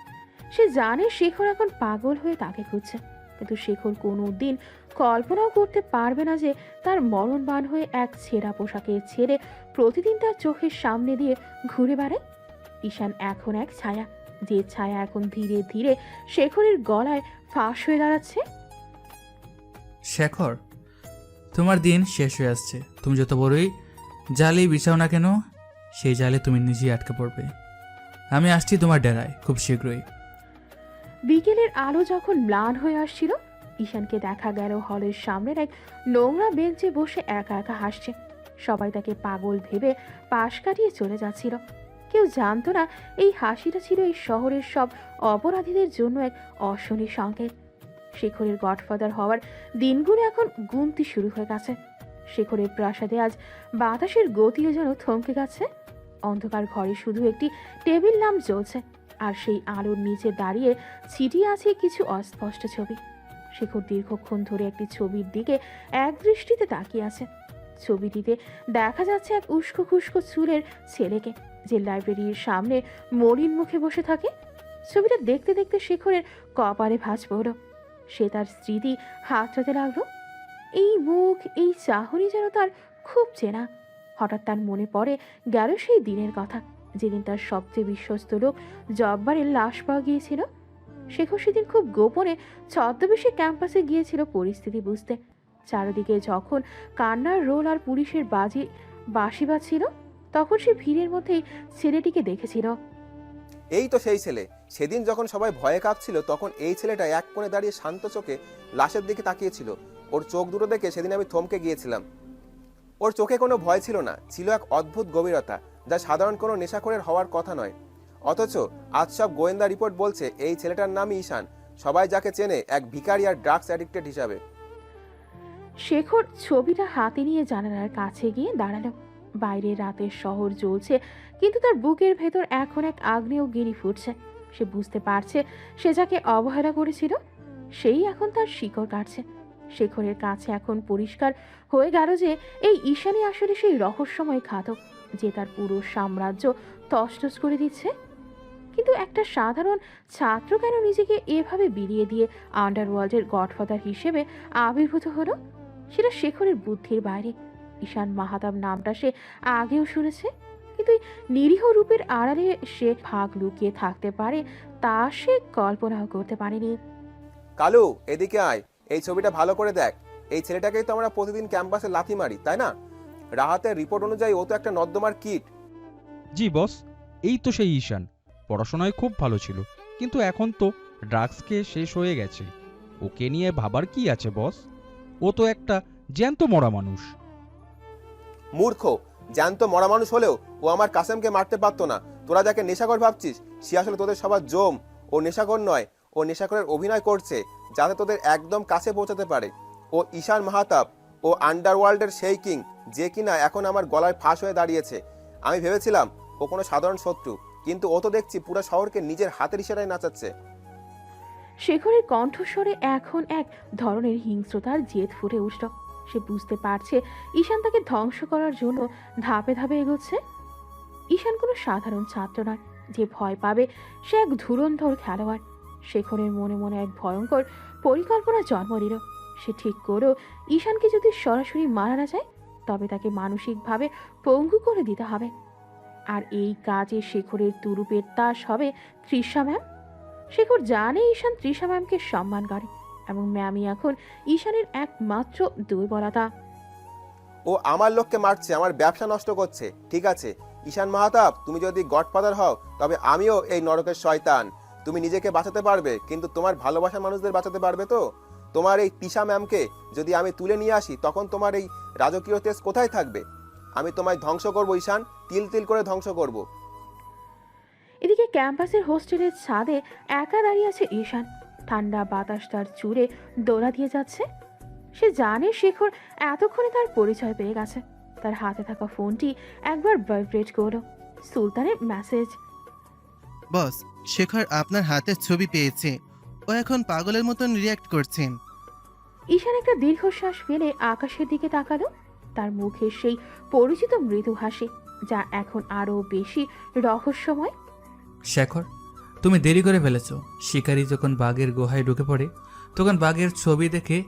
সে জানে শেখর এখন পাগল হয়ে তাকে খুঁজছে, কিন্তু শেখর কোনো দিন কল্পনাও করতে পারবে না যে তার মরণবান হয়ে এক ছেঁড়া পোশাকের ছেড়ে প্রতিদিন তার চোখের সামনে দিয়ে ঘুরে বেড়ায়। ঈশান এখন এক ছায়া, যে ছায়া এখন ধীরে ধীরে শেখরের গলায় ফাঁস হয়ে দাঁড়াচ্ছে। শেখর, তোমার দিন শেষ হয়ে আসছে। তুমি যত বড়ই জালে বিছাও না কেন, সেই জালে তুমি নিজেই আটকে পড়বে। আমি আসছি তোমার ডেরায় খুব শীঘ্রই। বিকেলের আলো যখন ম্লান হয়ে আসছিল, ঈশানকে দেখা গেল হলের সামনের এক নোংরা বেঞ্চে বসে একা একা হাসছে। সবাই তাকে পাগল ভেবে পাশ কাটিয়ে চলে যাচ্ছিল। কেউ জানতো না এই হাসিটা ছিল এই শহরের সব অপরাধীদের জন্য এক অশনি সংকেত। শেখরের গডফাদার হওয়ার দিনগুলো এখন গুনতি শুরু হয়ে গেছে। শেখরের প্রাসাদে আজ বাতাসের গতিও যেন থমকে গেছে। অন্ধকার ঘরে শুধু একটি টেবিল ল্যাম্প জ্বলছে, আর সেই আলোর নিচে দাঁড়িয়ে ছিটিয়ে আছে কিছু অস্পষ্ট ছবি। শেখর দীর্ঘক্ষণ ধরে একটি ছবির দিকে এক দৃষ্টিতে তাকিয়ে আছে। ছবিটিতে দেখা যাচ্ছে এক উস্কো খুস্কো চুলের ছেলেকে, যে লাইব্রেরির সামনে মলিন মুখে বসে থাকে। ছবিটা দেখতে দেখতে শেখরের কপালে ভাঁজ পড়ল। সে তার স্মৃতি হাতড়াতে লাগলো। এই মুখ, এই চাহনি যেন তার খুব চেনা। হঠাৎ তার মনে পড়ে গেল সেই দিনের কথা, যেদিন তার সবচেয়ে বিশ্বস্ত লোক জব্বারের লাশ পাওয়া গিয়েছিল। শেখর সেদিন খুব গোপনে ছদ্মবেশে ক্যাম্পাসে গিয়েছিল পরিস্থিতি বুঝতে। চারদিকে যখন কান্নার রোল আর পুলিশের বাঁশি বাজছিল, তখন সে ভিড়ের মধ্যেই ছেলেটিকে দেখেছিল। এই তো সেই ছেলে। সেদিন যখন সবাই ভয়ে কাঁপছিল তখন এই ছেলেটা এক কোণে দাঁড়িয়ে শান্ত চোখে লাশের দিকে তাকিয়েছিল। ওর চোখ দুটো দেখে সেদিন আমি থমকে গিয়েছিলাম। ওর চোখে কোনো ভয় ছিল না, ছিল এক অদ্ভুত গভীরতা, যা সাধারণ কোনো নেশাখোরের হওয়ার কথা নয়। অথচ আজ সব গোয়েন্দা রিপোর্ট বলছে এই ছেলেটার নামই ঈশান। সবাই যাকে চেনে এক ভিখারি আর ড্রাগস অ্যাডিক্টেড হিসাবে। শেখর ছবিটা হাতে নিয়ে জানালার কাছে গিয়ে দাঁড়ালো। বাইরে রাতের শহর জ্বলছে, কিন্তু তার বুকের ভেতর এখন এক আগ্নেয়গিরি ফুটছে। সে বুঝতে পারছে সে যাকে অবহেলা করেছিল সেই এখন তার শিকড় কাটছে। শেখরের কাছে এখন পরিষ্কার হয়ে গেল যে এই ঈশানই আসলে সেই রহস্যময় ঘাতক, যে তার পুরো সাম্রাজ্য তছনছ করে দিচ্ছে। কিন্তু একটা সাধারণ ছাত্র কেন নিজেকে এভাবে বিলিয়ে দিয়ে আন্ডারওয়ার্ল্ডের গডফাদার হিসেবে আবির্ভূত হলো, সেটা শেখরের বুদ্ধির বাইরে। ঈশান মাহাতাব নামটা সে আগেও শুনেছে, কিন্তু নিরীহ রূপের আড়ালে সে ভাগ লুকিয়ে থাকতে পারে তা সে কল্পনাও করতে পারেনি। কালু, এদিকে আয়, এই ছবিটা ভালো করে দেখ। এই ছেলেটাকেই তো আমরা প্রতিদিন ক্যাম্পাসে লাথি মারি, তাই না? রাহাতের রিপোর্ট অনুযায়ী ও তো একটা নর্দমার কিট। জি বস, এই তো সেই ঈশান। পড়াশোনায় খুব ভালো ছিল, কিন্তু এখন তো ড্রাগস খেয়ে শেষ হয়ে গেছে। ওকে নিয়ে ভাবার কি আছে বস? ও তো একটা জ্যান্ত মরা মানুষ। মূর্খ, জ্যান্ত মরা মানুষ হলেও ও আমার কাসেমকে মারতে পারতো না। তোরা যাকে নেশাখোর ভাবছিস সে আসলে তোদের সবার জম। ও নেশাখোর নয়, ও নেশাখোরের অভিনয় করছে। যাতে তোদের একদম কাছে পৌঁছাতে পারে। ও ঈশান মাহাতাব, ও আন্ডারওয়ার্ল্ডের সেই কিং, যে কিনা এখন আমার গলায় ফাঁস হয়ে দাঁড়িয়েছে। আমি ভেবেছিলাম ও কোনো সাধারণ শত্রু, কিন্তু ও তো দেখছি পুরো শহরকে নিজের হাতের ইশারায় নাচাচ্ছে। শেখরের কণ্ঠস্বরে এখন এক ধরনের হিংস্রতার জেদ ফুটে উঠল। সে বুঝতে পারছে ঈশান তাকে ধ্বংস করার জন্য ধাপে ধাপে এগোচ্ছে। ঈশান কোনো সাধারণ ছাত্র নয় যে ভয় পাবে, সে এক ধুরন্ধর খেলোয়াড়। শেখরের মনে মনে এক ভয়ঙ্কর পরিকল্পনা জন্ম নিল। সে ঠিক করল, ঈশানকে যদি সরাসরি মারা না যায় তবে তাকে মানসিকভাবে পঙ্গু করে দিতে হবে। আর এই কাজে শেখরের তুরুপের তাস হবে তৃষা ম্যাম। শেখর জানে ঈশান তৃষা ম্যামকে সম্মান করে এবং ম্যামই এখন ঈশানের একমাত্র দুর্বলতা। ও আমার লোককে মারছে, আমার ব্যবসা নষ্ট করছে। ঠিক আছে ঈশান মাহাতাব, তুমি যদি গডফাদার হও তবে আমিও এই নরকের শয়তান। তুমি নিজেকে বাঁচাতে পারবে, কিন্তু তোমার ভালোবাসার মানুষদের বাঁচাতে পারবে তো? তোমার এই তৃষা ম্যামকে যদি আমি তুলে নিয়ে আসি তখন তোমার এই রাজকীয় তেজ কোথায় থাকবে? আমি তোমায় ধ্বংস করবো ঈশান, তিল তিল করে ধ্বংস করব। এদিকে ক্যাম্পাসের হোস্টেলের ছাদে একা দাঁড়িয়ে আছে ঈশান। ঠান্ডা বাতাস তার চুলে দোলা দিয়ে যাচ্ছে। সে জানে শেখর এতক্ষণে তার পরিচয় পেয়ে গেছে। তার হাতে থাকা ফোনটি একবার ভাইব্রেট করলো। সুলতানের মেসেজ। বস, শেখর আপনার হাতের ছবি পেয়েছে। ও এখন পাগলের মতন রিয়্যাক্ট করছেন। ঈশান একটা দীর্ঘশ্বাস ফেলে আকাশের দিকে তাকালো। তার মুখে সেই পরিচিত মৃদু হাসি, যা এখন আরো বেশি রহস্যময়। শেখর, তুমি দেরি করে ফেলেছ। শিকারী যখন বাঘের গুহায় ঢুকে পড়ে তখন বাঘের ছবি দেখে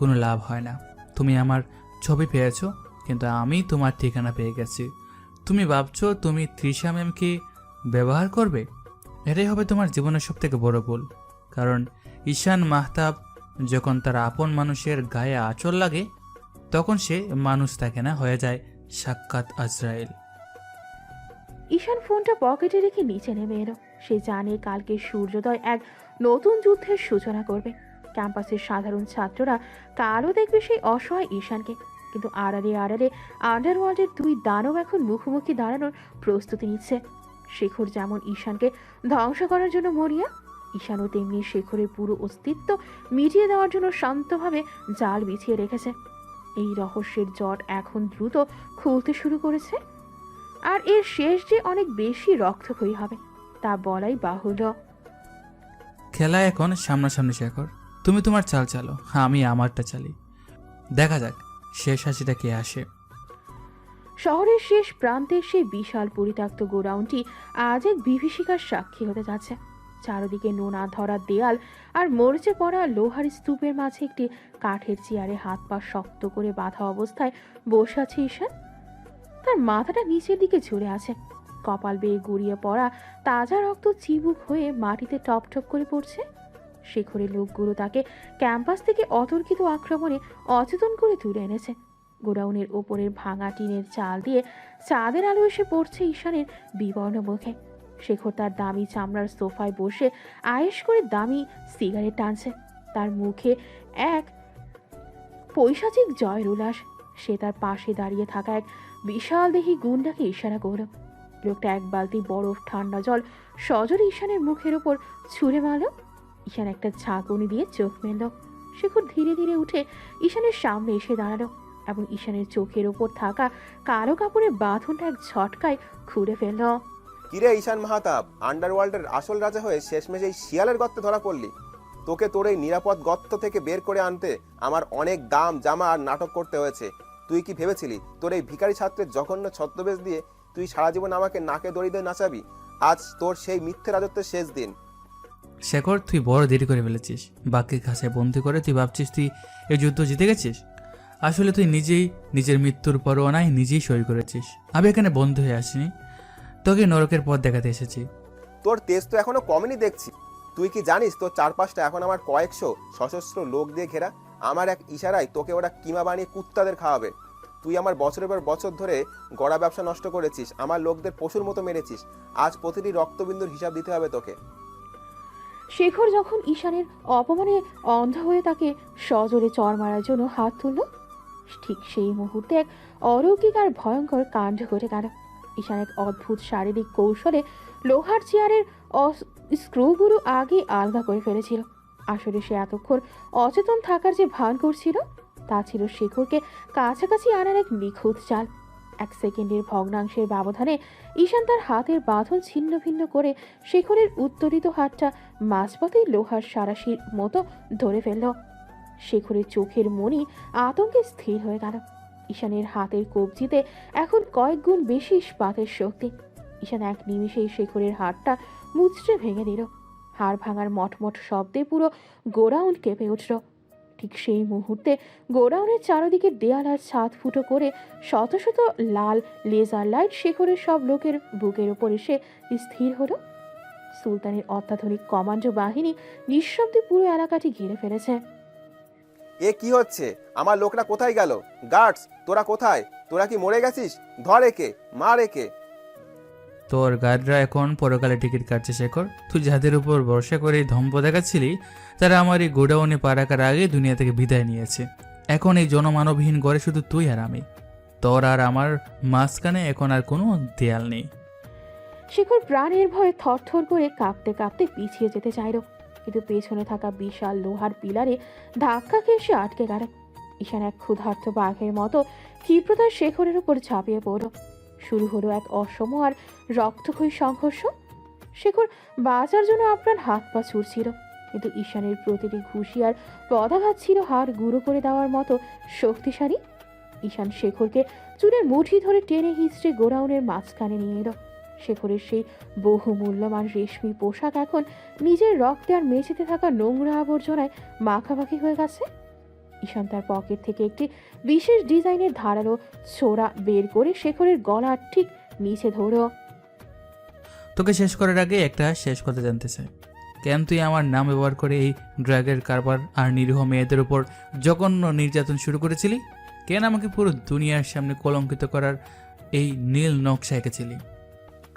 কোনো লাভ হয় না। তুমি আমার ছবি পেয়েছো, কিন্তু আমি তোমার ঠিকানা পেয়ে গেছি। তুমি ভাবছো তুমি তৃষা ম্যামকে ব্যবহার করবে? এটাই হবে তোমার জীবনের সবথেকে বড় ভুল। কারণ ঈশান মাহতাব যখন তার আপন মানুষের গায়ে আঁচড় লাগে তখন সে মানুষ থাকে না, হয়ে যায় সাক্ষাৎ আজরাইল। ঈশান ফোনটা পকেটে রেখে নিচে নেমে এলো। সে জানে কালকে সূর্যোদয় এক নতুন যুদ্ধের সূচনা করবে। ক্যাম্পাসের সাধারণ ছাত্ররা কালও দেখবে সেই অসহায় ঈশানকে, কিন্তু আড়ালে আড়ালে আন্ডারওয়ার্ল্ডের দুই দানব এখন মুখোমুখি দাঁড়ানোর প্রস্তুতি নিচ্ছে। শেখর যেমন ঈশানকে ধ্বংস করার জন্য মরিয়া, ঈশানও তেমনি শেখরের পুরো অস্তিত্ব মিটিয়ে দেওয়ার জন্য শান্তভাবে জাল বিছিয়ে রেখেছে। এই রহস্যের জট এখন দ্রুত খুলতে শুরু করেছে, আর এর শেষ যে অনেক বেশি রক্তক্ষয়ী হবে তা বলাই বাহুল্য। খেলা এখন সামনাসামনি শেখর। তুমি তোমার চাল চালো, আমি আমারটা চালি। দেখা যাক শেষ হাসিটা কে আসে। শহরের শেষ প্রান্তের সেই বিশাল পরিত্যক্ত গোডাউনটি আজ এক বিভীষিকার সাক্ষী হতে যাচ্ছে। চারদিকে নোনা ধরা দেয়াল আর মরচে পড়া লোহার স্তূপের মাঝে একটি কাঠের চেয়ারে হাত পা শক্ত করে বাঁধা অবস্থায় বসে আছে ঈশান। তার মাথাটা নিচের দিকে ঝুলে আছে। কপাল বেয়ে গড়িয়ে পড়া তাজা রক্ত চিবুক হয়ে মাটিতে টপ টপ করে পড়ছে। শেখরের লোকগুলো তাকে ক্যাম্পাস থেকে অতর্কিত আক্রমণে অচেতন করে তুলে এনেছে। গোডাউনের ওপরের ভাঙা টিনের চাল দিয়ে চাঁদের আলো এসে পড়ছে ঈশানের বিবর্ণ মুখে। শেখর তার দামি চামড়ার সোফায় বসে আয়েশ করে দামি সিগারেট টানছে। তার মুখে এক পৈশাচিক জয়ের উল্লাস। সে তার পাশে দাঁড়িয়ে থাকা এক বিশাল দেহী গুন্ডাকে ইশারা করল। লোকটা এক বালতি বরফ ঠান্ডা জল সজোরে ঈশানের মুখের ওপর ছুঁড়ে মারল। ঈশান একটা ঝাঁকুনি দিয়ে চোখ মেলল। শেখর ধীরে ধীরে উঠে ঈশানের সামনে এসে দাঁড়ালো এবং ঈশানের চোখের ওপর থাকা কালো কাপড়ের বাঁধনটা এক ঝটকায় খুলে ফেলল। কিরে ঈশান মাহাতাব, আন্ডারওয়ার্ল্ডের আসল রাজা হয়ে শেষমেশ এই শিয়ালের গর্তে ধরা পড়লি। তোকে তোর এই নিরাপদ গর্ত থেকে বের করে আনতে আমার অনেক দাম জামা আর নাটক করতে হয়েছে। তুই কি ভেবেছিলি তোর এই ভিখারি ছাত্রের জঘন্য ছদ্মবেশ দিয়ে তুই সারা জীবন আমাকে নাকে দড়ি দিয়ে নাচাবি? আজ তোর সেই মিথ্যে রাজত্বের শেষ দিন। শেখর, তুই বড় দেরি করে ফেলেছিস। বাঘকে খাঁচায় বন্দি করে তুই ভাবছিস তুই এই যুদ্ধ জিতে গেছিস। আসলে তুই নিজেই নিজের মৃত্যুর পরোয়ানায় নিজেই সই করেছিস। আমি এখানে বন্ধু হয়ে আসিনি, তোকে নরকের পথ দেখাতে এসেছি। তোর তেজ তো এখনো কমেনি দেখছি। তুই কি জানিস তোর চারপাশটা এখন আমার কয়েকশো সশস্ত্র লোক দিয়ে ঘেরা। আমার এক ইশারায় তোকে ওরা কিমা বানিয়ে কুত্তাদের খাওয়াবে। তুই আমার বছরের পর বছর ধরে গড়া ব্যবসা নষ্ট করেছিস, আমার লোকদের পশুর মতো মেরেছিস। আজ প্রতিটি রক্তবিন্দুর হিসাব দিতে হবে তোকে। শেখর যখন ঈশানের অপমানে অন্ধ হয়ে তাকে সজোরে চড় মারার জন্য হাত তুলল, ঠিক সেই মুহূর্তে এক অলৌকিক আর ভয়ঙ্কর কাণ্ড ঘটে গেল। ঈশান এক অদ্ভুত শারীরিক কৌশলে লোহার চেয়ারের স্ক্রুগুলো আগে আলগা করে ফেলেছিল। আসলে সে এতক্ষণ অচেতন থাকার যে ভান করছিল তা ছিল শেখরকে কাছাকাছি আনার এক নিখুঁত চাল। 1 সেকেন্ডের ভগ্নাংশের ব্যবধানে ঈশান তার হাতের বাঁধন ছিন্ন ভিন্ন করে শেখরের উত্তোলিত হাতটা মাঝপথেই লোহার সারাশির মতো ধরে ফেলল। শেখরের চোখের মণি আতঙ্কে স্থির হয়ে গেল। ঈশানের হাতের কবজিতে এখন কয়েক গুণ বেশি ইস্পাতের শক্তি। ঈশান এক নিমিষেই শেখরের হাতটা মুচড়ে ভেঙে দিল। হাড় ভাঙার মটমট শব্দে পুরো গোডাউন কেঁপে উঠল। ঠিক সেই মুহূর্তে গোডাউনের চারদিকে দেয়াল আর ছাদ ফুটো করে শত শত লাল লেজার লাইট শেখরের সব লোকের বুকের ওপর এসে স্থির হলো। সুলতানের অত্যাধুনিক কমান্ডো বাহিনী নিঃশব্দে পুরো এলাকাটি ঘিরে ফেলেছে। এ কি হচ্ছে? আমার লোকরা কোথায় গেল? গার্ডস, তোরা কোথায়? তোরা কি মরে গেছিস? ধর একে, মার একে। তোর গার্ডরা এখন পরকালে টিকিট কাটছে শেখর। তুই যাদের উপর ভরসা করে ধম্প দেখাচ্ছিলি তারা আমার এই গোডাউনে পা রাখার আগে দুনিয়া থেকে বিদায় নিয়েছে। এখন এই জনমানবহীন ঘরে শুধু তুই আর আমি। তোর আর আমার মাঝখানে এখন আর কোনো দেয়াল নেই। শেখর প্রাণের ভয়ে থরথর করে কাঁপতে কাঁপতে পিছিয়ে যেতে চাইল, কিন্তু পেছনে থাকা বিশাল লোহার পিলারে ধাক্কা খেয়ে সে আটকে গেল। ঈশান এক ক্ষুধার্ত বাঘের মতো ক্ষিপ্রতার শেখরের উপর ঝাঁপিয়ে পড়ল। শুরু হলো এক অসম আর রক্তক্ষয়ী সংঘর্ষ। শেখর বাঁচার জন্য আপ্রাণ হাত পা ছুড়ছিল, কিন্তু ঈশানের প্রতিটি ঘুষি আর পদাঘাত ছিল হাড় গুঁড়ো করে দেওয়ার মতো শক্তিশালী। ঈশান শেখরকে চুলের মুঠি ধরে টেনে হিঁচড়ে গোডাউনের মাঝখানে নিয়ে এলো। শেখরের সেই বহু মূল্যবান রেশমি পোশাক এখন নিজের রক্তে আর মেঝেতে থাকা নোংরা আবর্জনায় মাখামাখি হয়ে গেছে। ঈশান তার পকেট থেকে একটি বিশেষ ডিজাইনের ধারালো ছোরা বের করে শেখরের গলার ঠিক নিচে ধরল। তোকে শেষ করার আগে একটা শেষ কথা জানতে চাই। কেন তুই আমার নাম ব্যবহার করে এই ড্রাগের কারবার আর নিরীহ মেয়েদের উপর জঘন্য নির্যাতন শুরু করেছিলি? কেন আমাকে পুরো দুনিয়ার সামনে কলঙ্কিত করার এই নীল নকশা এঁকেছিলি?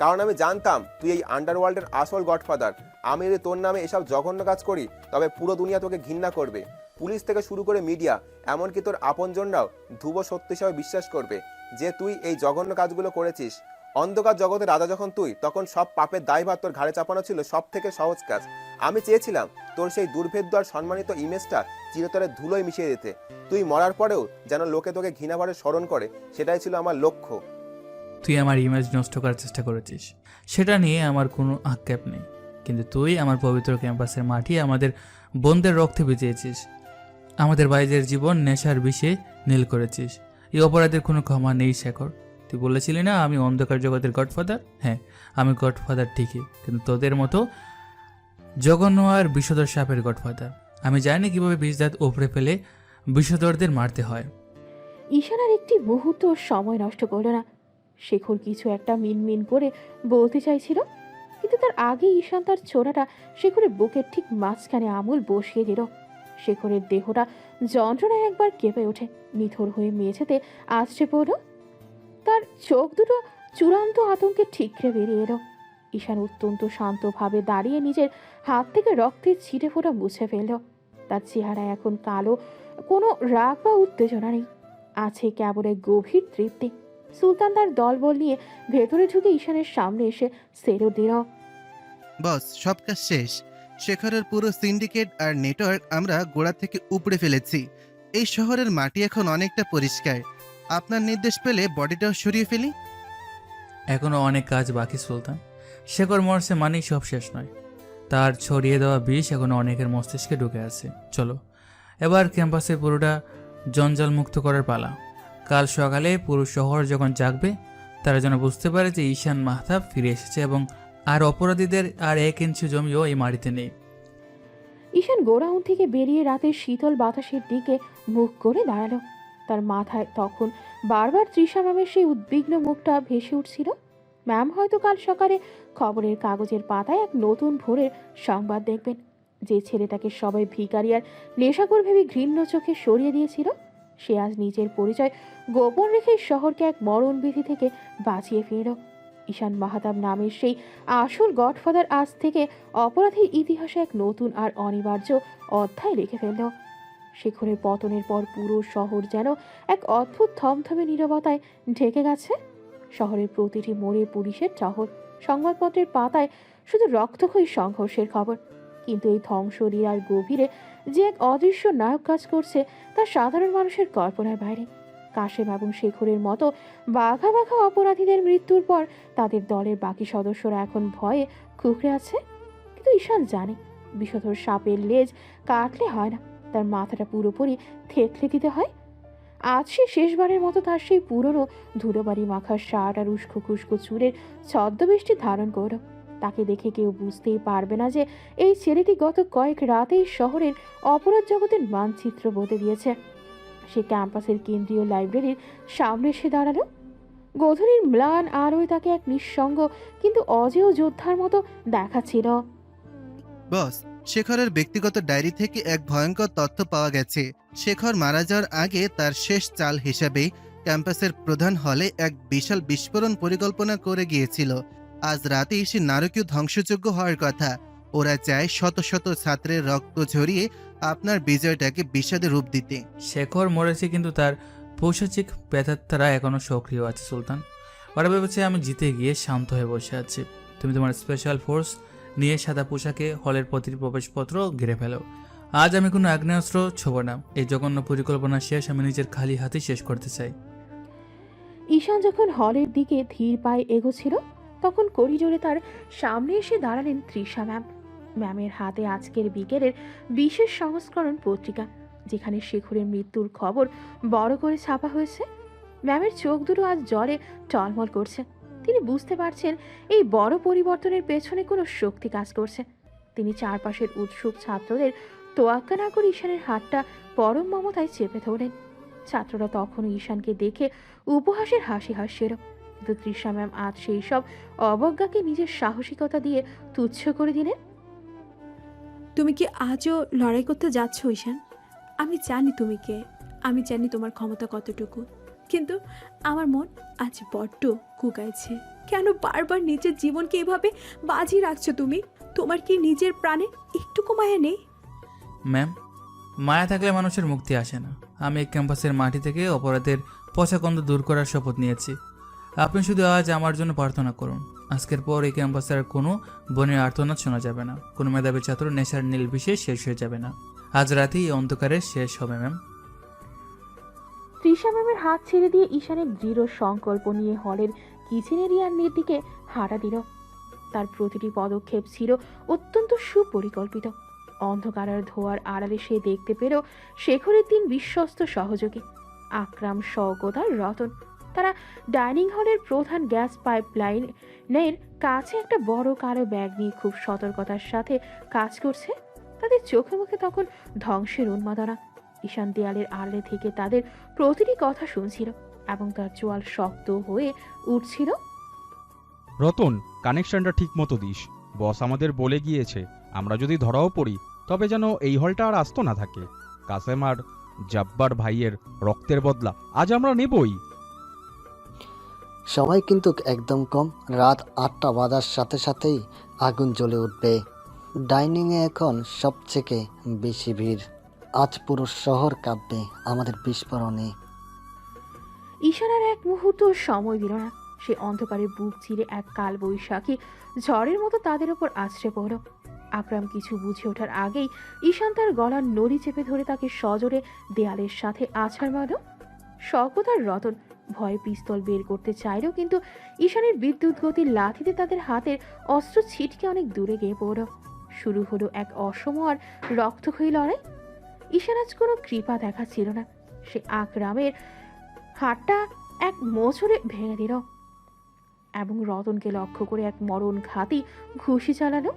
কারণ আমি জানতাম তুই এই আন্ডারওয়ার্ল্ডের আসল গডফাদার। আমি যদি তোর নামে এসব জঘন্য কাজ করি তবে পুরো দুনিয়া তোকে ঘৃণা করবে। পুলিশ থেকে শুরু করে মিডিয়া, এমনকি তোর আপনজনরাও ধ্রুব সত্য হিসাবে বিশ্বাস করবে যে তুই এই জঘন্য কাজগুলো করেছিস। অন্ধকার জগতের রাজা যখন তুই, তখন সব পাপের দায়ভার তোর ঘাড়ে চাপানো ছিল সব থেকে সহজ কাজ। আমি চেয়েছিলাম তোর সেই দুর্ভেদ্য আর সম্মানিত ইমেজটা চিরতরে ধুলোয় মিশিয়ে দিতে। তুই মরার পরেও যেন লোকে তোকে ঘৃণাভরে স্মরণ করে, সেটাই ছিল আমার লক্ষ্য। তুই আমার ইমেজ নষ্ট করার চেষ্টা করেছিস, সেটা নিয়ে আমার কোনো আক্ষেপ নেই। কিন্তু তুই আমার পবিত্র ক্যাম্পাসের মাটি আমাদের বোনদের রক্তে ভিজিয়েছিস। আমাদের বাইরের জীবন নেশার বিষে নীল করেছিস। এই অপরাধের কোনো ক্ষমা নেই শেখর। তুই বলেছিলি না আমি অন্ধকার জগতের গডফাদার? হ্যাঁ, আমি গডফাদার ঠিকই, কিন্তু তোদের মতো জঘন্য আর বিষধর সাপের গডফাদার। আমি জানি কিভাবে বিষদাঁত ওপরে ফেলে বিষধরদের মারতে হয়। ঈশান আর একটি মুহূর্ত সময় নষ্ট করল না। শেখর কিছু একটা মিনমিন করে বলতে চাইছিল, কিন্তু তার আগে ঈশান তার ছোড়াটা শেখরের বুকের ঠিক মাঝখানে আমূল বসিয়ে দিল। শেখরের দেহটা যন্ত্রণায় একবার কেঁপে ওঠে, নিথর হয়ে মেঝেতে আছড়ে পড়ল। তার চোখ দুটো চূড়ান্ত আতঙ্কে ঠিকরে বেরিয়ে এলো। ঈশান অত্যন্ত শান্তভাবে দাঁড়িয়ে নিজের হাত থেকে রক্তের ছিটে ফোঁটা মুছে ফেলল। তার চেহারায় এখন কালো, কোনো রাগ বা উত্তেজনা নেই, আছে কেবল এক গভীর তৃপ্তি। সুলতান তার দলবল নিয়ে ভেতরে ঢুকে ঈশানের সামনে এসে সেরো দিল। বস, সব কাজ শেষ। শেখরের পুরো সিন্ডিকেট আর নেটওয়ার্ক আমরা গোড়া থেকে উপড়ে ফেলেছি। এই শহরের মাটি এখন অনেকটা পরিষ্কার। আপনার নির্দেশ পেলে বডিটাও সরিয়ে ফেলি। এখনও অনেক কাজ বাকি সুলতান। শেখর মরছে মানেই সব শেষ নয়। তার ছড়িয়ে দেওয়া বিষ এখনও অনেকের মস্তিষ্কে ঢুকে আছে। চলো এবার ক্যাম্পাসে পুরোটা জঞ্জাল মুক্ত করার পালা। কাল সকালে পুরো শহর যখন জাগবে তারা যেন বুঝতে পারে যে ঈশান মাহতাব ফিরে এসেছে এবং আর অপরাধীদের আর 1 ইঞ্চি জমিও এই মাটিতে নেই। ঈশান গোডাউন থেকে বেরিয়ে রাতের শীতল বাতাসের দিকে মুখ করে দাঁড়ালো। তার মাথায় তখন বারবার তৃষা ম্যামের সেই উদ্বিগ্ন মুখটা ভেসে উঠছিল। ম্যাম হয়তো কাল সকালে খবরের কাগজের পাতায় এক নতুন ভোরের সংবাদ দেখবেন। যে ছেলেটাকে সবাই ভিখারি আর নেশাখোর ভেবে ঘৃণ্য চোখে সরিয়ে দিয়েছিল, সে আজ নিজের পরিচয় গোপন রেখে শহরকে এক মরণবিধি থেকে বাঁচিয়ে ফিরল। ঈশান মাহতাব নামের সেই আসল গডফাদার আজ থেকে অপরাধীর ইতিহাসে এক নতুন আর অনিবার্য অধ্যায় লিখে ফেলল। শেখরের পতনের পর পুরো শহর যেন এক অদ্ভুত থমথমে নীরবতায় ঢেকে গেছে। শহরের প্রতিটি মোড়ে পুলিশের টহল, সংবাদপত্রের পাতায় শুধু রক্তক্ষয়ী সংঘর্ষের খবর। কিন্তু এই ধ্বংসলীলার গভীরে যে এক অদৃশ্য নায়ক কাজ করছে তা সাধারণ মানুষের কল্পনার বাইরে। কাশেম এবং শেখরের মতো বাঘা বাঘা অপরাধীদের মৃত্যুর পর তাদের দলের বাকি সদস্যরা এখন ভয়ে কুঁকড়ে আছে। কিন্তু ঈশান জানে বিষধর সাপের লেজ কাটলে হয় না, তার মাথাটা পুরোপুরি থেতলে দিতে হয়। আজ সে শেষবারের মতো তার সেই পুরনো ধুলোবাড়ি মাখার শার্ট আর উস্কো খুস্কো চুলের ছদ্মবেশটি ধারণ করল। তাকে দেখে কেউ বুঝতেই পারবে না যে এই ছেলেটি গত কয়েক রাতেই শহরের অপরাধ জগতের মানচিত্র বদলে দিয়েছে। সে ক্যাম্পাসের কেন্দ্রীয় লাইব্রেরির সামনে এসে দাঁড়ালো। গধূলির ম্লান আলোয় তাকে এক নিঃসঙ্গ কিন্তু অজেয় যোদ্ধার মতো দেখাচ্ছিল। বস, শেখরের ব্যক্তিগত ডায়েরি থেকে এক ভয়ঙ্কর তথ্য পাওয়া গেছে। শেখর মারা যাওয়ার আগে তার শেষ চাল হিসাবে ক্যাম্পাসের প্রধান হলে এক বিশাল বিস্ফোরণ পরিকল্পনা করে গিয়েছিল। আজ রাতেই সে নারকীয় ধ্বংসযোগ্য হওয়ার কথা। ওরা চায় শত শত ছাত্রের রক্ত ঝরিয়ে আপনার বিজয়টাকে বিষাদে রূপ দিতে। শেখর মরেছে কিন্তু তার পৈশাচিক প্রেতাত্মারা এখনও সক্রিয় আছে সুলতান। ওরা ভেবেছে আমি জিতে গিয়ে শান্ত হয়ে বসে আছি। তুমি তোমার স্পেশাল ফোর্স নিয়ে সাদা পোশাকে হলের প্রতিটি প্রবেশপত্র ঘিরে ফেলো। আজ আমি কোনো আগ্নেয়াস্ত্র ছোব না। এই জঘন্য পরিকল্পনা শেষ আমি নিজের খালি হাতে শেষ করতে চাই। ঈশান যখন হলের দিকে ধীর পায়ে এগোচ্ছিল তখন করিডোরে তার সামনে এসে দাঁড়ালেন তৃষা ম্যাম। ম্যামের হাতে আজকের বিকেলের বিশেষ সংস্করণ পত্রিকা, যেখানে শেখরের মৃত্যুর খবর বড় করে ছাপা হয়েছে। ম্যামের চোখ দুটো আজ জ্বরে টলমল করছে। তিনি বুঝতে পারছেন এই বড় পরিবর্তনের পেছনে কোনো শক্তি কাজ করছে। তিনি চারপাশের উৎসুক ছাত্রদের তোয়াক্কা না করে ঈশানের হাতটা পরম মমতায় চেপে ধরলেন। ছাত্ররা তখনও ঈশানকে দেখে উপহাসের হাসি হাসছিল, কিন্তু তৃষা ম্যাম আজ সেই সব অবজ্ঞাকে নিজের সাহসিকতা দিয়ে তুচ্ছ করে দিলেন। তুমি কি আজও লড়াই করতে যাচ্ছ ঈশান? আমি জানি তুমি কে, আমি জানি তোমার ক্ষমতা কতটুকু, কিন্তু আমার মন আজ বড্ড কুকাইছে। কেন বারবার নিজের জীবনকে এভাবে বাজি রাখছো তুমি? তোমার কি নিজের প্রাণে একটুকু মায়া নেই? ম্যাম, মায়া থাকলে মানুষের মুক্তি আসে না। আমি এই ক্যাম্পাসের মাটি থেকে অপরাধের পচাগন্ধ দূর করার শপথ নিয়েছি। আপনি শুধু আজ আমার জন্য প্রার্থনা করুন। আজকের পর এই ক্যাম্পাসে আর কোনো বনের আর্তনাদ শোনা যাবে না, কোনো মেধাবী ছাত্র নেশার নীল বিষে শেষ হয়ে যাবে না। আজ রাতেই এই অন্ধকারে শেষ হবে ম্যাম। তৃষা ম্যামের হাত ছেড়ে দিয়ে ঈশানের দৃঢ় সংকল্প নিয়ে হলের কিচেন এরিয়ার দিকে হাঁটা দিল। তার প্রতিটি পদক্ষেপ ছিল অত্যন্ত সুপরিকল্পিত। অন্ধকারের ধোয়ার আড়ালে সে দেখতে পেল শেখরের 3 বিশ্বস্ত সহযোগী আকরাম, শওকত আর রতন। তারা ডাইনিং হলের প্রধান গ্যাস পাইপলাইনের কাছে একটা বড় কালো ব্যাগ নিয়ে খুব সতর্কতার সাথে কাজ করছে। তাদের চোখে মুখে তখন ধ্বংসের উন্মাদনা। ঈশান দেয়ালের আড়ালে থেকে তাদের প্রতিটি কথা শুনছিল এবং তার চোয়াল শক্ত হয়ে উঠছিল। রতন, কানেকশনটা ঠিক মতো দিস। বস আমাদের বলে গিয়েছে আমরা যদি ধরাও পড়ি তবে যেন এই হলটা আর আস্ত না থাকে। কাসেম আর জাব্বার ভাইয়ের রক্তের বদলা আজ আমরা নেবই। সময় কিন্তু একদম কম। রাত 8টা বাজার সাথে সাথেই আগুন জ্বলে উঠবে। ডাইনিংয়ে এখন সবথেকে বেশি ভিড়। আজ পুরো শহর কাঁপবে আমাদের বিস্ফোরণে। ঈশান আর এক মুহূর্ত সময় দিল না। সে অন্ধকারে বুক চিরে এক কাল বৈশাখী ঝড়ের মতো তাদের ওপর আছড়ে পড়ল। আকরাম কিছু বুঝে ওঠার আগেই ঈশান তার গলার নড়ি চেপে ধরে তাকে সজোরে দেয়ালের সাথে আছাড় মারল। শওকত আর রতন ভয়ে পিস্তল বের করতে চাইল, কিন্তু ঈশানের বিদ্যুৎ গতির লাথিতে তাদের হাতের অস্ত্র ছিটকে অনেক দূরে গিয়ে পড়ল। শুরু হলো এক অসম আর রক্তক্ষয়ী লড়াই। ঈশান আজ কোনো কৃপা দেখাচ্ছিল না। সে আকরামের হাতটা এক মোচড়ে ভেঙে দিল এবং রতনকে লক্ষ্য করে এক মরণ ঘাতি ঘুষি চালালো।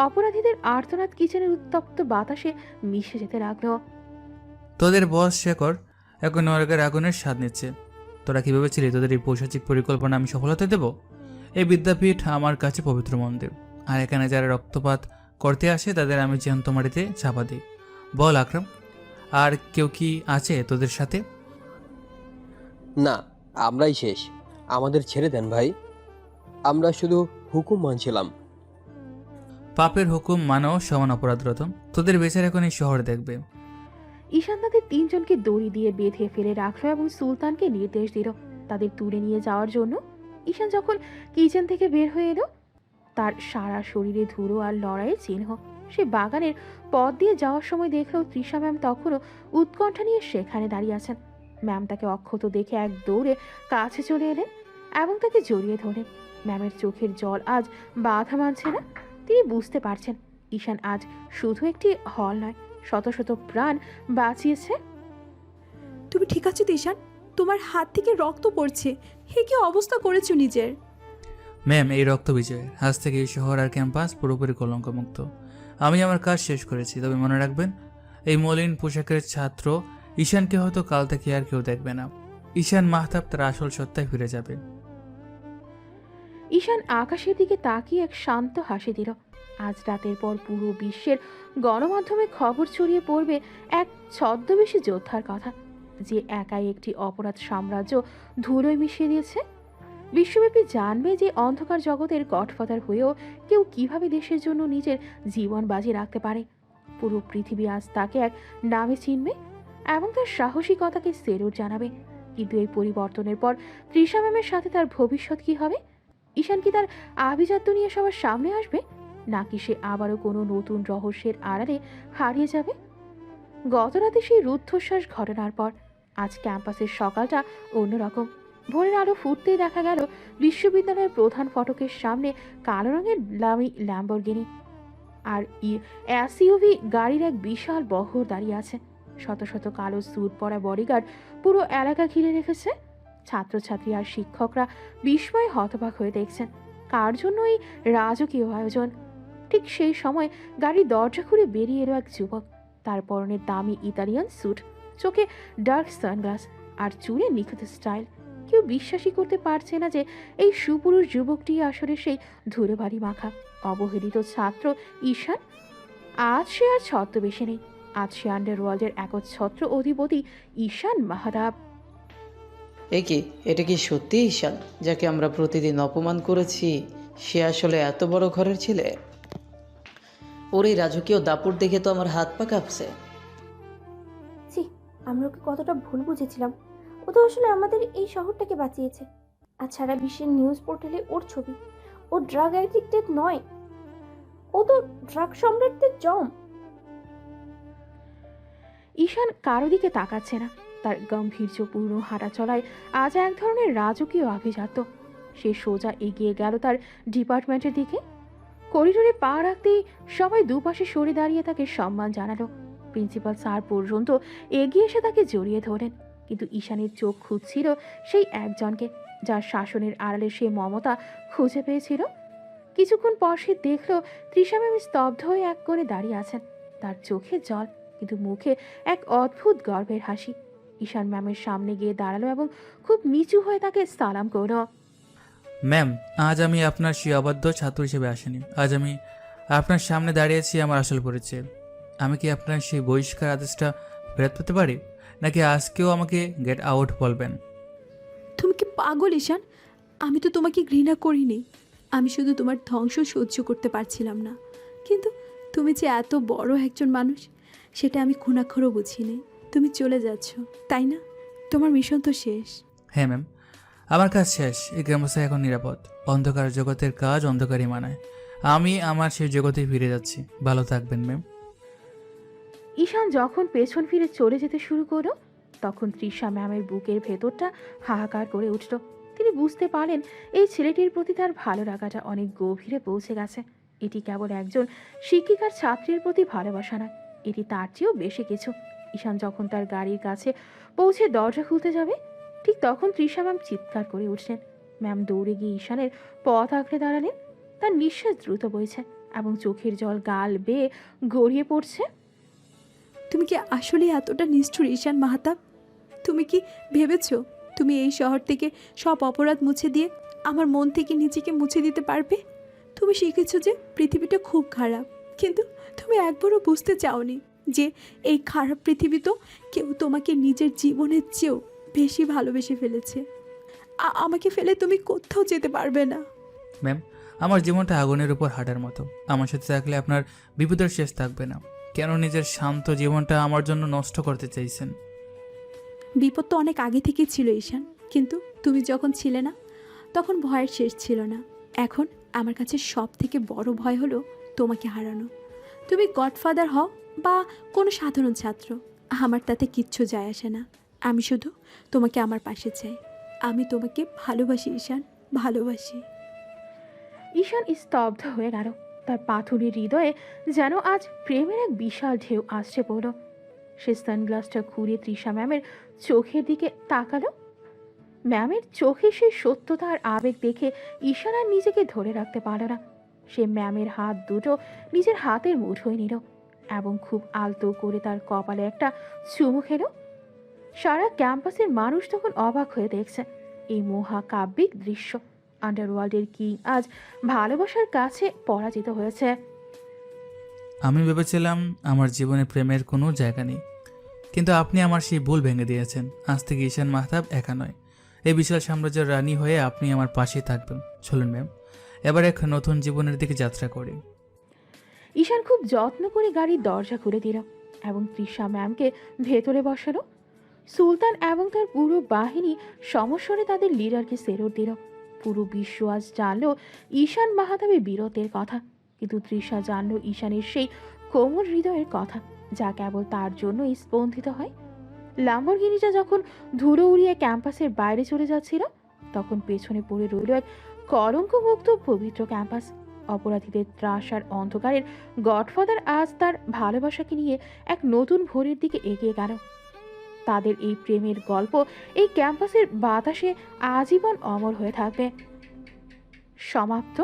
অপরাধীদের আর্তনাদ কিচেনের উত্তপ্ত বাতাসে মিশে যেতে লাগলো। তোদের বস শেখর এখন নরকের আগুনের স্বাদ নিচ্ছে। তোরা কি ভেবেছিলি তোদের এই পৈশাচিক পরিকল্পনা আমি সফলতা দেব? এই বিদ্যাপীঠ আমার কাছে পবিত্র মন্দির, আর এখানে যারা রক্তপাত করতে আসে তাদের আমি জ্যান্ত মাটিতে চাপা দিই। বল আকরাম, আর কেউ কি আছে তোদের সাথে? না, আমরাই শেষ। আমাদের ছেড়ে দেন ভাই, আমরা শুধু হুকুম মানছিলাম। পাপের হুকুম মানাও সমান অপরাধ রতন। তোদের বেচার এখন এই শহর দেখবে। ঈশান তাদের 3 জনকে দড়ি দিয়ে বেঁধে ফেলে রাখলো এবং সুলতানকে নির্দেশ দিল তাদের তুলে নিয়ে যাওয়ার জন্য। ঈশান যখন কিচেন থেকে বের হয়ে এলো, তার সারা শরীরে ধুলো আর লড়াইয়ের চিহ্ন। সে বাগানের পথ দিয়ে যাওয়ার সময় দেখলেও তৃষা ম্যাম তখনও উৎকণ্ঠা নিয়ে সেখানে দাঁড়িয়ে আছেন। ম্যাম তাকে অক্ষত দেখে এক দৌড়ে কাছে চলে এলেন এবং তাকে জড়িয়ে ধরেন। ম্যামের চোখের জল আজ বাধা মানছে না। তিনি বুঝতে পারছেন ঈশান আজ শুধু একটি হল নয়, শত শত প্রাণ বাঁচিয়েছে। তুমি ঠিক আছো তো ঈশান? তোমার হাত থেকে রক্ত পড়ছে, হে কি অবস্থা করেছো নিজের? ম্যাম, এই রক্ত বিজয়ের আজ থেকে এই শহর আর ক্যাম্পাস পুরোপুরি কলঙ্কমুক্ত। আমি আমার কাজ শেষ করেছি, তবে মনে রাখবেন এই মলিন পোশাকের ছাত্র ঈশানকে হয়তো কাল থেকে আর কেউ দেখবে না। ঈশান মাহতাব তার আসল সত্তায় ফিরে যাবে। ঈশান আকাশের দিকে তাকিয়ে এক শান্ত হাসি দিল। আজ রাতের পর পুরো বিশ্বের গণমাধ্যমে খবর ছড়িয়ে পড়বে এক ছদ্মবেশী যোদ্ধার কথা, যে একাই একটি অপরাধ সাম্রাজ্য ধুলোয় মিশিয়ে দিয়েছে। বিশ্বব্যাপী জানবে যে অন্ধকার জগতের গডফাদার হয়েও কেউ কিভাবে দেশের জন্য নিজের জীবন বাজি রাখতে পারে। পুরো পৃথিবী আজ তাকে এক নামে চিনবে এবং তার সাহসিকতাকে সেলুট জানাবে। কিন্তু এই পরিবর্তনের পর তৃষা ম্যামের সাথে তার ভবিষ্যৎ কি হবে? ঈশান কি তার আভিজাত্য নিয়ে সবার সামনে আসবে, নাকি সে আবারও কোনো নতুন রহস্যের আড়ালে হারিয়ে যাবে? গতরাতে সেই রুদ্ধশ্বাস ঘটনার পর আজ ক্যাম্পাসের সকালটা অন্যরকম। ভোরের আলো ফুটতেই দেখা গেল বিশ্ববিদ্যালয়ের প্রধান ফটকের সামনে কালো রঙের দামি ল্যাম্বরগিনি আর এসইউভি গাড়ির এক বিশাল বহর দাঁড়িয়ে আছে। শত শত কালো স্যুট পরা বডিগার্ড পুরো এলাকা ঘিরে রেখেছে। ছাত্রছাত্রী আর শিক্ষকরা বিস্ময়ে হতবাক হয়ে দেখছেন কার জন্য এই রাজকীয় আয়োজন। ঠিক সেই সময় গাড়ির দরজা খুলে বেরিয়ে এলো এক যুবক। তার পরনে দামি ইতালিয়ান স্যুট, চোখে ডার্ক সানগ্লাস আর চুলে নিখুঁত স্টাইল। কেউ বিশ্বাসই করতে পারছে না যে এই সুপুরুষ যুবকটি আসলে সেই ধুলোবালি মাখা অবহেলিত ছাত্র ঈশান। আজ সে আর ছদ্মবেশে নেই, আজ সে আন্ডারওয়ার্ল্ডের একচ্ছত্র অধিপতি ঈশান মাহতাব। এটা কি সত্যি ঈশান, যাকে আমরা প্রতিদিন অপমান করেছি? সে আসলে এত বড় ঘরের ছেলে? ওর এই রাজকীয় দাপট দেখে তো আমার হাত পা কাঁপছে। ছি, আমরা ওকে কতটা ভুল বুঝেছিলাম। ও তো আসলে আমাদের এই শহরটাকে বাঁচিয়েছে। আর সারা বিশ্বের নিউজ পোর্টালে ওর ছবি। ও ড্রাগ অ্যাডিক্টেড নয়, ও তো ড্রাগ সম্রাটদের জম। ঈশান কারো দিকে তাকাচ্ছে না। তার গম্ভীর্যপূর্ণ হাঁটা চলায় আজ এক ধরনের রাজকীয় আভিজাত্য। সে সোজা এগিয়ে গেল তার ডিপার্টমেন্টের দিকে। করিডোরে পা রাখতেই সবাই দুপাশে সরে দাঁড়িয়ে তাকে সম্মান জানালো। প্রিন্সিপাল স্যার পর্যন্ত এগিয়ে এসে তাকে জড়িয়ে ধরেন। কিন্তু ঈশানের চোখ খুঁজছিল সেই একজনকে, যার শাসনের আড়ালে সে মমতা খুঁজে পেয়েছিল। কিছুক্ষণ পর সে দেখল তৃষা ম্যাম স্তব্ধ হয়ে এক কোণে দাঁড়িয়ে আছেন। তার চোখে জল, কিন্তু মুখে এক অদ্ভুত গর্বের হাসি। ঈশান ম্যামের সামনে গিয়ে দাঁড়ালো এবং খুব নিচু হয়ে তাকে সালাম করল। ম্যাম, আজ আমি আপনার সেই অবাধ্য ছাত্র হিসেবে আসিনি। আজ আমি আপনার সামনে দাঁড়িয়েছি আমার আসল পরিচয়। আমি কি আপনার সেই বহিষ্কার আদেশটা ফেরত পেতে পারি, নাকি আজকেও আমাকে গেট আউট বলবেন? তুমি কি পাগল ঈশান? আমি তো তোমাকে ঘৃণা করিনি, আমি শুধু তোমার ধ্বংস সহ্য করতে পারছিলাম না। কিন্তু তুমি যে এত বড় একজন মানুষ সেটা আমি খুনাখরও বুঝিনি। তুমি চলে যাচ্ছ, তাই না? তোমার মিশন তো শেষ। হ্যাঁ ম্যাম, আমার কাজ শেষ। এই ক্যাম্পাসে এখন নিরাপদ। অন্ধকার জগতের কাজ অন্ধকারই মানায়। আমি আমার সেই জগতে ফিরে যাচ্ছি। ভালো থাকবেন ম্যাম। ঈশান যখন পেছন ফিরে চলে যেতে শুরু করলো, তখন তৃষা ম্যামের বুকের ভেতরটা হাহাকার করে উঠল। তিনি বুঝতে পারেন এই ছেলেটির প্রতি তার ভালো লাগাটা অনেক গভীরে পৌঁছে গেছে। এটি কেবল একজন শিক্ষিকার ছাত্রের প্রতি ভালোবাসা নয়, এটি তার চেয়েও বেশি কিছু। ঈশান যখন তার গাড়ির কাছে পৌঁছে দরজা খুলতে যাবে, ঠিক তখন তৃষা ম্যাম চিৎকার করে উঠলেন। ম্যাম দৌড়ে গিয়ে ঈশানের পথ আঁকড়ে দাঁড়ালেন। তার নিঃশ্বাস দ্রুত বইছে এবং চোখের জল গাল বেয়ে গড়িয়ে পড়ছে। তুমি কি আসলে এতটা নিষ্ঠুর ঈশান মাহতাব? তুমি কি ভেবেছ তুমি এই শহর থেকে সব অপরাধ মুছে দিয়ে আমার মন থেকে নিজেকে মুছে দিতে পারবে? তুমি শিখেছো যে পৃথিবীটা খুব খারাপ, কিন্তু তুমি একবারও বুঝতে চাওনি যে এই খারাপ পৃথিবী তো কেউ তোমাকে নিজের জীবনের চেয়েও বেশি ভালোবেসে ফেলেছে। আমাকে ফেলে তুমি কোথাও যেতে পারবে না। ম্যাম, আমার জীবনটা আগুনের উপর হাঁটার মতো। আমার সাথে থাকলে আপনার বিপদের শেষ থাকবে না। কেন নিজের শান্ত জীবনটা আমার জন্য নষ্ট করতে চাইছেন? বিপদ তো অনেক আগে থেকেই ছিল ঈশান, কিন্তু তুমি যখন ছিলে না তখন ভয়ের শেষ ছিল না। এখন আমার কাছে সব থেকে বড় ভয় হলো তোমাকে হারানো। তুমি গডফাদার হও বা কোনো সাধারণ ছাত্র, আমার তাতে কিচ্ছু যায় আসে না। আমি শুধু তোমাকে আমার পাশে চাই। আমি তোমাকে ভালোবাসি ঈশান, ভালোবাসি। ঈশান স্তব্ধ হয়ে গেল। তার পাথুরে হৃদয়ে যেন আজ প্রেমের এক বিশাল ঢেউ আসছে পড়ল। সে সানগ্লাসটা ঘুরে তৃষা ম্যামের চোখের দিকে তাকালো। ম্যামের চোখে সেই সত্যতা আর আবেগ দেখে ঈশান আর নিজেকে ধরে রাখতে পারল না। সে ম্যামের হাত দুটো নিজের হাতের মুঠোয় নিল এবং খুব আলতো করে তার কপালে একটা চুমু খেল। সারা ক্যাম্পাসের মানুষ তখন অবাক হয়ে দেখছে এই মহাকাব্যিক দৃশ্য। আন্ডারওয়ার্ল্ডের কিং আজ ভালোবাসার কাছে পরাজিত হয়েছে। আমি ভেবেছিলাম আমার জীবনে প্রেমের কোনো জায়গা নেই, কিন্তু আপনি আমার সেই ভুল ভেঙে দিয়েছেন। আজ থেকে ঈশান মাহতাব একা নয়, এই বিশাল সাম্রাজ্যের রানী হয়ে আপনি আমার পাশেই থাকবেন। চলুন ম্যাম, এবার এক নতুন জীবনের দিকে যাত্রা করি। ঈশান খুব যত্ন করে গাড়ির দরজা খুলে দিল এবং তৃষা ম্যামকে ভেতরে বসালো। সুলতান এবং তার পুরো বাহিনী সমস্বরে তাদের লিডারকে সেলুট দিল। পুরো বিশ্ব আজ জানলো ঈশান মাহতাবের বীরত্বের কথা, কিন্তু তৃষা জানলো ঈশানের সেই কোমল হৃদয়ের কথা যা কেবল তার জন্যই স্পন্দিত হয়। ল্যাম্বরগিনিটা যখন ধুলো উড়িয়ে ক্যাম্পাসের বাইরে চলে যাচ্ছিল, তখন পেছনে পড়ে রইল এক কলঙ্কমুক্ত পবিত্র ক্যাম্পাস। অপরাধীদের ত্রাস আর অন্ধকারের গডফাদার আজ তার ভালোবাসাকে নিয়ে এক নতুন ভোরের দিকে এগিয়ে গেল। তাদের এই প্রেমের গল্প এই ক্যাম্পাসের বাতাসে আজীবন অমর হয়ে থাকবে। সমাপ্ত।